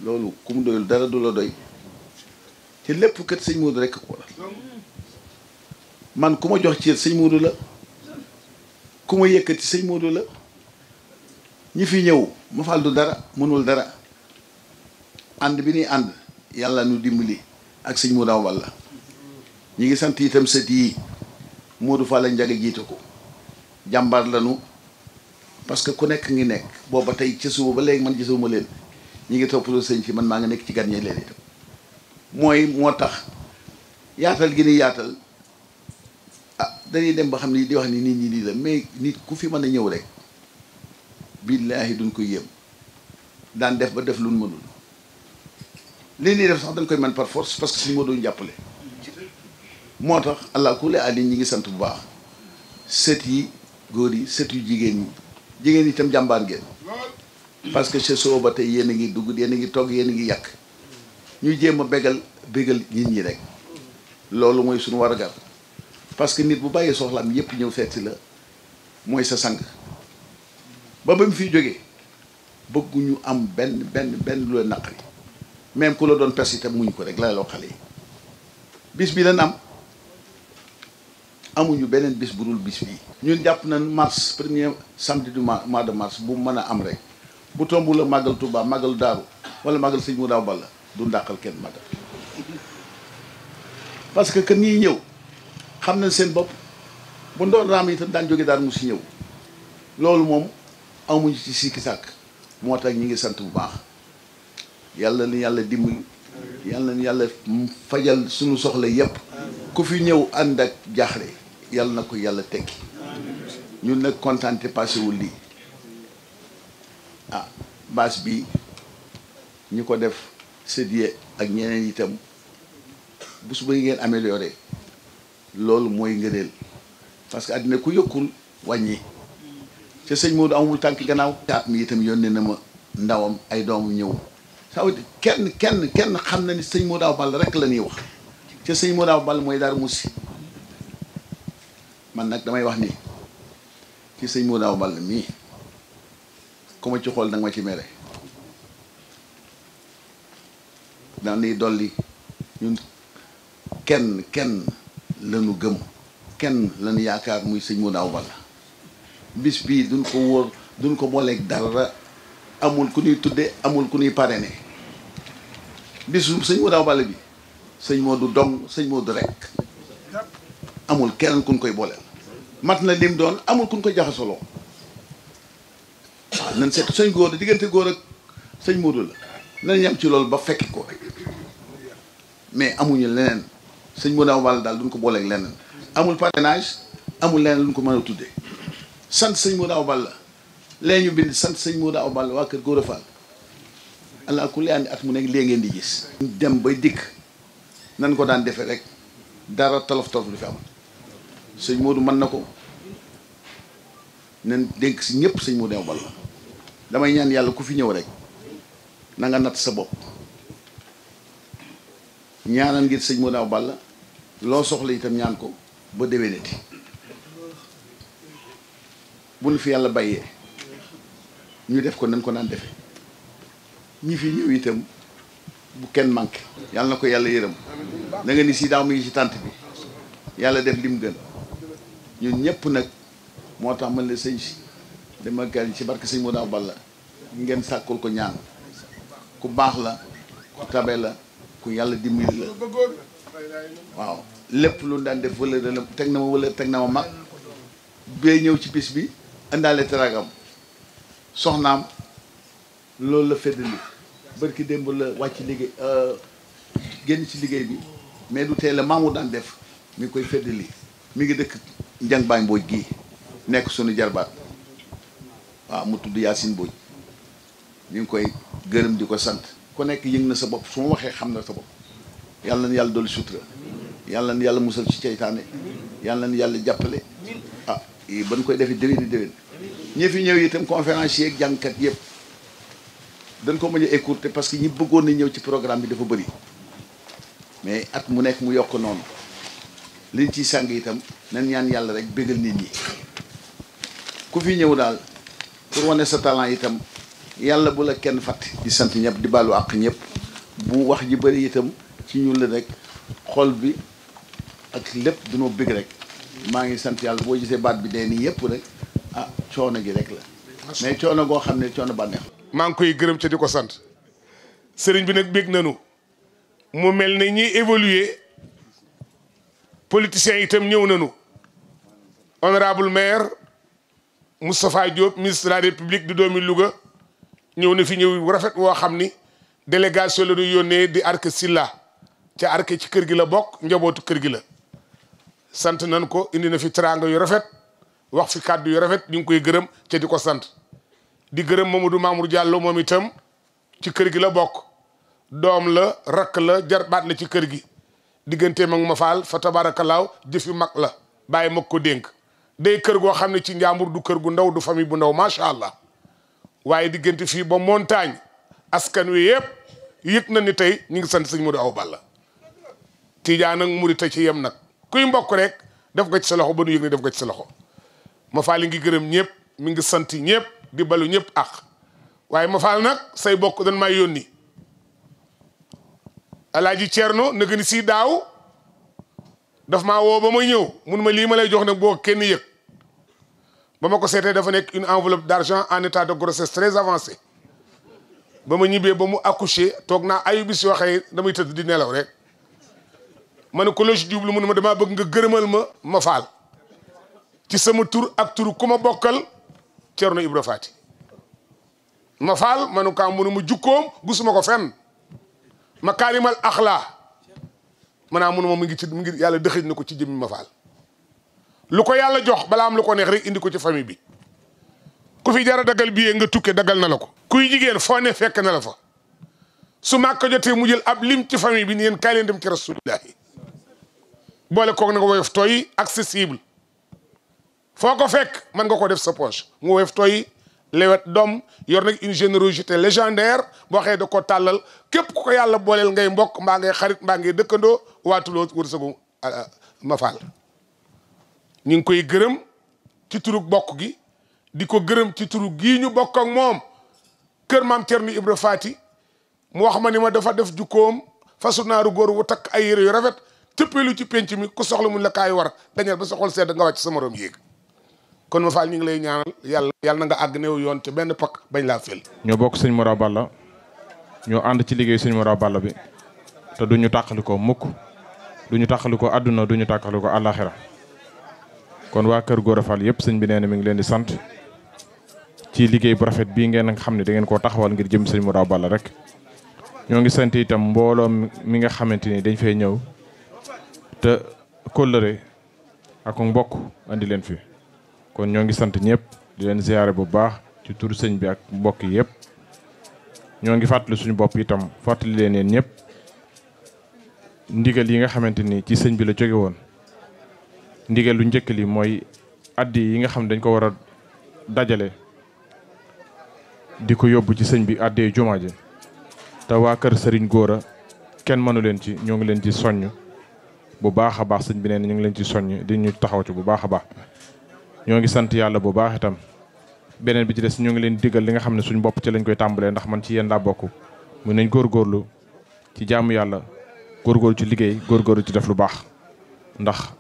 loolu ku mu doyul dara du la doy ci lépp kat sëñ Modou rekk ko la man ku ma jox ci sëñ Modou la ku ma yëkkati sëñ Modou la ñi fi ñëw ma fal du dara mënul dara ànd bi ni ànd yàlla nu dimbali ak sëñ Modou Awa Balla ñi ngi sant itam sët yi Modou Fall Njaga jiite ko jàmbaar lanu parce que ku nekk ngi nekk booba tey ca suba ba léegi man gisuma leen ñi ngi toppatoo sëñ fi man maa ngi nekk ci gàññe leen itam mooy moo tax yaatal gi ni yaatal ah dañuy dem ba xam ni di wax ni nit ñi nii la mais nit ku fi mën a ñëw rek billaahi duñ ko yéem daan def ba def lu mënul li ñuy def sax dañ koy mën par force parce que suñu moo doon jàppale moo tax allah kulli ali ñi ngi sant bu baax sët yi góor yi sët yu jigéen yi itam jàmbaar ngeen parce que chez soo ba tey yéen a ngi dugg yéen a ngi togg yéen a ngi yàq ñuy jéem a bégal nit ñi rek loolu mooy suñu wargal parce que nit bu bàyyee soxlaam yépp ñëw seet si la mooy sa sang ba mu fiy jógee bëgguñu am benn lu leen naqari même ku la doon pes itam muñ ko rek la loo xale yi bis bi lan am amuñu beneen bis bu dul bis bii ñun jàpp nañ mars premier samedi du mois de mars bu mën a am rek bu tombu la màggal Touba màggalu Daaru wala màggal sëñ Modou Awa Balla du ndàqal kenn màggal parce que que ñii ñëw xam nañ seen bopp bu ndoon raam itam daan jóge daan mu si ñëw loolu moom amuñu ci sikki sàkk moo tax ñi ngi sant bu baax yàlla ni yàlla dimbali yàlla ni yàlla fajal suñu soxla yépp ku fi ñëw ànd ak jaaxle yàlla na ko yàlla tekki ñun nag kontaan te passé wul lii ah bâche bi ñu ko def séddie ak ñeneen itam bu su ba ngeen amélioré loolu mooy ngëneel parce que àddina ku yokkul wàññi ca sëñ Modou amul tànk gannaaw taat mi itam yónnee na ma ndawam ay doomu ñëw ça veut dire kenn xam na ni sëñ Modou Awa Balla rek la ñuy wax ca sëñ Modou Awa Balla mooy Darou Moussi man nag damay wax ni ci sëñ Modou Awa Balla mii ku ma ci xool danga ma ci mere dañuy dolli ñun kenn lañu gëm kenn lañu yaakaar muy sëñ Modou Awa Balla bis bii duñ ko wóor duñ ko booleeg dara amul ku ñuy tudde amul ku ñuy parrainé bisu sëñ Modou Awa Balla bi sëñ Modou dong sëñ Modou rek amul kenn ku ñu koy booleel mat na lim doon amul ku ñu koy jaxasoloo waaw nañ seet sëñ góor diggante góor ak sëñ Modou la nañ yem ci loolu ba fekki ko mais amuñu leneen sëñ Modou Awa Balla daal duñ ko booleeg leneen amul parrainage amul leneen luñ ko mën a tuddee sant sëñ Modou Awa Balla léegi ñu bind sant sëñ Modou Awa Balla waa kër Gora Fall allah ku andi at mu nekk léegi ngeen di gis. dem bay dikk nan ko daan defee rek dara tolof tolof du fi am sëñ Modou mën na ko nen dénk si ñëpp sëñ Modou Awa Balla damay ñaan yàlla ku fi ñëw rek na nga natt sa bopp ñaanal ngir sëñ Modou Awa Balla loo soxla itam ñaan ko ba déwénati bu nu fi yàlla bàyyee ñu def ko nañ ko naan defe ñi fi ñëw itam bu kenn manqué yàlla na ko yàlla yërëm da nga ni si daaw mi ngi ci tànt bi yàlla def lim gën ñun ñëpp nag moo tax man la sëñ si dama gari ci barke sëñ Modou Awa Balla ngeen sàkkul ko ñaan ku baax la ku tabe la ku yàlla dimbali la waaw lépp lu daan def wala teg na ma wala teg na ma mag bee ñëw ci bis bi indaale teragam soxnaam loolu la feddali barki démb la wàcc liggéey génn ci liggéey bi mais du tee la maamu daan def mi ngi koy feddali mi ngi dëkk njang baay Mbodj gii nekk sunu jarbaat waaw mu tudd Yacine Mbodj ñu ngi koy gërëm di ko sant ku nekk yëg na sa bopp su ma waxee xam na sa bopp yàlla na yàlla dolli sutura yàlla na yàlla musal ci ceytaane yàlla na yàlla jàppale ah ba ñu koy defee déwéni déwén ñi fi ñëw itam conférencier ak jàngkat yëpp dañ ko mën a écourter parce que ñi bëggoon na ñëw ci programme bi dafa bëri mais at mu nekk mu yokk noonu liñ ciy sàng itam nañ ñaan yàlla rek bégal nit ñi ku fi ñëw daal pour wane sa talent itam yàlla bu la kenn fàtte di sant ñëpp di baalu àq ñëpp bu wax ji bëri itam ci ñu la rek xol bi ak lépp dunoo bëgg rek maa ngi sant yàlla boo gisee baat bi dee nii yëpp rek ah coono gi rek la mais coono goo xam ne coono bànneex maa ngi koy gërëm ca di ko sant sëriñ bi nag bég nanu mu mel ne ñiy évoluer politiciens itam ñëw nanu honorable maire Moustapha Diop ministre de la République di doomi Louga ñëw na fi ñëw rafet woo xam ni délégation la ñu yónnee di Arc Silla ca Arc ci kër gi la bokk njabootu kër gi la sant nañ ko indi na fi teraanga yu rafet wax fi kàddu yu rafet ñu ngi koy gërëm ca di ko sant di gërëm Mamadou Mamour Diallo moom itam ci kër gi la bokk doom la rakk la jarbaat la ci kër gi digganteem ak ma faal fa tabaarakalaaw jëfi mag la bàyyi mag ko dénk day kër goo xam ne ci njàmbur du kër gu ndaw du famille bu ndaw macha allah waaye diggante fii ba montagne askan wi yëpp yëg na ni tey ñu ngi sant sëñ Modou Awa Balla Tijaan ak Murit ci yem nag kuy mbokk rek def nga ci sa loxo ba nu yëg ne def nga ci sa loxo ma faal ngi gërëm ñëpp mi ngi sant ñëpp di balu ñëpp ak waaye ma faal nag say bokk dañ may yónni Alaaji Cerno na gën si daaw daf maa woo ba may ñëw mun ma lii ma lay jox nag boo kenn yëg ba ma ko seetee dafa nekk une enveloppe d'argent en état de grossesse très avancé ba ma ñibbee ba mu accouché toog naa ayu bis yoo xëy damay tëdd di nelaw rek ma ne ko la ci jublu mu ne ma damaa bëgg nga gërëmal ma faal ci sama tur ak turu ku ma bokkal Cerno Ibra Faati ma faal ma ne ko mu ne mu jukkoom gisuma ko fenn ma kaarimal axlaa maanaam munuma mu ngi yàlla dëxëj na ko ci jëmmi ma faal lu ko yàlla jox balaa am lu ko neex rek indi ko ci famille bi ku fi jara dagal billet nga tukke dagal na la ko kuy jigéen foo ne fekk na la fa su màkk jotee mu jël ab lim ci famille bi ni yéen kaay leen dem ci rasulillahi boole koog na nga woyof tooy accessible foo ko fekk mën nga ko def sa poche mu woyof tooy lewet doom yor nag une générosité légendaire boo xëyee da ko tàllal képp ku ko yàlla booleel ngay mbokk mbaa ngay xarit mbaa ngay dëkkandoo waatuloo wërsëgu ma faal ñu ngi koy gërëm ci turu bokk gi di ko gërëm ci turu gii ñu bokk ak moom kër maam Cerno Ibra Faati mu wax ma ni ma dafa def jukkoom fasu naaru góor wu takk ay yére yu rafet tëppeelu ci penc mi ku soxla mun la kaay war dañal ba sa xol sedd nga wàcc sa morom yéeg kon ma faal ñu ngi lay ñaanal yàlla na nga àgg néew yoon te benn pakk bañ laa fel ñoo bokk sëñ Modou Awa Balla ñoo ànd ci liggéey sëñ Modou Awa Balla bi te duñu tàqalikoo mukk duñu tàqalikoo àdduna duñu tàqalikoo àllaaxira kon waa kër Gora Fall yëpp sëñ bi nee na mi ngi leen di sant ci liggéey bu rafet bii ngeen nga xam ne da ngeen koo taxawal ngir jëm sëñ Modou Awa Balla rek ñoo ngi sant itam mbooloo mi nga xamante ni dañ fay ñëw te kóllëre ak mbokk andi leen fi kon ñoo ngi sant ñëpp di leen ziyaare bu baax ci turu sëñ bi ak mbokk yi yëpp ñoo ngi fàttali suñu bopp itam fàttali leen yéen ñëpp ndigal yi nga xamante ni ci sëñ bi la jóge woon ndigal lu njëkk li mooy addi yi nga xam dañ ko war a dajale di ko yóbbu ci sëñ bi addee jumaa ji te waa kër Serigne Gora kenn mënu leen ci ñoo ngi leen ci soññ bu baax a baax sëñ bi nee na ñu ngi leen ci soññ di ñu taxaw ci bu baax a baax ñoo ngi sant yàlla bu baax itam beneen bi ci des ñoo ngi leen digal li nga xam ne suñ bopp ci lañ koy tàmbalee ndax man ci yéen laa bokk mu nañ góorgóorlu ci jaamu yàlla góorgóorlu ci liggéey góorgóorlu ci def lu baax ndax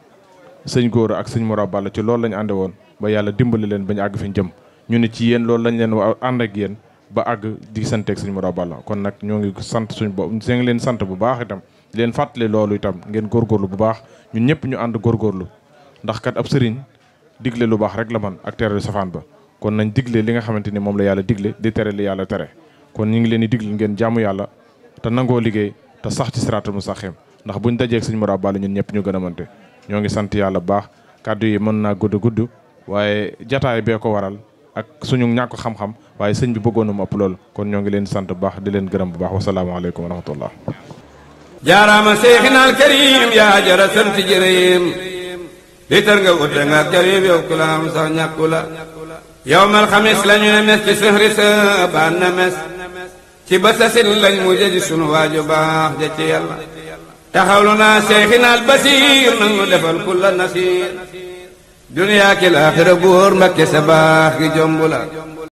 sëñ Gora ak sëñ Modou Awa Balla ci loolu lañ ànde woon ba yàlla dimbali leen ba ñu àgg fi ñu jëm ñu ne ci yéen loolu lañ leen ànd ak yéen ba àgg di santeeg sëñ Modou Awa Balla kon nag ñoo ngi sant suñ bopp ñoo ngi leen sant bu baax itam di leen fàttali loolu itam ngeen góorgóorlu bu baax ñun ñëpp ñu ànd góorgóorlu ndax kat ab sëriñ digle lu baax rek la man ak tere safaan ba kon nañ digle li nga xamante ni moom la yàlla digle di tere li yàlla tere kon ñu ngi leen di digle ngeen jaamu yàlla te nangoo liggéey te sax ci siraatal mustaqim ndax buñ dajeeg sëñ Modou Awa Balla ñun ñëpp ñu gën a mënte ñoo ngi sant yàlla bu baax kàddu yi mën naa gudd waaye jataay bee ko waral ak suñu ñàkk xam-xam waaye sëñ bi bëggoon na mu ëpp loolu kon ñoo ngi leen sant bu baax di leen gërëm bu baax wasalaamaaleykum wa rahmatullah. jaaraama seexinal karim yaa jara sant jërëyim li tar nga wute nga karim yow ku la am sax ñàkku la yow mal xamis lañu ne mes ci sëhri sa baan na mes ci ba sasin lañ mu jëji sunu waaju baax ja ci yàlla taxawlu naa seexinal basiir nag nu defal kulla nasiir duniyaa ki laaxira góor mbakke sa baax gi jombu la